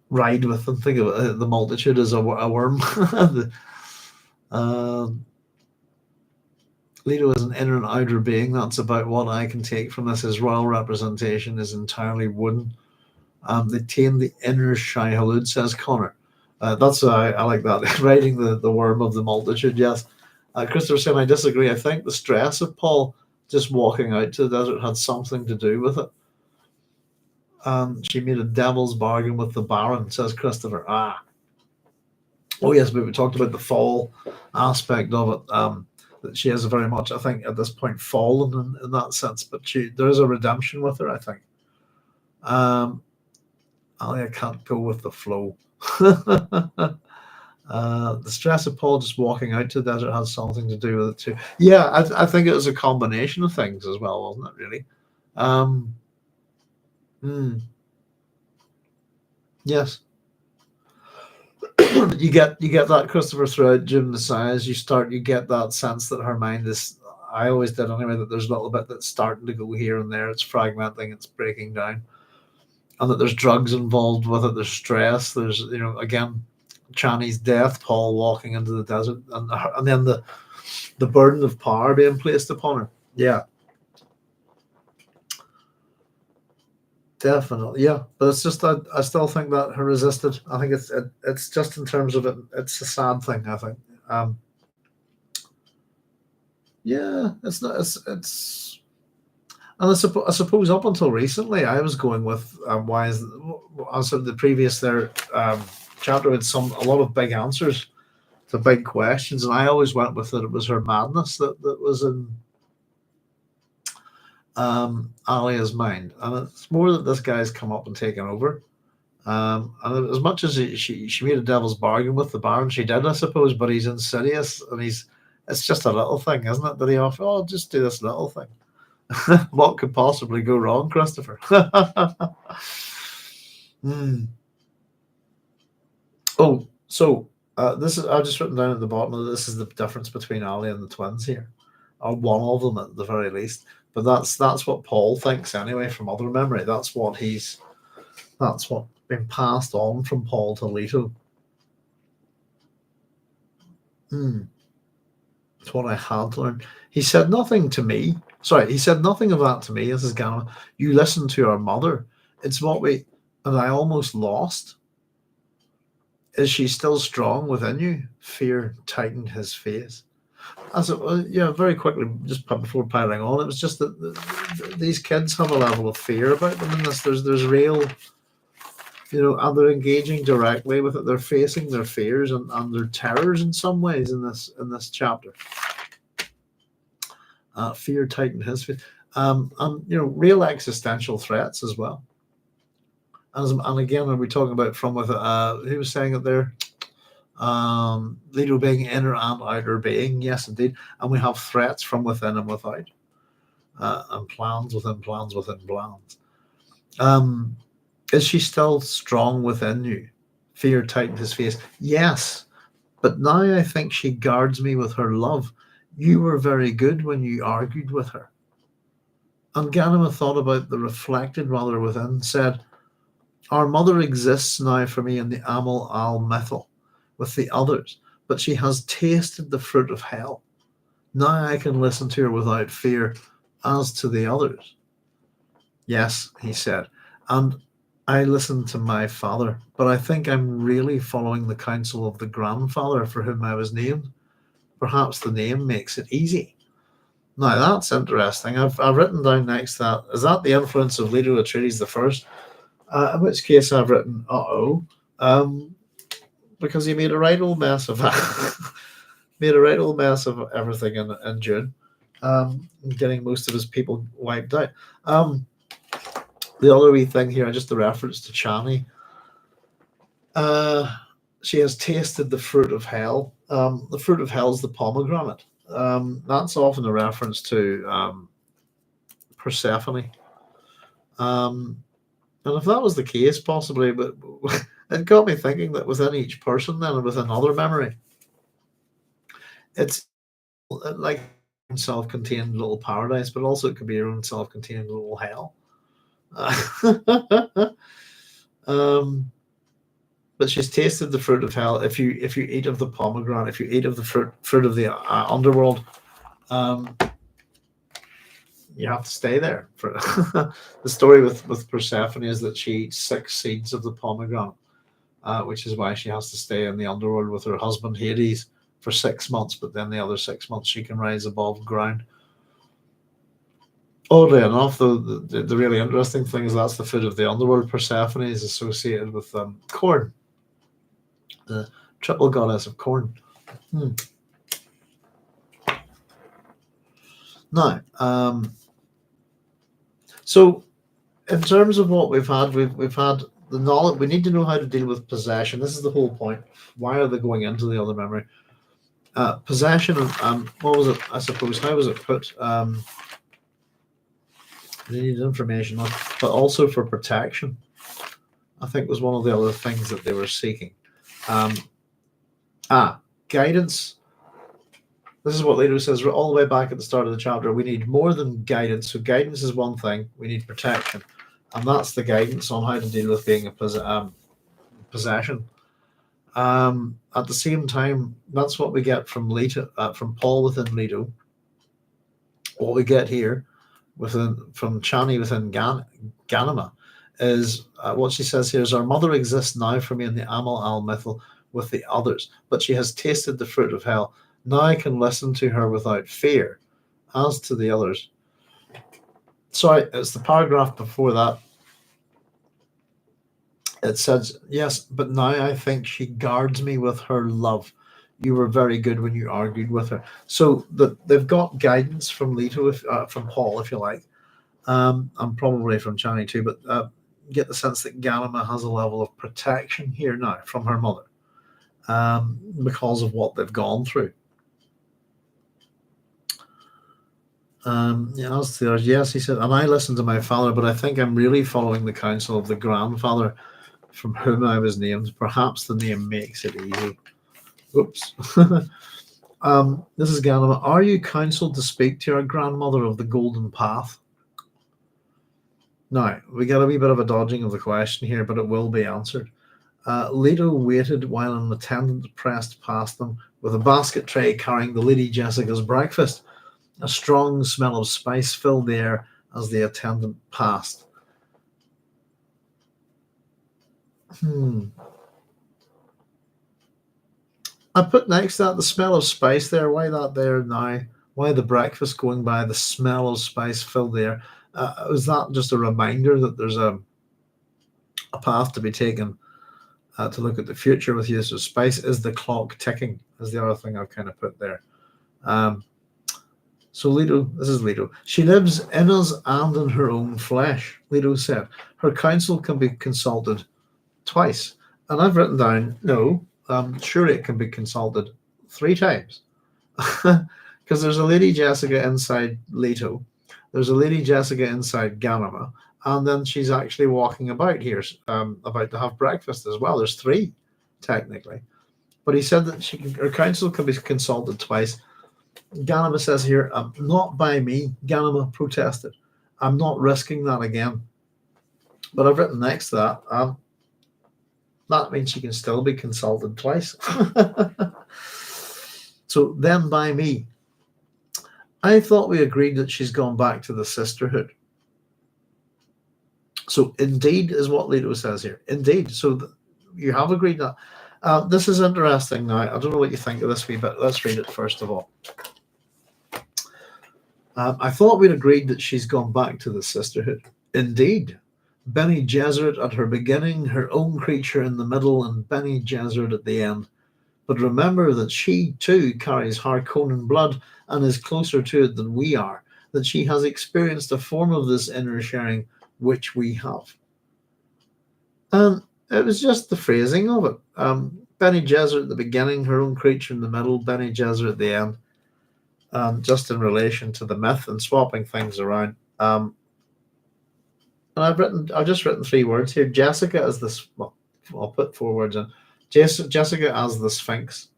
ride with them. Think of it, the multitude as a worm. Leto is an inner and outer being. That's about what I can take from this. His royal representation is entirely wooden. They tame the inner Shai Hulud, says Connor. That's I like that. Riding the worm of the multitude, yes. Christopher saying, I disagree. I think the stress of Paul just walking out to the desert had something to do with it. She made a devil's bargain with the Baron, says Christopher. Oh yes, but we talked about the fall aspect of it. That she has very much, I think, at this point fallen in that sense, but there is a redemption with her, I think. Ali, I can't go with the flow. The stress of Paul just walking out to the desert had something to do with it too. Yeah, I think it was a combination of things as well, wasn't it? Really. Um, mm, yes. You get that, Christopher, throughout June Messiahs. You get that sense that her mind is. I always did anyway. That there's a little bit that's starting to go here and there. It's fragmenting. It's breaking down, and that there's drugs involved with it. There's stress. There's again, Chani's death, Paul walking into the desert, and then the burden of power being placed upon her. Yeah, definitely. Yeah, but it's just that I still think that her resisted. I think it's just in terms of it. It's a sad thing. I think. Um, yeah, it's not. It's. And I suppose up until recently, I was going with why is answer the previous there chapter with a lot of big answers to big questions, and I always went with that it was her madness that was in Alia's mind, and it's more that this guy's come up and taken over. And as much as she made a devil's bargain with the Baron, she did, I suppose, but he's insidious, and it's just a little thing, isn't it? That he offer, oh, just do this little thing. What could possibly go wrong, Christopher? Hmm. Oh, so this is I've just written down at the bottom of this is the difference between Ali and the twins here, or one of them at the very least. But that's what Paul thinks anyway from other memory. That's what been passed on from Paul to Leto. Hmm. It's what I had learned. He said nothing to me. Sorry, he said nothing of that to me. This is Ghanima. You listen to our mother. It's what we and I almost lost. Is she still strong within you? Fear tightened his face. As it was, yeah, very quickly, just before piling on, it was just that these kids have a level of fear about them in this. There's real, and they're engaging directly with it. They're facing their fears and their terrors in some ways in this chapter. Fear tightened his face, and real existential threats as well. And again, are we talking about from with who was saying it there? Leader being inner and outer being, yes, indeed. And we have threats from within and without, and plans within plans within plans. Is she still strong within you? Fear tightened his face. Yes, but now I think she guards me with her love. You were very good when you argued with her. And Ghanima thought about the reflected mother within, said, our mother exists now for me in the Amal al Methil with the others, but she has tasted the fruit of hell. Now I can listen to her without fear as to the others. Yes, he said, and I listened to my father, but I think I'm really following the counsel of the grandfather for whom I was named. Perhaps the name makes it easy. Now that's interesting. I've written down next that is that the influence of Leto Atreides the first? In which case I've written, because he made a right old mess of made a right old mess of everything in June, getting most of his people wiped out. The other wee thing here, just the reference to Chani. She has tasted the fruit of hell. The fruit of hell is the pomegranate. That's often a reference to Persephone. And if that was the case, possibly, but it got me thinking that within each person, then, and within other memory, it's like a self-contained little paradise, but also it could be your own self-contained little hell. But she's tasted the fruit of hell. If you eat of the pomegranate, if you eat of the fruit of the underworld, you have to stay there. For the story with Persephone is that she eats 6 seeds of the pomegranate, which is why she has to stay in the underworld with her husband Hades for 6 months. But then the other 6 months she can rise above ground. Oddly enough, though, the really interesting thing is that's the food of the underworld. Persephone is associated with corn, the triple goddess of corn. Now, so in terms of what we've had the knowledge. We need to know how to deal with possession. This is the whole point. Why are they going into the other memory? Possession and what was it? I suppose how was it put? They needed information, but also for protection. I think was one of the other things that they were seeking. Guidance. This is what Leto says all the way back at the start of the chapter. We need more than guidance. So guidance is one thing. We need protection, and that's the guidance on how to deal with being a possession. At the same time, that's what we get from Leto, from Paul within Leto. What we get here from Chani within Ghanima is what she says here is, our mother exists now for me in the Amal al Mithil with the others, but she has tasted the fruit of hell. Now I can listen to her without fear, as to the others. Sorry, it's the paragraph before that. It says, yes, but now I think she guards me with her love. You were very good when you argued with her. So they've got guidance from Leto, from Paul, if you like, and probably from Chani too, but get the sense that Ghanima has a level of protection here now from her mother because of what they've gone through. Yes, he said, and I listened to my father, but I think I'm really following the counsel of the grandfather from whom I was named. Perhaps the name makes it easy. Oops. This is Ghanima. Are you counseled to speak to your grandmother of the golden path? Now, we got a wee bit of a dodging of the question here, but it will be answered. Leto waited while an attendant pressed past them with a basket tray carrying the Lady Jessica's breakfast. A strong smell of spice filled the air as the attendant passed. I put next to that the smell of spice there. Why that there now? Why the breakfast going by? The smell of spice filled the air. Was that just a reminder that there's a path to be taken to look at the future with use of spice? Is the clock ticking? Is the other thing I've kind of put there. So Leto, this is Leto. She lives in us and in her own flesh, Leto said. Her counsel can be consulted twice. And I've written down, no, surely it can be consulted 3 times. Because there's a Lady Jessica inside Leto. There's a Lady Jessica inside Ghanima. And then she's actually walking about here, about to have breakfast as well. There's 3, technically. But he said that her counsel can be consulted twice. Ghanima says here, not by me, Ghanima protested. I'm not risking that again. But I've written next to that, that means she can still be consulted twice. So then by me. I thought we agreed that she's gone back to the sisterhood. So indeed is what Leto says here. Indeed. So you have agreed that. This is interesting now. I don't know what you think of this wee bit. Let's read it first of all. I thought we'd agreed that she's gone back to the sisterhood. Indeed. Bene Gesserit at her beginning, her own creature in the middle, and Bene Gesserit at the end. But remember that she too carries Harkonnen blood and is closer to it than we are, that she has experienced a form of this inner sharing which we have. And it was just the phrasing of it. Bene Gesserit at the beginning, her own creature in the middle, Bene Gesserit at the end. Just in relation to the myth and swapping things around. And I've just written 3 words here. Jessica as this, well, I'll put 4 words in. Jessica as the Sphinx.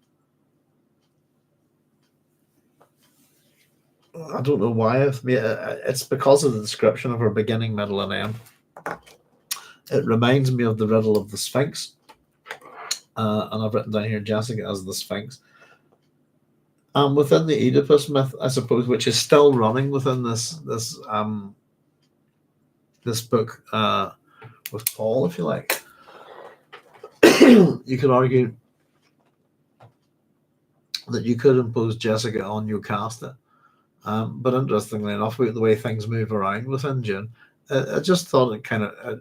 I don't know why it's because of the description of her beginning, middle, and end. It reminds me of the riddle of the Sphinx. And I've written down here Jessica as the Sphinx. Within the Oedipus myth, I suppose, which is still running within this book with Paul, if you like, you could argue that you could impose Jessica on Jocasta. But interestingly enough, the way things move around within Dune, I just thought it kind of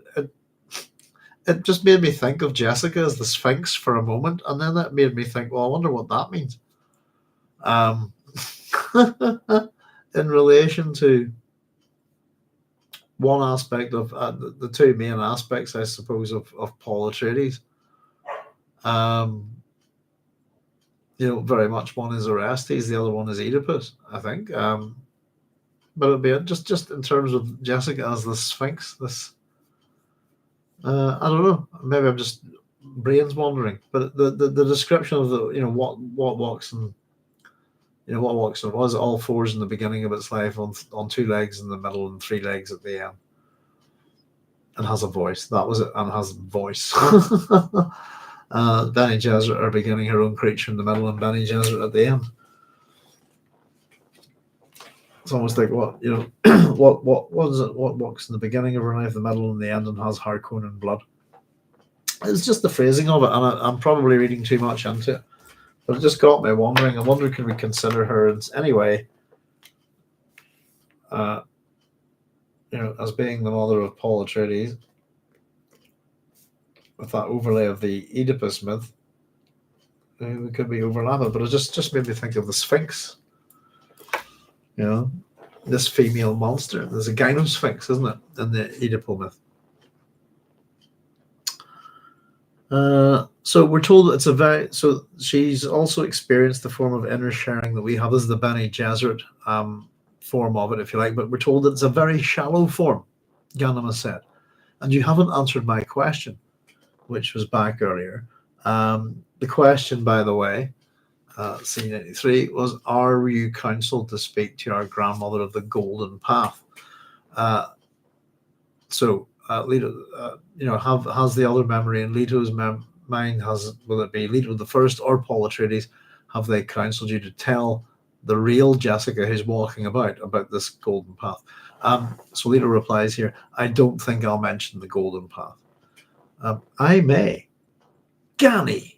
it just made me think of Jessica as the Sphinx for a moment, and then that made me think, well, I wonder what that means. In relation to one aspect of the two main aspects, I suppose, of Paul Atreides. Very much one is Orestes, the other one is Oedipus, I think. But it'll be just in terms of Jessica as the Sphinx. This I don't know. Maybe I'm just brains wandering. But the description of the what walks and what walks and was all fours in the beginning of its life, on two legs in the middle and three legs at the end, and has a voice. That was it, and has a voice. Bene Gesserit are beginning her own creature in the middle, and Bene Gesserit at the end. It's almost like what was it? What walks in the beginning of her life, the middle, and the end, and has Harkonnen blood. It's just the phrasing of it, and I'm probably reading too much into it. But it just got me wondering. I wonder, can we consider her in any way, as being the mother of Paul Atreides, with that overlay of the Oedipus myth? We could be overlapping, but it just made me think of the Sphinx. This female monster. There's a gynosphinx, isn't it, in the Oedipal myth? So we're told that so she's also experienced the form of inner sharing that we have. This is the Bene Gesserit form of it, if you like, but we're told that it's a very shallow form, Ghanima said. And you haven't answered my question, which was back earlier. The question, by the way, scene 83, was, are you counseled to speak to our grandmother of the golden path? Leto, has the other memory, and Leto's mind will it be Leto the First or Paul Atreides, have they counseled you to tell the real Jessica who's walking about this golden path? So Leto replies here, I don't think I'll mention the golden path. I may. Chani,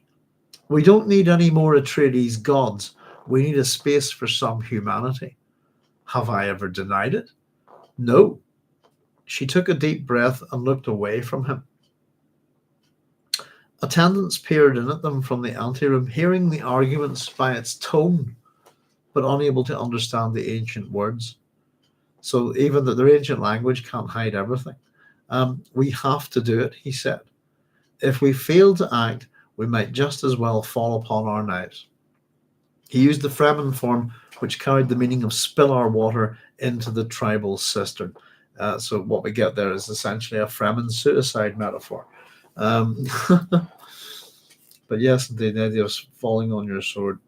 we don't need any more Atreides gods. We need a space for some humanity. Have I ever denied it? No. She took a deep breath and looked away from him. Attendants peered in at them from the anteroom, hearing the arguments by its tone, but unable to understand the ancient words. So even that their ancient language can't hide everything. We have to do it, he said. If we fail to act, we might just as well fall upon our knives. He used the Fremen form, which carried the meaning of spill our water into the tribal cistern. So what we get there is essentially a Fremen suicide metaphor. But yes, the idea of falling on your sword.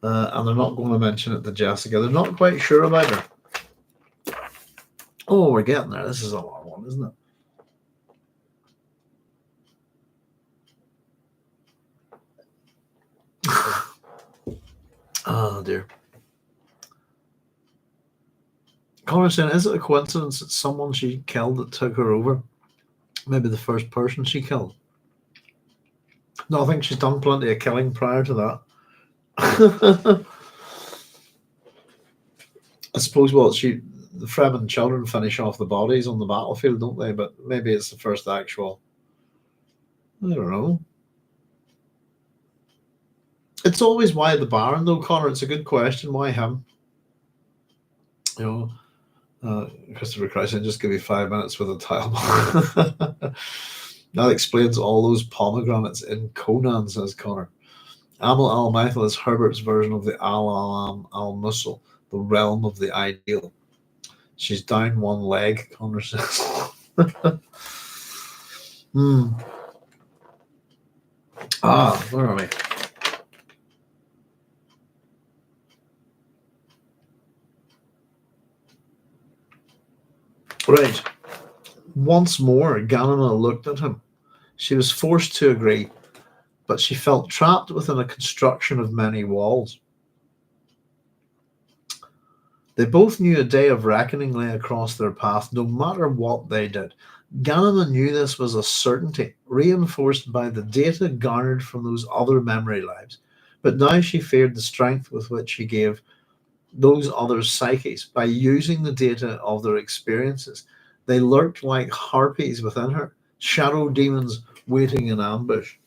And they're not going to mention it to Jessica. They're not quite sure about her. Oh, we're getting there. This is a long one, isn't it? Oh, dear. Connor's saying, is it a coincidence that someone she killed that took her over? Maybe the first person she killed. No, I think she's done plenty of killing prior to that. I suppose, the Fremen children finish off the bodies on the battlefield, don't they? But maybe it's the first actual. I don't know. It's always why the Baron, though, Connor. It's a good question. Why him? Christopher Christ, just give me 5 minutes with a tile bar. That explains all those pomegranates in Conan, says Connor. Amal al-Mithil is Herbert's version of the Al-Alam al-Musul, the realm of the ideal. She's down one leg, Connor says. Where are we? Right. Once more, Ghanima looked at him. She was forced to agree, but she felt trapped within a construction of many walls. They both knew a day of reckoning lay across their path, no matter what they did. Ghanima knew this was a certainty, reinforced by the data garnered from those other memory lives. But now she feared the strength with which she gave those other psyches by using the data of their experiences. They lurked like harpies within her, shadow demons waiting in ambush.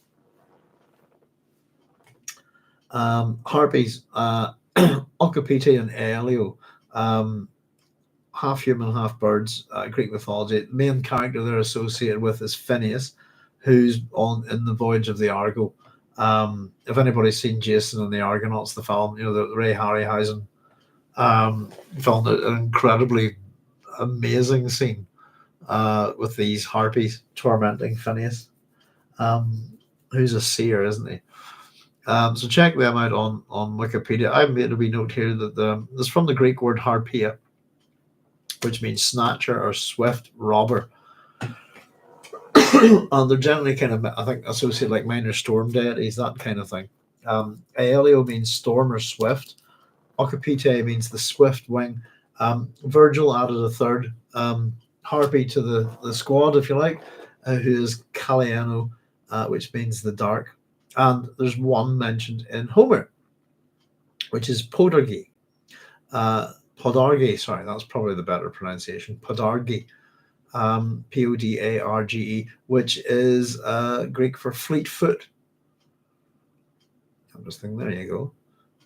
Harpies, Okapiti and Aelio, Half human, half birds. Greek mythology. The main character they're associated with is Phineas, who's on in the Voyage of the Argo. If anybody's seen Jason and the Argonauts, the film, the Ray Harryhausen film, an incredibly amazing scene with these harpies tormenting Phineas, who's a seer, isn't he? So check them out on Wikipedia. I've made a wee note here that it's from the Greek word harpia, which means snatcher or swift robber. And they're generally kind of, I think, associated like minor storm deities, that kind of thing. Aelio means storm or swift. Occipite means the swift wing. Virgil added a third harpy to the squad, if you like, who is Caliano, which means the dark. And there's one mentioned in Homer, which is Podarge. Podarge, sorry, that's probably the better pronunciation. Podarge, Podarge, which is Greek for fleet foot. I'm just thinking, there you go.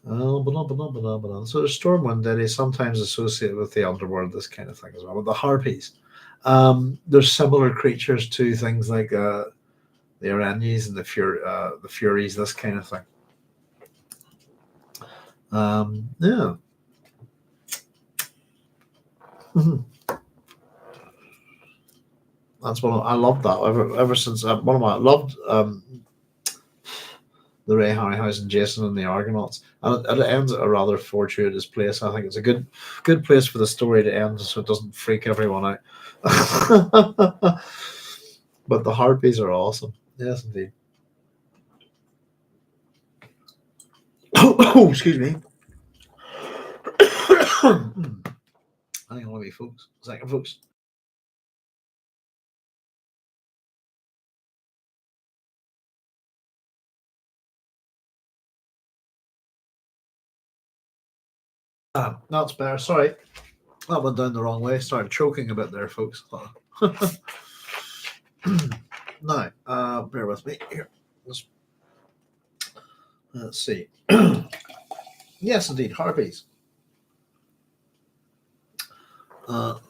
So the Stormwind deity sometimes associated with the underworld, this kind of thing as well. With the harpies, there's similar creatures to things like the Arañas and the Furies, this kind of thing. Yeah. That's one I loved that ever since one of my loved the Ray Harryhausen, Jason and the Argonauts, and it ends at a rather fortuitous place. I think it's a good place for the story to end, so it doesn't freak everyone out. But the harpies are awesome. Yes, indeed. Oh, excuse me. Hang on, me, folks. A second, folks. That's better. Sorry, that went down the wrong way. Started choking a bit there, folks. Now, bear with me here. Let's see. Yes, indeed, harpies.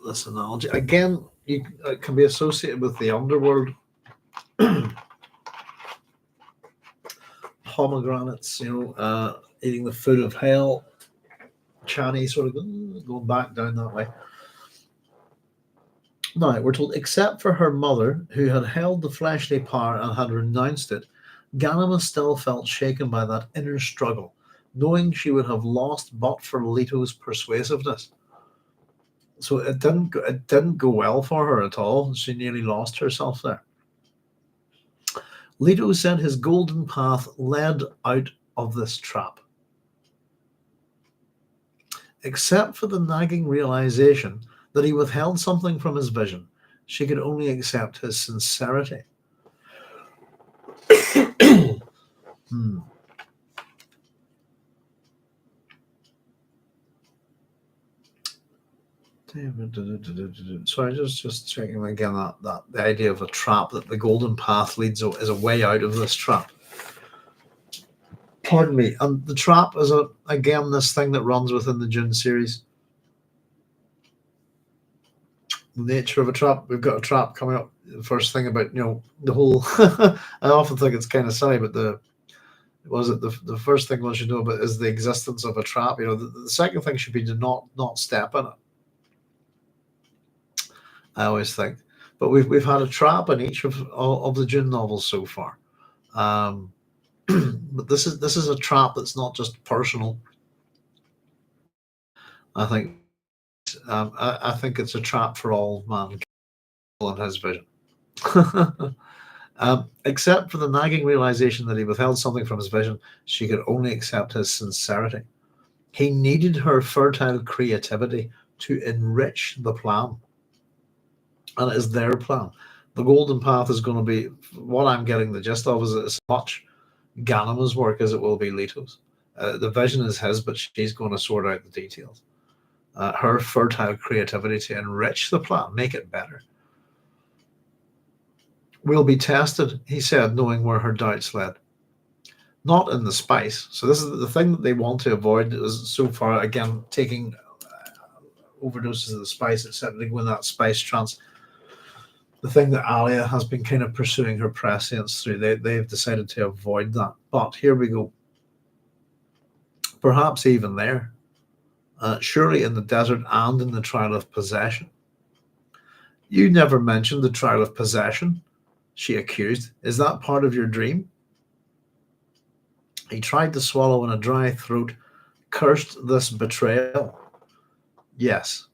This analogy again, it can be associated with the underworld. Pomegranates, eating the food of hell. Chani sort of going back down that way. Now, we're told, except for her mother, who had held the fleshly power and had renounced it, Ghanima still felt shaken by that inner struggle, knowing she would have lost but for Leto's persuasiveness. So it didn't go well for her at all. She nearly lost herself there. Leto said his golden path led out of this trap. Except for the nagging realization that he withheld something from his vision, she could only accept his sincerity. Sorry, just checking again that the idea of a trap, that the golden path leads is a way out of this trap. Pardon me. And the trap is again this thing that runs within the Dune series. The nature of a trap. We've got a trap coming up. The first thing about the whole. I often think it's kind of silly, but the first thing one should know about is the existence of a trap. The second thing should be to not step in it. I always think, but we've had a trap in each of the Dune novels so far. But this is a trap that's not just personal. I think it's a trap for all mankind in his vision. Except for the nagging realization that he withheld something from his vision, she could only accept his sincerity. He needed her fertile creativity to enrich the plan. And it is their plan. The golden path is going to be, what I'm getting the gist of is as much Ghanima's work as it will be Leto's. The vision is his, but she's going to sort out the details. Her fertile creativity to enrich the plan, make it better. Will be tested, he said, knowing where her doubts led. Not in the spice. So this is the thing that they want to avoid, is so far, again, taking overdoses of the spice, etc., to go in that spice trance. The thing that Alia has been kind of pursuing her prescience through, they've decided to avoid that. But here we go. Perhaps even there, surely in the desert and in the trial of possession. You never mentioned the trial of possession, she accused. Is that part of your dream? He tried to swallow in a dry throat, cursed this betrayal. Yes.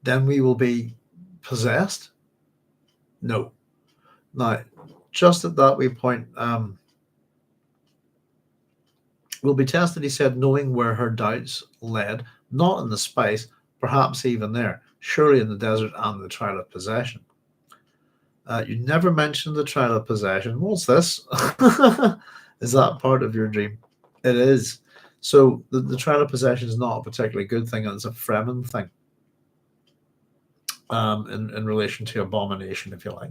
Then we will be possessed? No. Now, just at that we point, will be tested, he said, knowing where her doubts led, not in the spice, perhaps even there, surely in the desert and the trial of possession. You never mentioned the trial of possession. What's this? Is that part of your dream? It is. So the trial of possession is not a particularly good thing, and it's a Fremen thing in relation to abomination, if you like.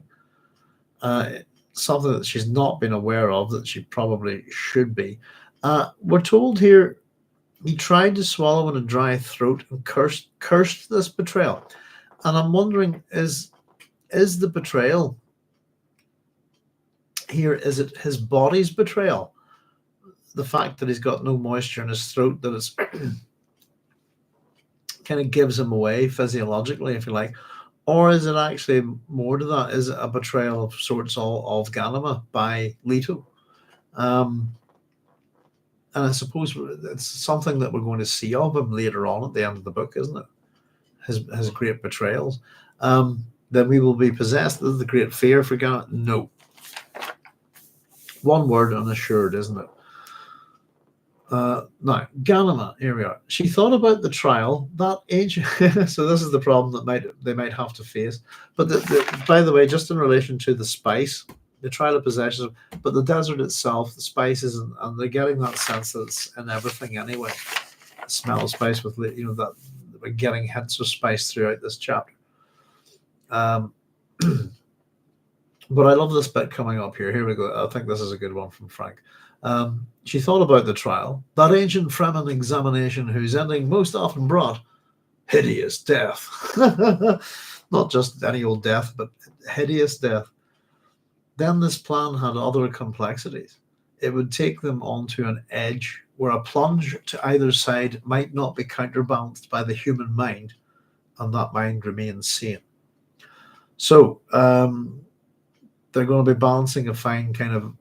Something that she's not been aware of that she probably should be. We're told here he tried to swallow in a dry throat and cursed this betrayal. And I'm wondering, is the betrayal here, is it his body's betrayal? The fact that he's got no moisture in his throat, that it's kind of gives him away physiologically, if you like. Or is it actually more to that? Is it a betrayal of sorts of Ghanima by Leto? And I suppose it's something that we're going to see of him later on at the end of the book, isn't it? His great betrayals. Then we will be possessed. This is the great fear for Ghanima. No. One word, unassured, isn't it? Now, Ghanima, here we are. She thought about the trial, that age. So this is the problem that they might have to face. But by the way, just in relation to the spice, the trial of possession, but the desert itself, the spices, and they're getting that sense that it's in everything anyway. The smell of spice with, that we're getting hints of spice throughout this chapter. But I love this bit coming up here. Here we go. I think this is a good one from Frank. She thought about the trial, that ancient Fremen examination whose ending most often brought hideous death. Not just any old death, but hideous death. Then this plan had other complexities. It would take them onto an edge where a plunge to either side might not be counterbalanced by the human mind, and that mind remains sane. So they're going to be balancing a fine kind of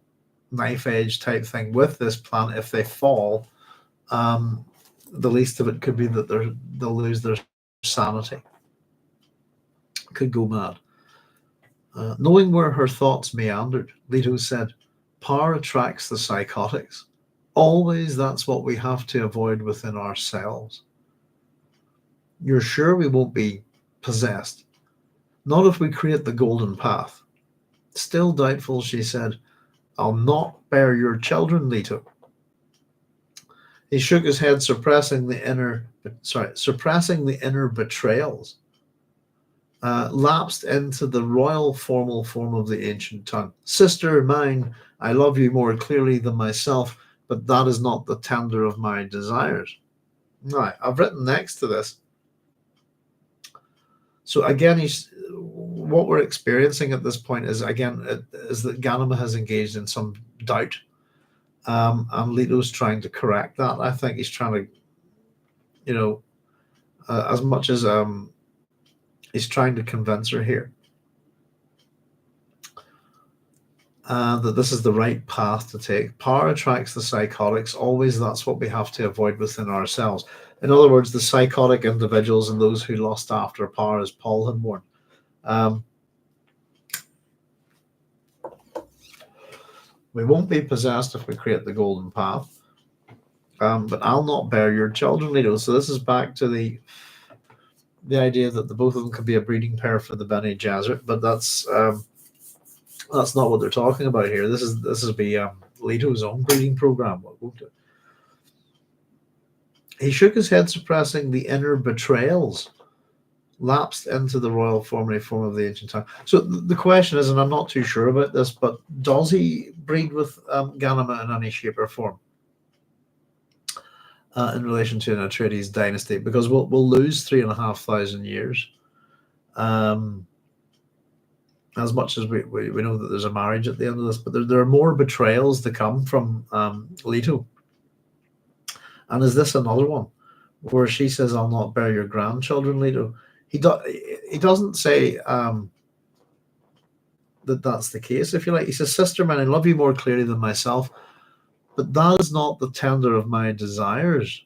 knife edge type thing with this plan. If they fall, the least of it could be that they'll lose their sanity, could go mad. Knowing where her thoughts meandered, Leto said, power attracts the psychotics. Always that's what we have to avoid within ourselves. You're sure we won't be possessed? Not if we create the golden path. Still doubtful, she said, I'll not bear your children, Leto. He shook his head, suppressing the inner betrayals. Lapsed into the royal formal form of the ancient tongue. Sister mine, I love you more clearly than myself, but that is not the tender of my desires. Now, I've written next to this. So again, what we're experiencing at this point is that Ghanima has engaged in some doubt, and Leto's trying to correct that. I think he's trying to, as much as he's trying to convince her here that this is the right path to take. Power attracts the psychotics. Always that's what we have to avoid within ourselves. In other words, the psychotic individuals and those who lust after power, as Paul had warned. We won't be possessed if we create the golden path. But I'll not bear your children, Leto. So this is back to the idea that the both of them could be a breeding pair for the Bene Gesserit, but that's not what they're talking about here. This is be Leto's own breeding program, won't it? He shook his head, suppressing the inner betrayals, lapsed into the royal form of the ancient tongue. So the question is, and I'm not too sure about this, but does he breed with Ghanima in any shape or form? in relation to an Atreides dynasty, because we'll lose 3,500 years. As much as we know that there's a marriage at the end of this, but there are more betrayals to come from Leto. And is this another one where she says, "I'll not bear your grandchildren, Leto"? He doesn't say that that's the case, if you like. He says, "Sister man, I love you more clearly than myself, but that is not the tender of my desires."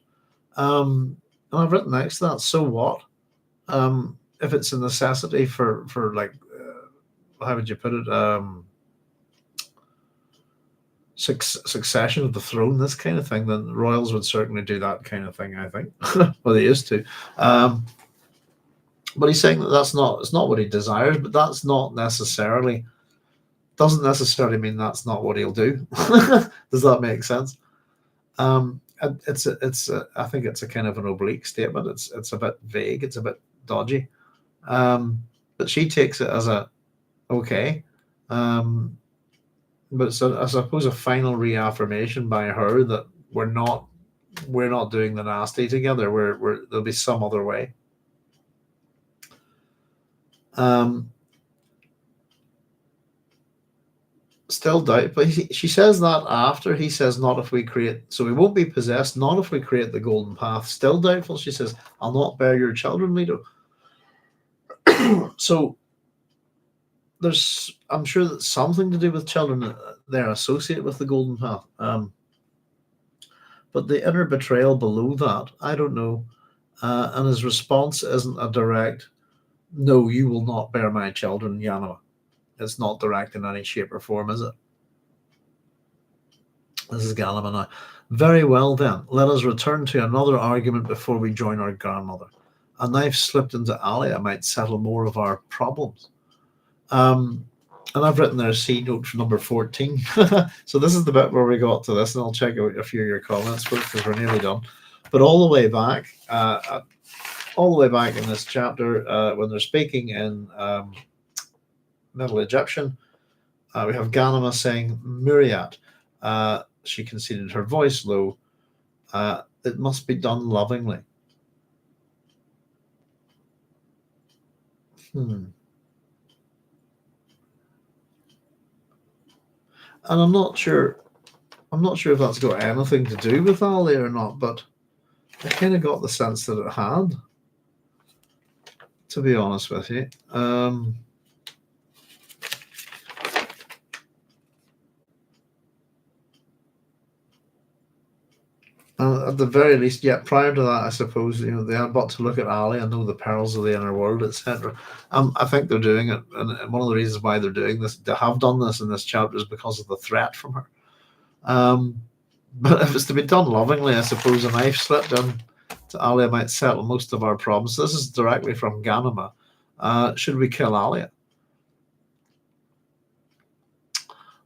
And I've written next to that, so what? If it's a necessity for like, how would you put it? Succession of the throne, this kind of thing, then royals would certainly do that kind of thing, I think. Well, they used to. But he's saying that it's not what he desires, but that's not necessarily, doesn't necessarily mean that's not what he'll do. Does that make sense? I think it's a kind of an oblique statement. It's a bit vague. It's a bit dodgy. But she takes it as a okay. But it's I suppose a final reaffirmation by her that we're not doing the nasty together. There'll be some other way. Still doubt, but she says that after he says, "Not if we create," so we won't be possessed, not if we create the golden path. Still doubtful. She says, "I'll not bear your children, Leto." So I'm sure that's something to do with children there associated with the golden path. But the inner betrayal below that, I don't know. And his response isn't a direct, "No, you will not bear my children, Ghanima." It's not direct in any shape or form, is it? This is Ghanima now. "Very well then, let us return to another argument before we join our grandmother. A knife slipped into Alia might settle more of our problems." And I've written there C note for number 14. So this is the bit where we got to this, and I'll check out a few of your comments because we're nearly done. But all the way back in this chapter, when they're speaking in Middle Egyptian, we have Ghanima saying, "Muriat," she conceded, her voice low, "it must be done lovingly." And I'm not sure if that's got anything to do with Ali or not, but I kind of got the sense that it had, to be honest with you. At the very least, yeah, prior to that, I suppose, they had got to look at Ali and know the perils of the inner world, etc. I think they're doing it, and one of the reasons why they're doing this, they have done this in this chapter, is because of the threat from her. But if it's to be done lovingly, I suppose a knife slipped in to Alia might settle most of our problems. This is directly from Ghanima. Should we kill Alia?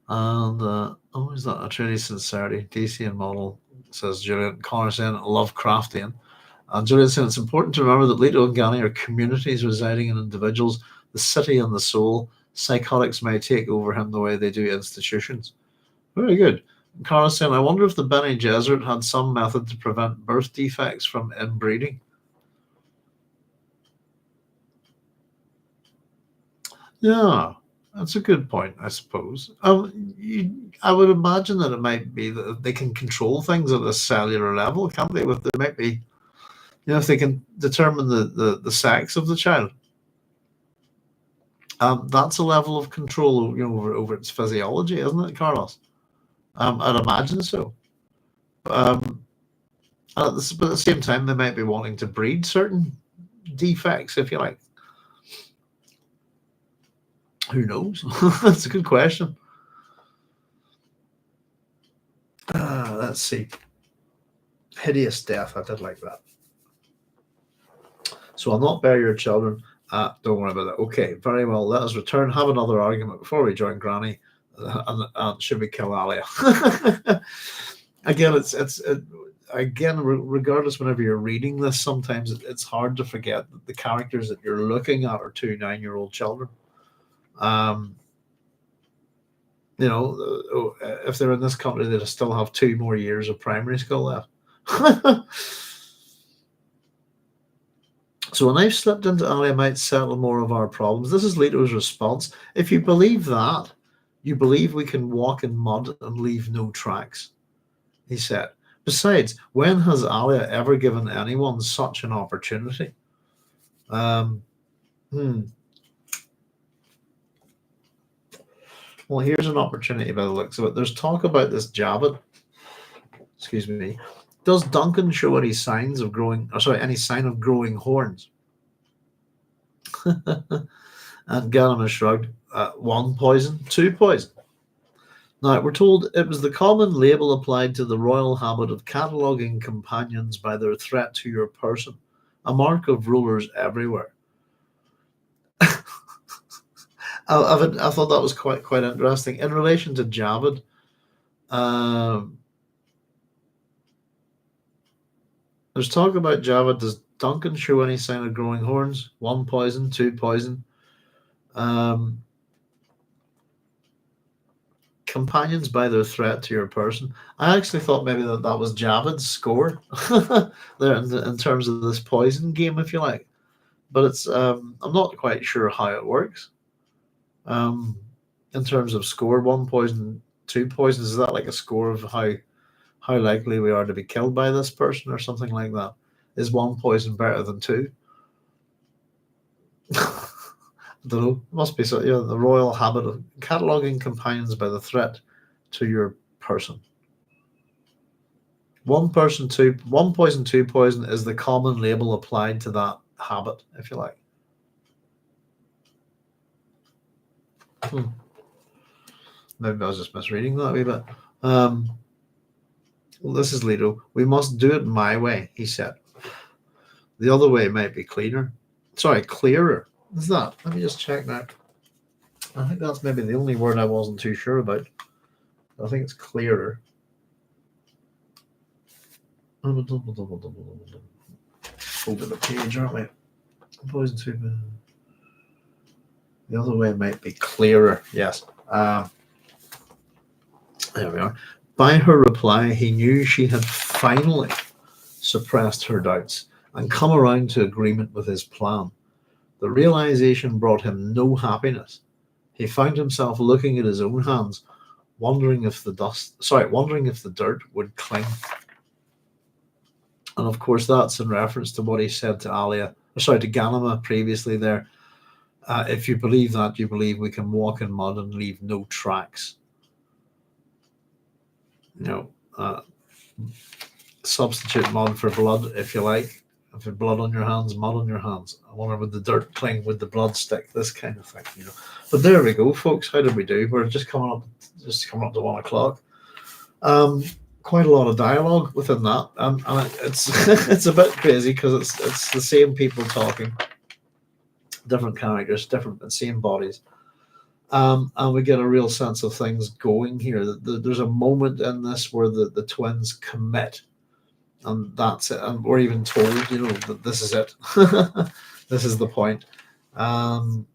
And is that a truly sincerity? DC and model, says Julian. Connor saying Lovecraftian. And Julian saying it's important to remember that Leto and Ghani are communities residing in individuals, the city and the soul. Psychotics may take over him the way they do institutions. Very good. Cara saying, I wonder if the Bene Gesserit had some method to prevent birth defects from inbreeding. Yeah, that's a good point, I suppose. I would imagine that it might be that they can control things at a cellular level, can't they? There might be, if they can determine the sex of the child. That's a level of control, over its physiology, isn't it, Carlos? I'd imagine so. But at the same time, they might be wanting to breed certain defects, if you like. Who knows? That's a good question. Let's see. Hideous death. I did like that. So I'll not bear your children. Don't worry about that. Okay, very well. Let us return. Have another argument before we join Granny. And should we kill Alia? Again, regardless, whenever you're reading this, sometimes it's hard to forget that the characters that you're looking at are 2 9-year-old children. If they're in this country, they still have 2 more years of primary school left. So when I've slipped into Ali, I might settle more of our problems. This is Leto's response. If you believe that, you believe we can walk in mud and leave no tracks, he said. Besides, when has Alia ever given anyone such an opportunity? Well, here's an opportunity by the looks of it. There's talk about this Jabba. Excuse me. Does Duncan show any signs of growing? Any sign of growing horns? And Ghanima shrugged. One poison, two poison. Now, we're told it was the common label applied to the royal habit of cataloguing companions by their threat to your person, a mark of rulers everywhere. I thought that was quite interesting. In relation to Javad, there's talk about Javad. Does Duncan show any sign of growing horns? One poison, two poison. Companions by their threat to your person. I actually thought maybe that was Javid's score there in terms of this poison game, if you like. But it's I'm not quite sure how it works. In terms of score, one poison, two poisons, is that like a score of how likely we are to be killed by this person or something like that? Is one poison better than two? I don't know. It must be so. Yeah, the royal habit of cataloguing companions by the threat to your person. One poison, two poison is the common label applied to that habit, if you like. Maybe I was just misreading that a wee bit. Well, this is Leto. We must do it my way, he said. The other way might be cleaner. Sorry, clearer. Is that? Let me just check now. I think that's maybe the only word I wasn't too sure about. I think it's clearer. Open the page, aren't we? Poison two. The other way might be clearer. Yes. There we are. By her reply, he knew she had finally suppressed her doubts and come around to agreement with his plan. The realization brought him no happiness. He found himself looking at his own hands, wondering if the dirt would cling. And of course, that's in reference to what he said to Ghanima previously there. If you believe that, you believe we can walk in mud and leave no tracks. Substitute mud for blood, if you like. If you have blood on your hands, mud on your hands. I wonder would the dirt cling, would the blood stick? This kind of thing, But there we go, folks. How did we do? We're just coming up to 1 o'clock. Quite a lot of dialogue within that, and it's it's a bit crazy because it's the same people talking, different characters, same bodies, and we get a real sense of things going here. There's a moment in this where the twins commit. And that's it. And we're even told, that this is it. This is the point. And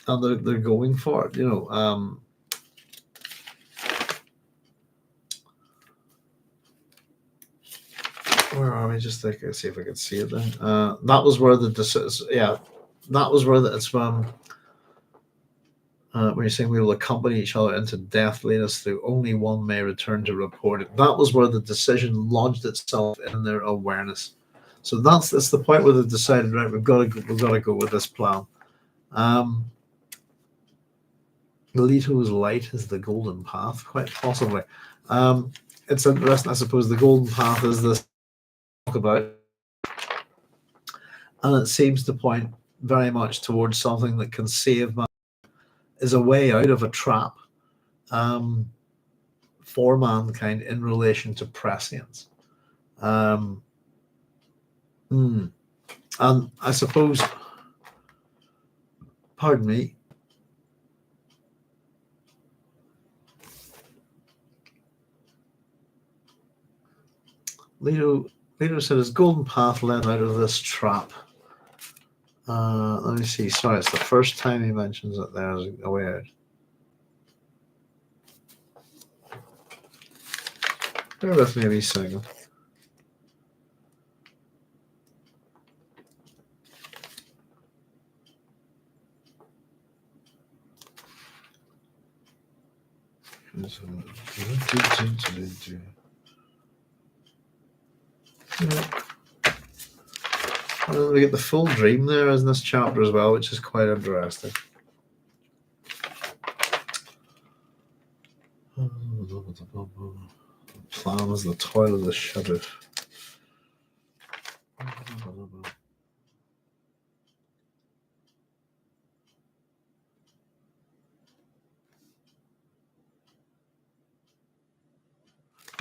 they're going for it, Where are we? Just like, see if I can see it then. That was where that was where it's from. When you're saying we will accompany each other into death, lead us through, only one may return to report it. That was where the decision lodged itself in their awareness. So that's the point where they've decided, right, we've got to go with this plan. Leto's light is the golden path, quite possibly. It's interesting, I suppose. The golden path is this talk about, and it seems to point very much towards something that can save man. Is a way out of a trap for mankind in relation to prescience. And I suppose, pardon me, Leto said his golden path led out of this trap. Let me see. Sorry, it's the first time he mentions it there as a way out. Bear with me a wee second. We get the full dream there in this chapter as well, which is quite interesting. Plan is the toil of the sheriff.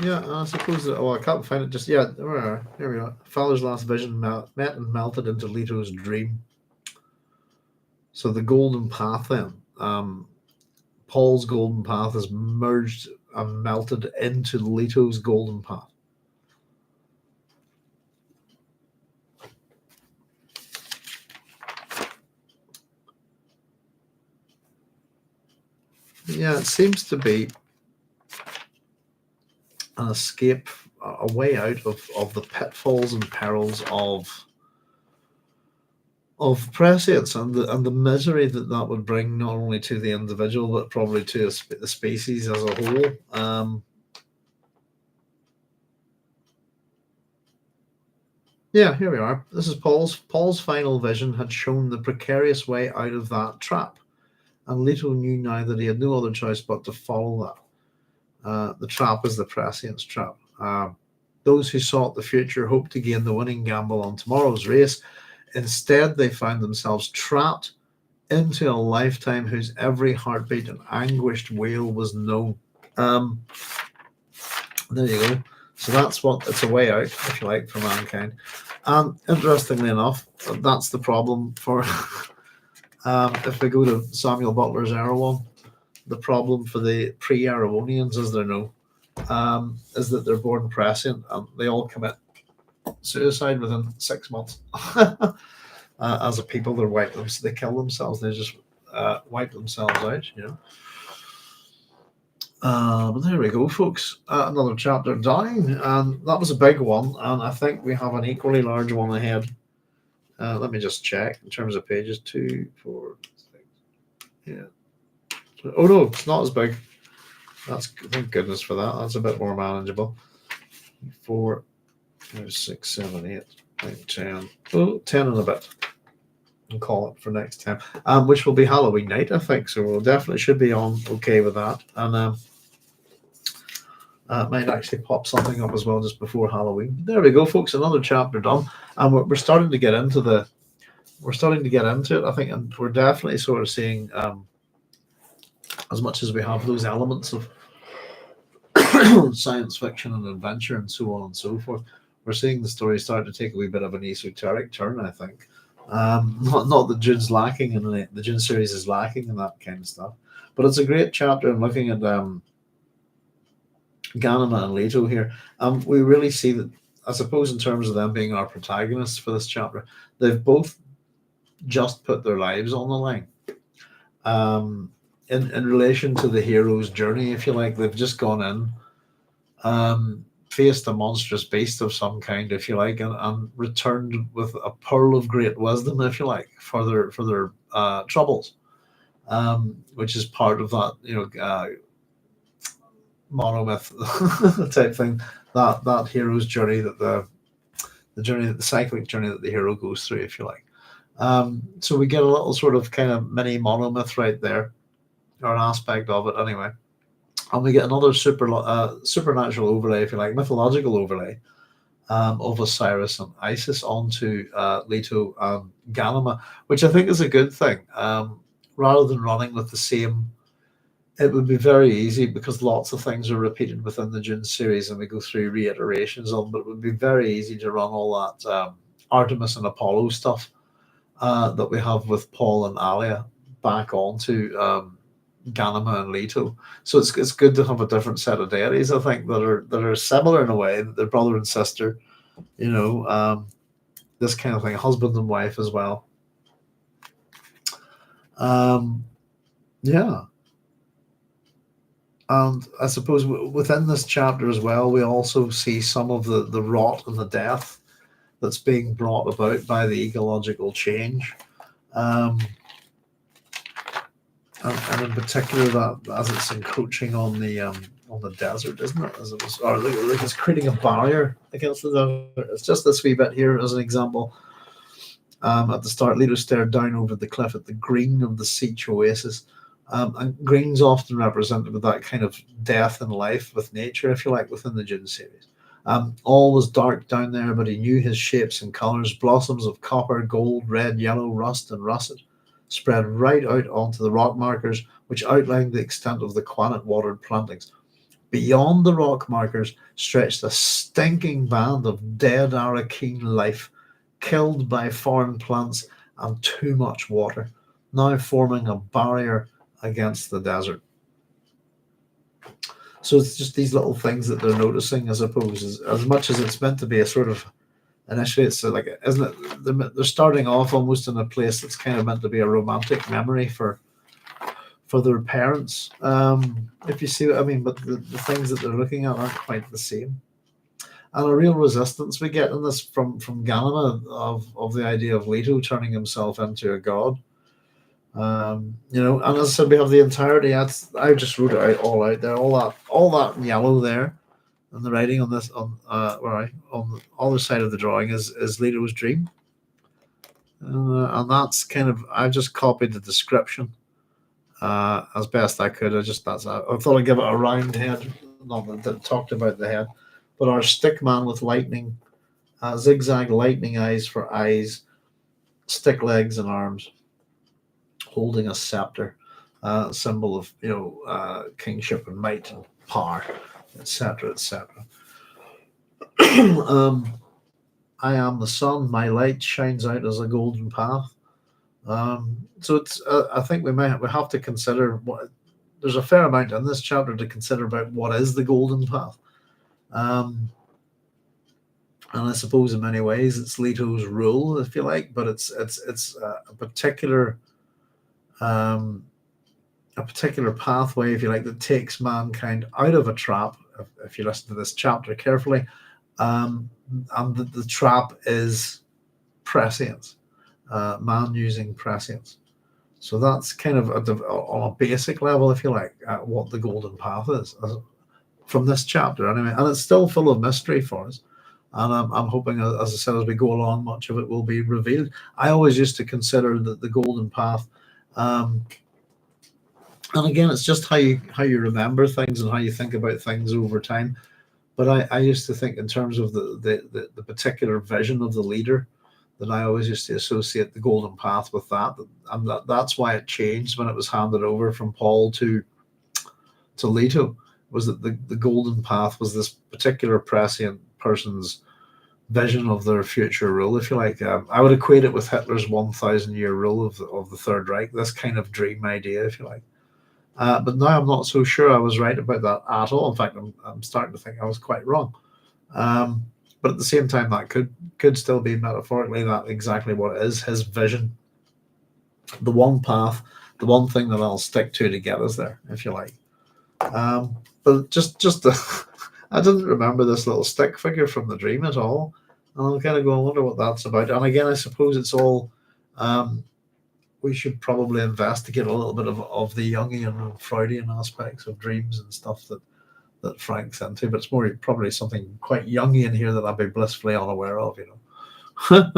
Yeah, I suppose that, I can't find it just yet. Here we are. Father's last vision met and melted into Leto's dream. So the golden path then. Paul's golden path is merged and melted into Leto's golden path. Yeah, it seems to be an escape, a way out of the pitfalls and perils of prescience and the misery that would bring not only to the individual but probably to the species as a whole. Yeah, here we are. This is Paul's final vision had shown the precarious way out of that trap, and Leto knew now that he had no other choice but to follow that. The trap is the prescience trap. Those who sought the future hoped to gain the winning gamble on tomorrow's race. Instead, they found themselves trapped into a lifetime whose every heartbeat and anguished wail was known. There you go. So that's what it's a way out, if you like, for mankind. And interestingly enough, that's the problem for if we go to Samuel Butler's Erewhon, the problem for the pre-Erewhonians, as they're known, is that they're born prescient and they all commit suicide within 6 months. As a people, they kill themselves. They just wipe themselves out, you know. But there we go, folks. Another chapter down, and that was a big one. And I think we have an equally large one ahead. Let me just check in terms of pages. 2, 4, 6. Yeah. Oh no, it's not as big. Thank goodness for that. That's a bit more manageable. 4, 5, 6, 7, 8, 9, 10. Oh, 10 and a bit. And call it for next time. Which will be Halloween night, I think. So we'll definitely should be on okay with that. And might actually pop something up as well just before Halloween. There we go, folks. Another chapter done, and we're starting to get into it. I think, and we're definitely sort of seeing, as much as we have those elements of science fiction and adventure and so on and so forth, we're seeing the story start to take a wee bit of an esoteric turn, I think. Not that Dune's lacking, and the Dune series is lacking in that kind of stuff, but it's a great chapter. And looking at Ghanima and Leto here, we really see that, I suppose, in terms of them being our protagonists for this chapter, they've both just put their lives on the line. In relation to the hero's journey, if you like, they've just gone in, faced a monstrous beast of some kind, if you like, and returned with a pearl of great wisdom, if you like, for their troubles, which is part of that, monomyth type thing, that hero's journey, that the cyclic journey that the hero goes through, if you like. So we get a little sort of kind of mini monomyth right there, or an aspect of it anyway. And we get another supernatural overlay, if you like, mythological overlay, of Osiris and Isis onto Leto and Ghanima, which I think is a good thing. Rather than running with the same, it would be very easy, because lots of things are repeated within the Dune series and we go through reiterations of them, but it would be very easy to run all that Artemis and Apollo stuff that we have with Paul and Alia back onto Ghanima and Leto. So it's good to have a different set of deities, I think, that are similar in a way, that they're brother and sister, this kind of thing, husband and wife as well. Yeah. And I suppose within this chapter as well, we also see some of the rot and the death that's being brought about by the ecological change. Um, and in particular, that as it's encroaching on the desert, isn't it? As it was, or like it's creating a barrier against the desert. It's just this wee bit here as an example. At the start, Leto stared down over the cliff at the green of the Siege oasis. And green's often represented with that kind of death in life with nature, if you like, within the Dune series. All was dark down there, but he knew his shapes and colours. Blossoms of copper, gold, red, yellow, rust, and russet spread right out onto the rock markers, which outlined the extent of the Quannet watered plantings. Beyond the rock markers stretched a stinking band of dead Arakeen life, killed by foreign plants and too much water, now forming a barrier against the desert. So it's just these little things that they're noticing, I suppose, as much as it's meant to be a sort of initially, it's like, isn't it? They're starting off almost in a place that's kind of meant to be a romantic memory for their parents, if you see what I mean. But the things that they're looking at aren't quite the same. And a real resistance we get in this from Ghanima of the idea of Leto turning himself into a god. And as I said, we have the entirety. I just wrote it out all out there, all that in yellow there, and the writing on this on the other side of the drawing is Leto's dream, and that's kind of I just copied the description as best I could. I thought I'd give it a round head, not that talked about the head, but our stick man with lightning, zigzag lightning eyes for eyes, stick legs and arms, holding a scepter, symbol of kingship and might and power, etc., etc. I am the sun. My light shines out as a golden path. So it's. I think we have to consider what. There's a fair amount in this chapter to consider about what is the golden path. And I suppose in many ways it's Leto's rule, if you like, but it's a particular pathway, if you like, that takes mankind out of a trap. If you listen to this chapter carefully, and the trap is prescience, man using prescience. So that's kind of on a basic level, if you like, what the golden path is from this chapter, anyway. And it's still full of mystery for us. And I'm hoping, as I said, as we go along, much of it will be revealed. I always used to consider that the golden path. And again, it's just how you remember things and how you think about things over time. But I used to think in terms of the particular vision of the leader, that I always used to associate the golden path with that, and that's why it changed when it was handed over from Paul to Leto. Was that the golden path was this particular prescient person's vision of their future rule, if you like. I would equate it with Hitler's 1,000-year rule of the Third Reich, this kind of dream idea, if you like. But now I'm not so sure I was right about that at all. In fact, I'm starting to think I was quite wrong. But at the same time, that could still be metaphorically that exactly what it is, his vision. The one path, the one thing that I'll stick to get us there, if you like. But I didn't remember this little stick figure from the dream at all. And I'm kind of going, I wonder what that's about. And again, I suppose it's all, we should probably investigate a little bit of the Jungian and Freudian aspects of dreams and stuff that Frank's into. But it's more probably something quite Jungian here that I'll be blissfully unaware of, There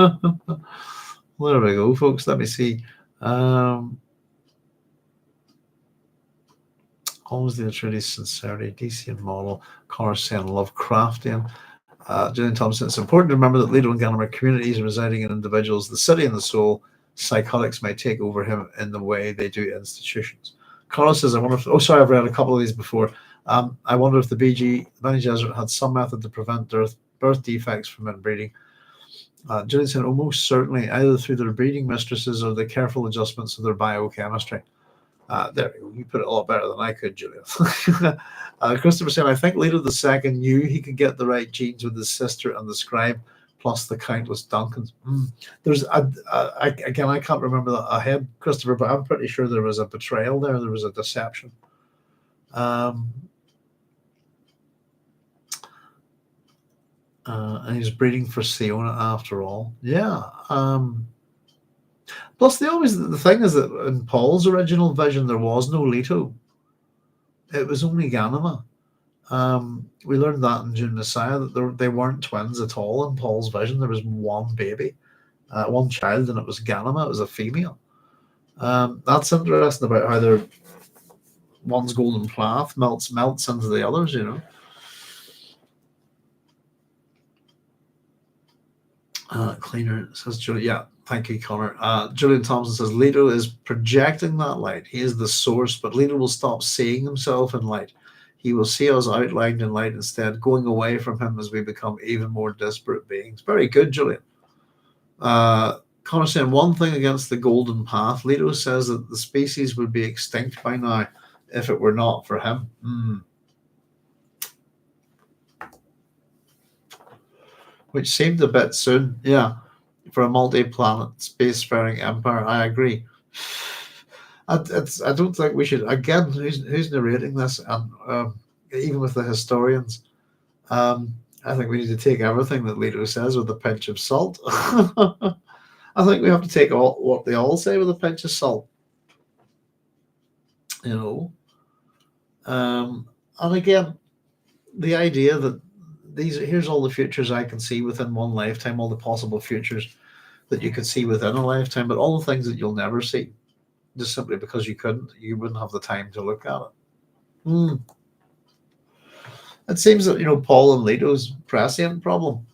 we go, folks. Let me see. Always the Atreides sincerity, Decian model, Coruscant, Lovecraftian. Julian Thompson, it's important to remember that Leto and Ghanima are communities residing in individuals, the city and the soul. Psychotics may take over him in the way they do institutions. Carlos says, I wonder if, I've read a couple of these before. I wonder if the Bene Gesserit had some method to prevent birth defects from inbreeding. Julian said, most certainly, either through their breeding mistresses or the careful adjustments of their biochemistry. There we go. You put it a lot better than I could, Julia. Christopher said, I think Leto II knew he could get the right genes with his sister and the scribe, plus the countless Duncans. There's again, I can't remember that ahead, Christopher, but I'm pretty sure there was a betrayal there. There was a deception. Um, and he's breeding for Siona after all. Yeah. Plus, the thing is that in Paul's original vision, there was no Leto. It was only Ghanima. We learned that in Dune Messiah that they weren't twins at all in Paul's vision. There was one baby, one child, and it was Ghanima. It was a female. That's interesting about how one's golden path melts into the others. Cleaner says Julie. Yeah, thank you, Connor. Julian Thompson says Leto is projecting that light. He is the source, but Leto will stop seeing himself in light. He will see us outlined in light instead, going away from him as we become even more disparate beings. Very good, Julian. Connor saying one thing against the golden path. Leto says that the species would be extinct by now if it were not for him. Which seemed a bit soon, yeah, for a multi-planet spacefaring empire. I agree. I don't think we should. Again, who's narrating this? And even with the historians, I think we need to take everything that Leto says with a pinch of salt. I think we have to take what they all say with a pinch of salt. And again, the idea that here's all the futures I can see within one lifetime, all the possible futures that you could see within a lifetime, but all the things that you'll never see, just simply because you wouldn't have the time to look at it. It seems that Paul and Leto's prescient problem.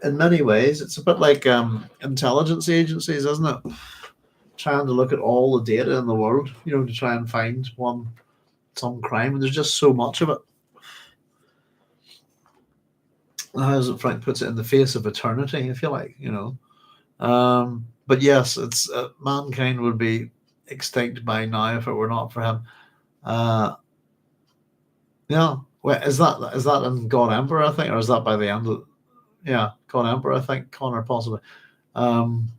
In many ways, it's a bit like intelligence agencies, isn't it? Trying to look at all the data in the world, to try and find some crime, and there's just so much of it. As Frank puts it, in the face of eternity, if you like, But yes, it's mankind would be extinct by now if it were not for him. Yeah, wait, is that in God Emperor, I think, or is that by the end of? Yeah, God Emperor, I think, Connor, possibly. Jim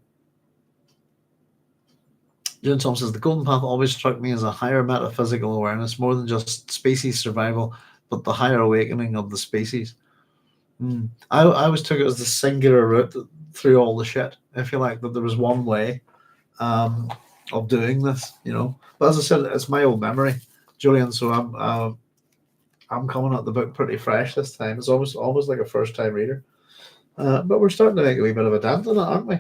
Tom says the Golden Path always struck me as a higher metaphysical awareness, more than just species survival, but the higher awakening of the species. I always took it as the singular route through all the shit, if you like, that there was one way of doing this, But as I said, it's my old memory, Julian. So I'm coming at the book pretty fresh this time. It's almost like a first time reader, but we're starting to make a wee bit of a dent in it, aren't we?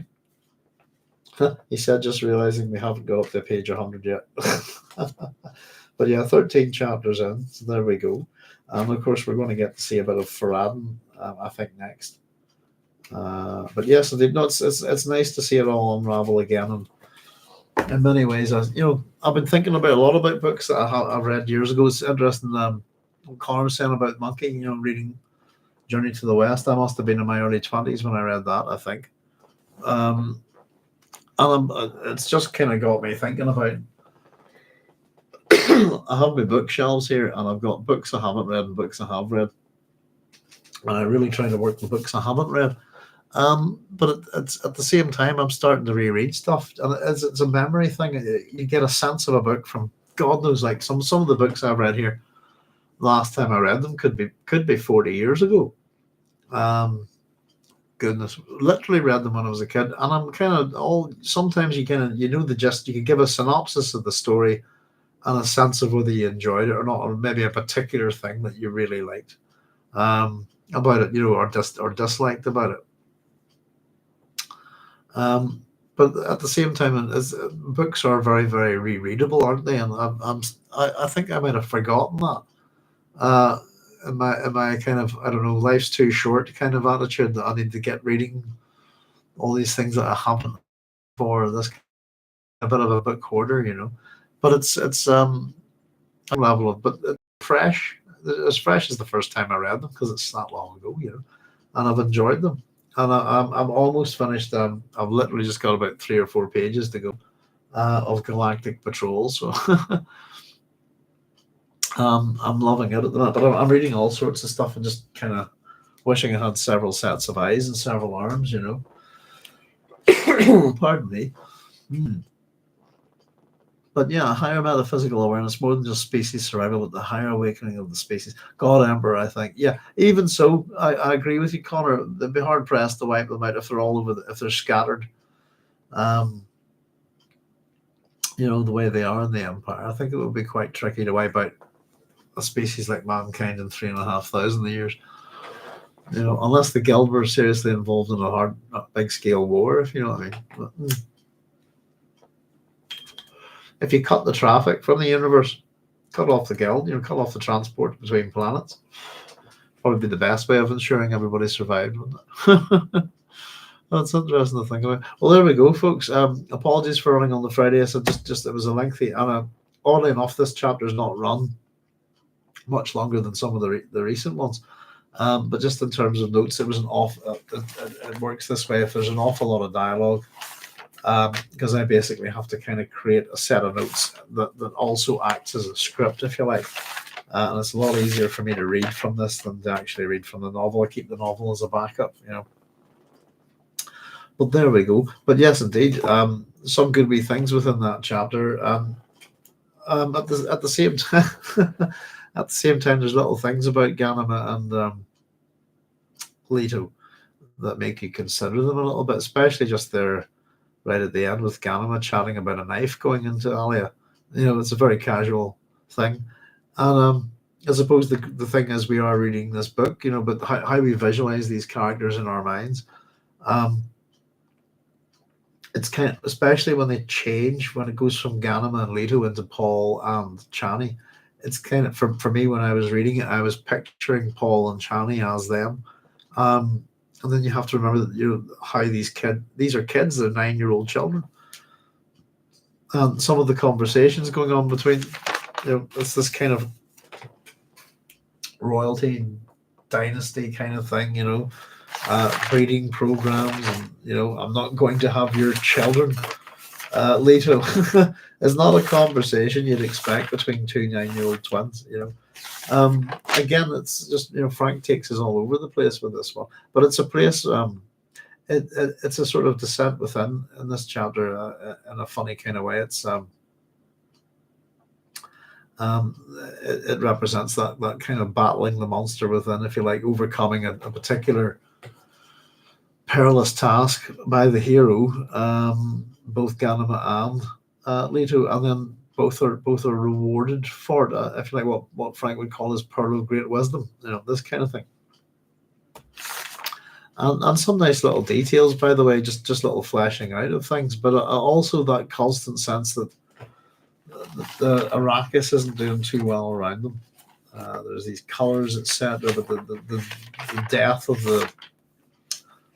He said, just realizing we haven't got up to page 100 yet. But yeah, 13 chapters in, so there we go. And of course, we're going to get to see a bit of Farad'n, I think, next. But yes, indeed, it's nice to see it all unravel again. And in many ways, I've been thinking about a lot about books that I've read years ago. It's interesting. Connor was saying about Monkey, reading Journey to the West. I must have been in my early 20s when I read that, I think. And it's just kind of got me thinking about. I have my bookshelves here, and I've got books I haven't read and books I have read, and I really try to work the books I haven't read. But it's at the same time I'm starting to reread stuff, and it's a memory thing. You get a sense of a book from God knows, like some of the books I've read here. Last time I read them could be 40 years ago. Goodness, literally read them when I was a kid, and I'm kind of sometimes you kind of the gist. You can give a synopsis of the story and a sense of whether you enjoyed it or not, or maybe a particular thing that you really liked about it, or disliked about it. But at the same time, books are very, very rereadable, aren't they? And I think I might have forgotten that. In my kind of, I don't know, life's too short kind of attitude, that I need to get reading all these things that I haven't for this, a bit of a book hoarder, But it's a level of, but it's fresh, as fresh as the first time I read them, because it's that long ago, and I've enjoyed them. And I'm almost finished. I've literally just got about 3 or 4 pages to go of Galactic Patrol. So I'm loving it at the moment. But I'm reading all sorts of stuff and just kind of wishing I had several sets of eyes and several arms. Pardon me. But yeah, higher metaphysical awareness, more than just species survival, but the higher awakening of the species. God Emperor, I think. Yeah, even so, I agree with you, Connor. They'd be hard pressed to wipe them out if they're all over, if they're scattered. Um, the way they are in the Empire. I think it would be quite tricky to wipe out a species like mankind in 3,500 years. Unless the Guild were seriously involved in a big scale war, if you know what I mean. But, if you cut the traffic from the universe, cut off the Guild, cut off the transport between planets, probably be the best way of ensuring everybody survived, wouldn't it? That's interesting to think about. Well, there we go, folks. Apologies for running on the Friday. So just it was a lengthy, and oddly enough, this chapter is not run much longer than some of the recent ones. But just in terms of notes, it was an off. It works this way: if there's an awful lot of dialogue, because I basically have to kind of create a set of notes that also acts as a script, if you like. And it's a lot easier for me to read from this than to actually read from the novel. I keep the novel as a backup. But there we go. But yes, indeed, some good wee things within that chapter. At the same time, at the same time, there's little things about Ghanima and Leto that make you consider them a little bit, especially just there right at the end with Ghanima chatting about a knife going into Alia. It's a very casual thing, and I suppose the thing is we are reading this book, but how we visualize these characters in our minds. It's kind of, especially when they change, when it goes from Ghanima and Leto into Paul and Chani. It's kind of, for me, when I was reading it, I was picturing Paul and Chani as them. And then you have to remember that how these are kids, they're 9-year-old children. And some of the conversations going on between, it's this kind of royalty dynasty kind of thing, breeding programs, and I'm not going to have your children. Leto is not a conversation you'd expect between two 9-year-old twins. Again, it's just Frank takes us all over the place with this one, but it's a place. It's a sort of descent within in this chapter in a funny kind of way. It represents that kind of battling the monster within, if you like, overcoming a particular perilous task by the hero, both Ghanima and Leto, and then both are rewarded for it. If you like, what Frank would call his pearl of great wisdom, this kind of thing. And some nice little details, by the way, just little fleshing out of things, but also that constant sense that the Arrakis isn't doing too well around them. There's these colors, etc., but the death of the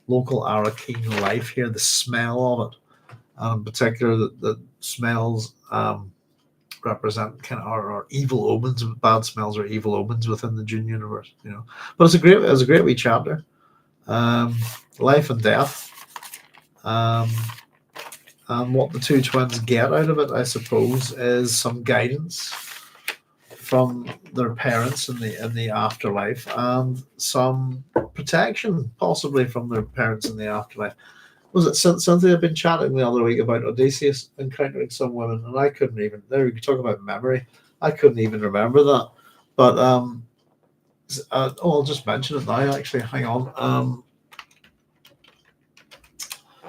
local Arakeen life here, the smell of it, and in particular, the smells represent kind of our evil omens. Bad smells are evil omens within the Dune universe, But it's a great wee chapter. Life and death, and what the two twins get out of it, I suppose, is some guidance from their parents in the afterlife, and some protection possibly from their parents in the afterlife. Was it Cynthia had been chatting the other week about Odysseus encountering some women, and I couldn't even, there you talk about memory, I couldn't even remember that. But I'll just mention it now, actually. Hang on.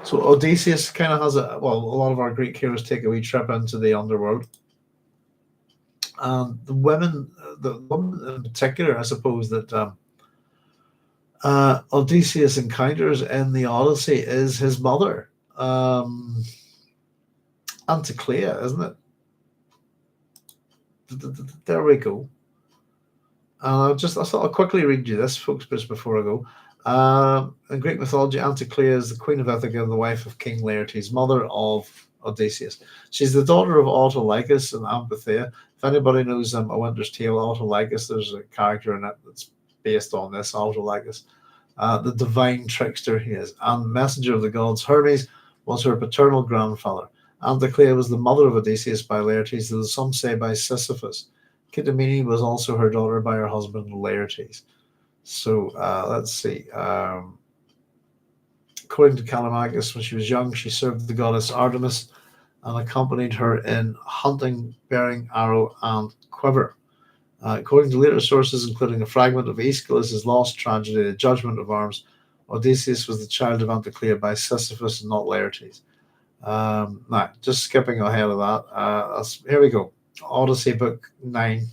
So Odysseus kind of has a lot of our Greek heroes take a wee trip into the underworld. And the women in particular, I suppose, that Odysseus encounters in the Odyssey is his mother, Anticlea, isn't it? There we go. I thought I'll quickly read you this, folks, just before I go. In Greek mythology, Anticlea is the queen of Ithaca, the wife of King Laertes, mother of Odysseus. She's the daughter of Autolycus and Amphithea. If anybody knows A Winter's Tale, Autolycus, there's a character in it that's based on this Autolycus. The divine trickster he is, and messenger of the gods. Hermes was her paternal grandfather. Anticlea was the mother of Odysseus by Laertes, though some say by Sisyphus. Clymene was also her daughter by her husband Laertes. So let's see. According to Callimachus, when she was young, she served the goddess Artemis and accompanied her in hunting, bearing arrow and quiver. According to later sources, including a fragment of Aeschylus' lost tragedy, The Judgment of Arms, Odysseus was the child of Anticlea by Sisyphus and not Laertes. Now, just skipping ahead of that, here we go. Odyssey Book 9.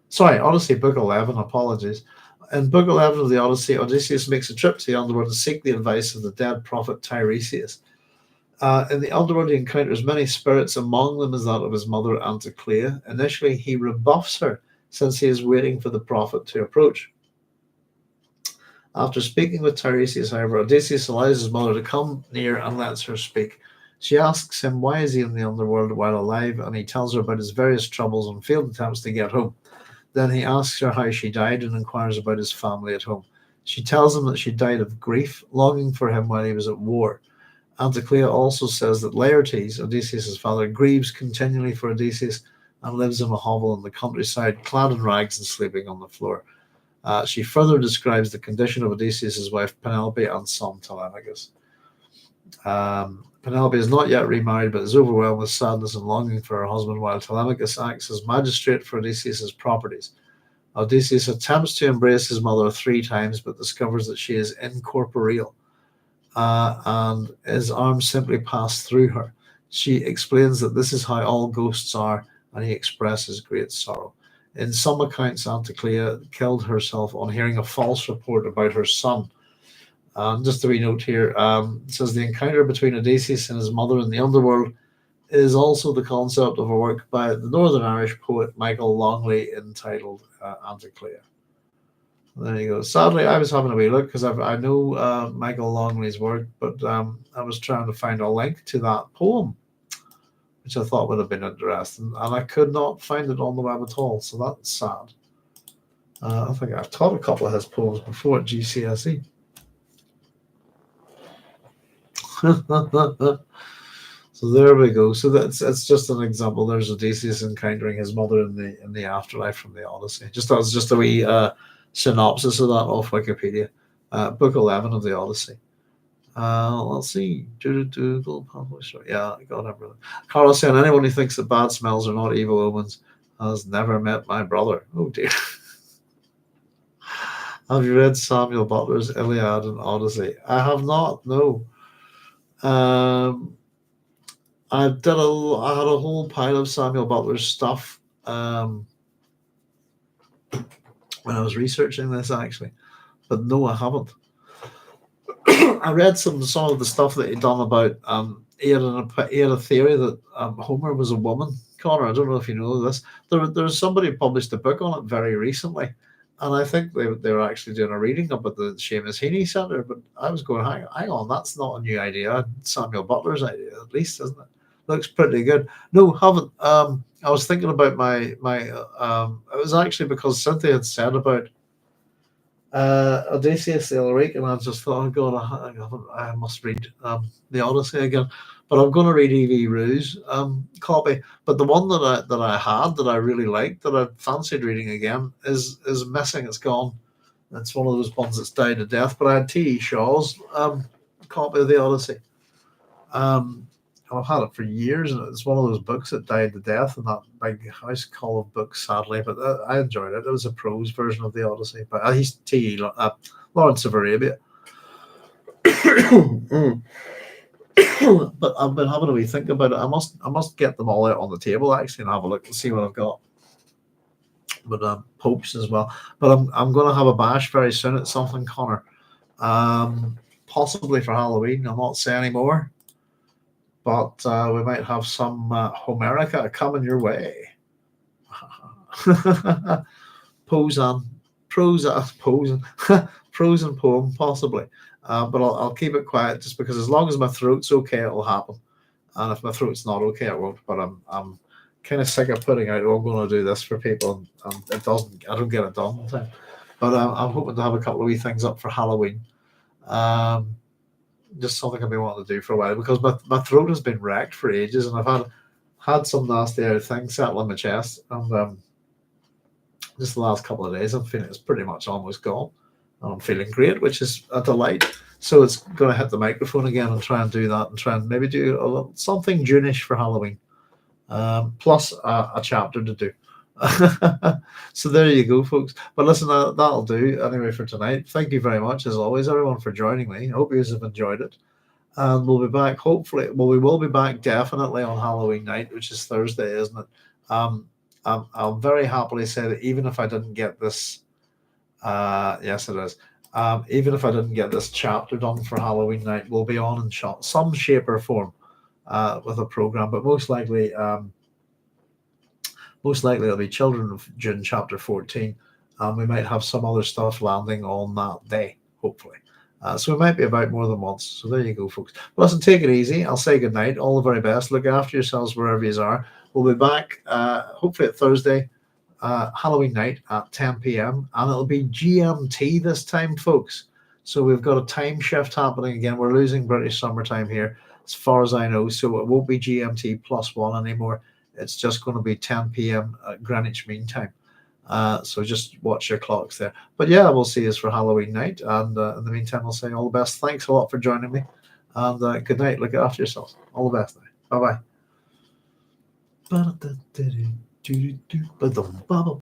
Sorry, Odyssey Book 11, apologies. In Book 11 of the Odyssey, Odysseus makes a trip to the underworld to seek the advice of the dead prophet Tiresias. In the underworld, he encounters many spirits, among them is that of his mother Anticlea. Initially, he rebuffs her, since he is waiting for the prophet to approach. After speaking with Tiresias, however, Odysseus allows his mother to come near and lets her speak. She asks him why is he in the underworld while alive, and he tells her about his various troubles and failed attempts to get home. Then he asks her how she died and inquires about his family at home. She tells him that she died of grief, longing for him while he was at war. Anticlea also says that Laertes, Odysseus' father, grieves continually for Odysseus and lives in a hovel in the countryside, clad in rags and sleeping on the floor. She further describes the condition of Odysseus' wife Penelope and son Telemachus. Penelope is not yet remarried, but is overwhelmed with sadness and longing for her husband, while Telemachus acts as magistrate for Odysseus' properties. Odysseus attempts to embrace his mother 3 times, but discovers that she is incorporeal, and his arms simply pass through her. She explains that this is how all ghosts are, and he expresses great sorrow. In some accounts, Anticlea killed herself on hearing a false report about her son. Just a wee note here, it says the encounter between Odysseus and his mother in the underworld is also the concept of a work by the Northern Irish poet Michael Longley entitled Anticlea. There you go. Sadly, I was having a wee look because I know Michael Longley's work, but I was trying to find a link to that poem, which I thought would have been interesting, and I could not find it on the web at all, so that's sad. I think I've taught a couple of his poems before at GCSE. So there we go. So it's just an example. There's Odysseus encountering his mother in the afterlife from the Odyssey. Just as just a wee synopsis of that off Wikipedia. Book 11 of the Odyssey. Let's see. Yeah, I got everything. Carlos saying anyone who thinks that bad smells are not evil omens has never met my brother. Oh dear. Have you read Samuel Butler's Iliad and Odyssey? I have not. No. I had a whole pile of Samuel Butler's stuff when I was researching this, actually, but no, I haven't. I read some of the stuff that he'd done about. He had a theory that Homer was a woman. Connor, I don't know if you know this. There's somebody who published a book on it very recently, and I think they were actually doing a reading up at the Seamus Heaney Centre. But I was going, hang on, that's not a new idea. Samuel Butler's idea, at least, isn't it? Looks pretty good. No, haven't. I was thinking about my. It was actually because Cynthia had said about Odysseus the other week, and I just thought, oh God, I must read the Odyssey again. But I'm going to read E.V. Rue's copy. But the one that I had that I really liked, that I fancied reading again, is missing. It's gone. It's one of those ones that's died a death. But I had T.E. Shaw's copy of the Odyssey. I've had it for years, and it's one of those books that died to death in that big house call of books, sadly. But I enjoyed it. It was a prose version of the Odyssey, but he's T.E. Lawrence of Arabia. But I've been having a wee think about it. I must get them all out on the table actually and have a look and see what I've got. But popes as well. But I'm going to have a bash very soon at something, Connor. Possibly for Halloween. I'll not say any more. But we might have some Homerica coming your way. Prose and poem, possibly. But I'll keep it quiet just because as long as my throat's okay, it'll happen. And if my throat's not okay, it won't. But I'm kind of sick of putting out, I'm going to do this for people, and I don't get it done in time. But I'm hoping to have a couple of wee things up for Halloween. Just something I've been wanting to do for a while because my throat has been wrecked for ages, and I've had some nasty things settle in my chest, and just the last couple of days I'm feeling it's pretty much almost gone. and I'm feeling great, which is a delight. So it's going to hit the microphone again and try and do that, and try and maybe do a little, something June-ish for Halloween, plus a chapter to do. So there you go, folks. But listen, that'll do anyway for tonight. Thank you very much, as always, everyone, for joining me. I hope you have enjoyed it. And we'll be back, hopefully. Well, we will be back definitely on Halloween night, which is Thursday, isn't it? I'll very happily say that even if I didn't get this, yes, it is. Even if I didn't get this chapter done for Halloween night, we'll be on in some shape or form with a program, but most likely it'll be Children of Dune chapter 14, and we might have some other stuff landing on that day, hopefully. So we might be about more than once. So there you go, folks. Well, listen, take it easy. I'll say good night. All the very best. Look after yourselves wherever you are. We'll be back hopefully at Thursday, Halloween night at 10 p.m. and it'll be GMT this time, folks. So we've got a time shift happening again. We're losing British summertime here, as far as I know. So it won't be GMT +1 anymore. It's just going to be 10 p.m. at Greenwich Mean Time. So just watch your clocks there. But yeah, we'll see us for Halloween night. And in the meantime, I'll say all the best. Thanks a lot for joining me. And good night. Look after yourselves. All the best. Bye-bye.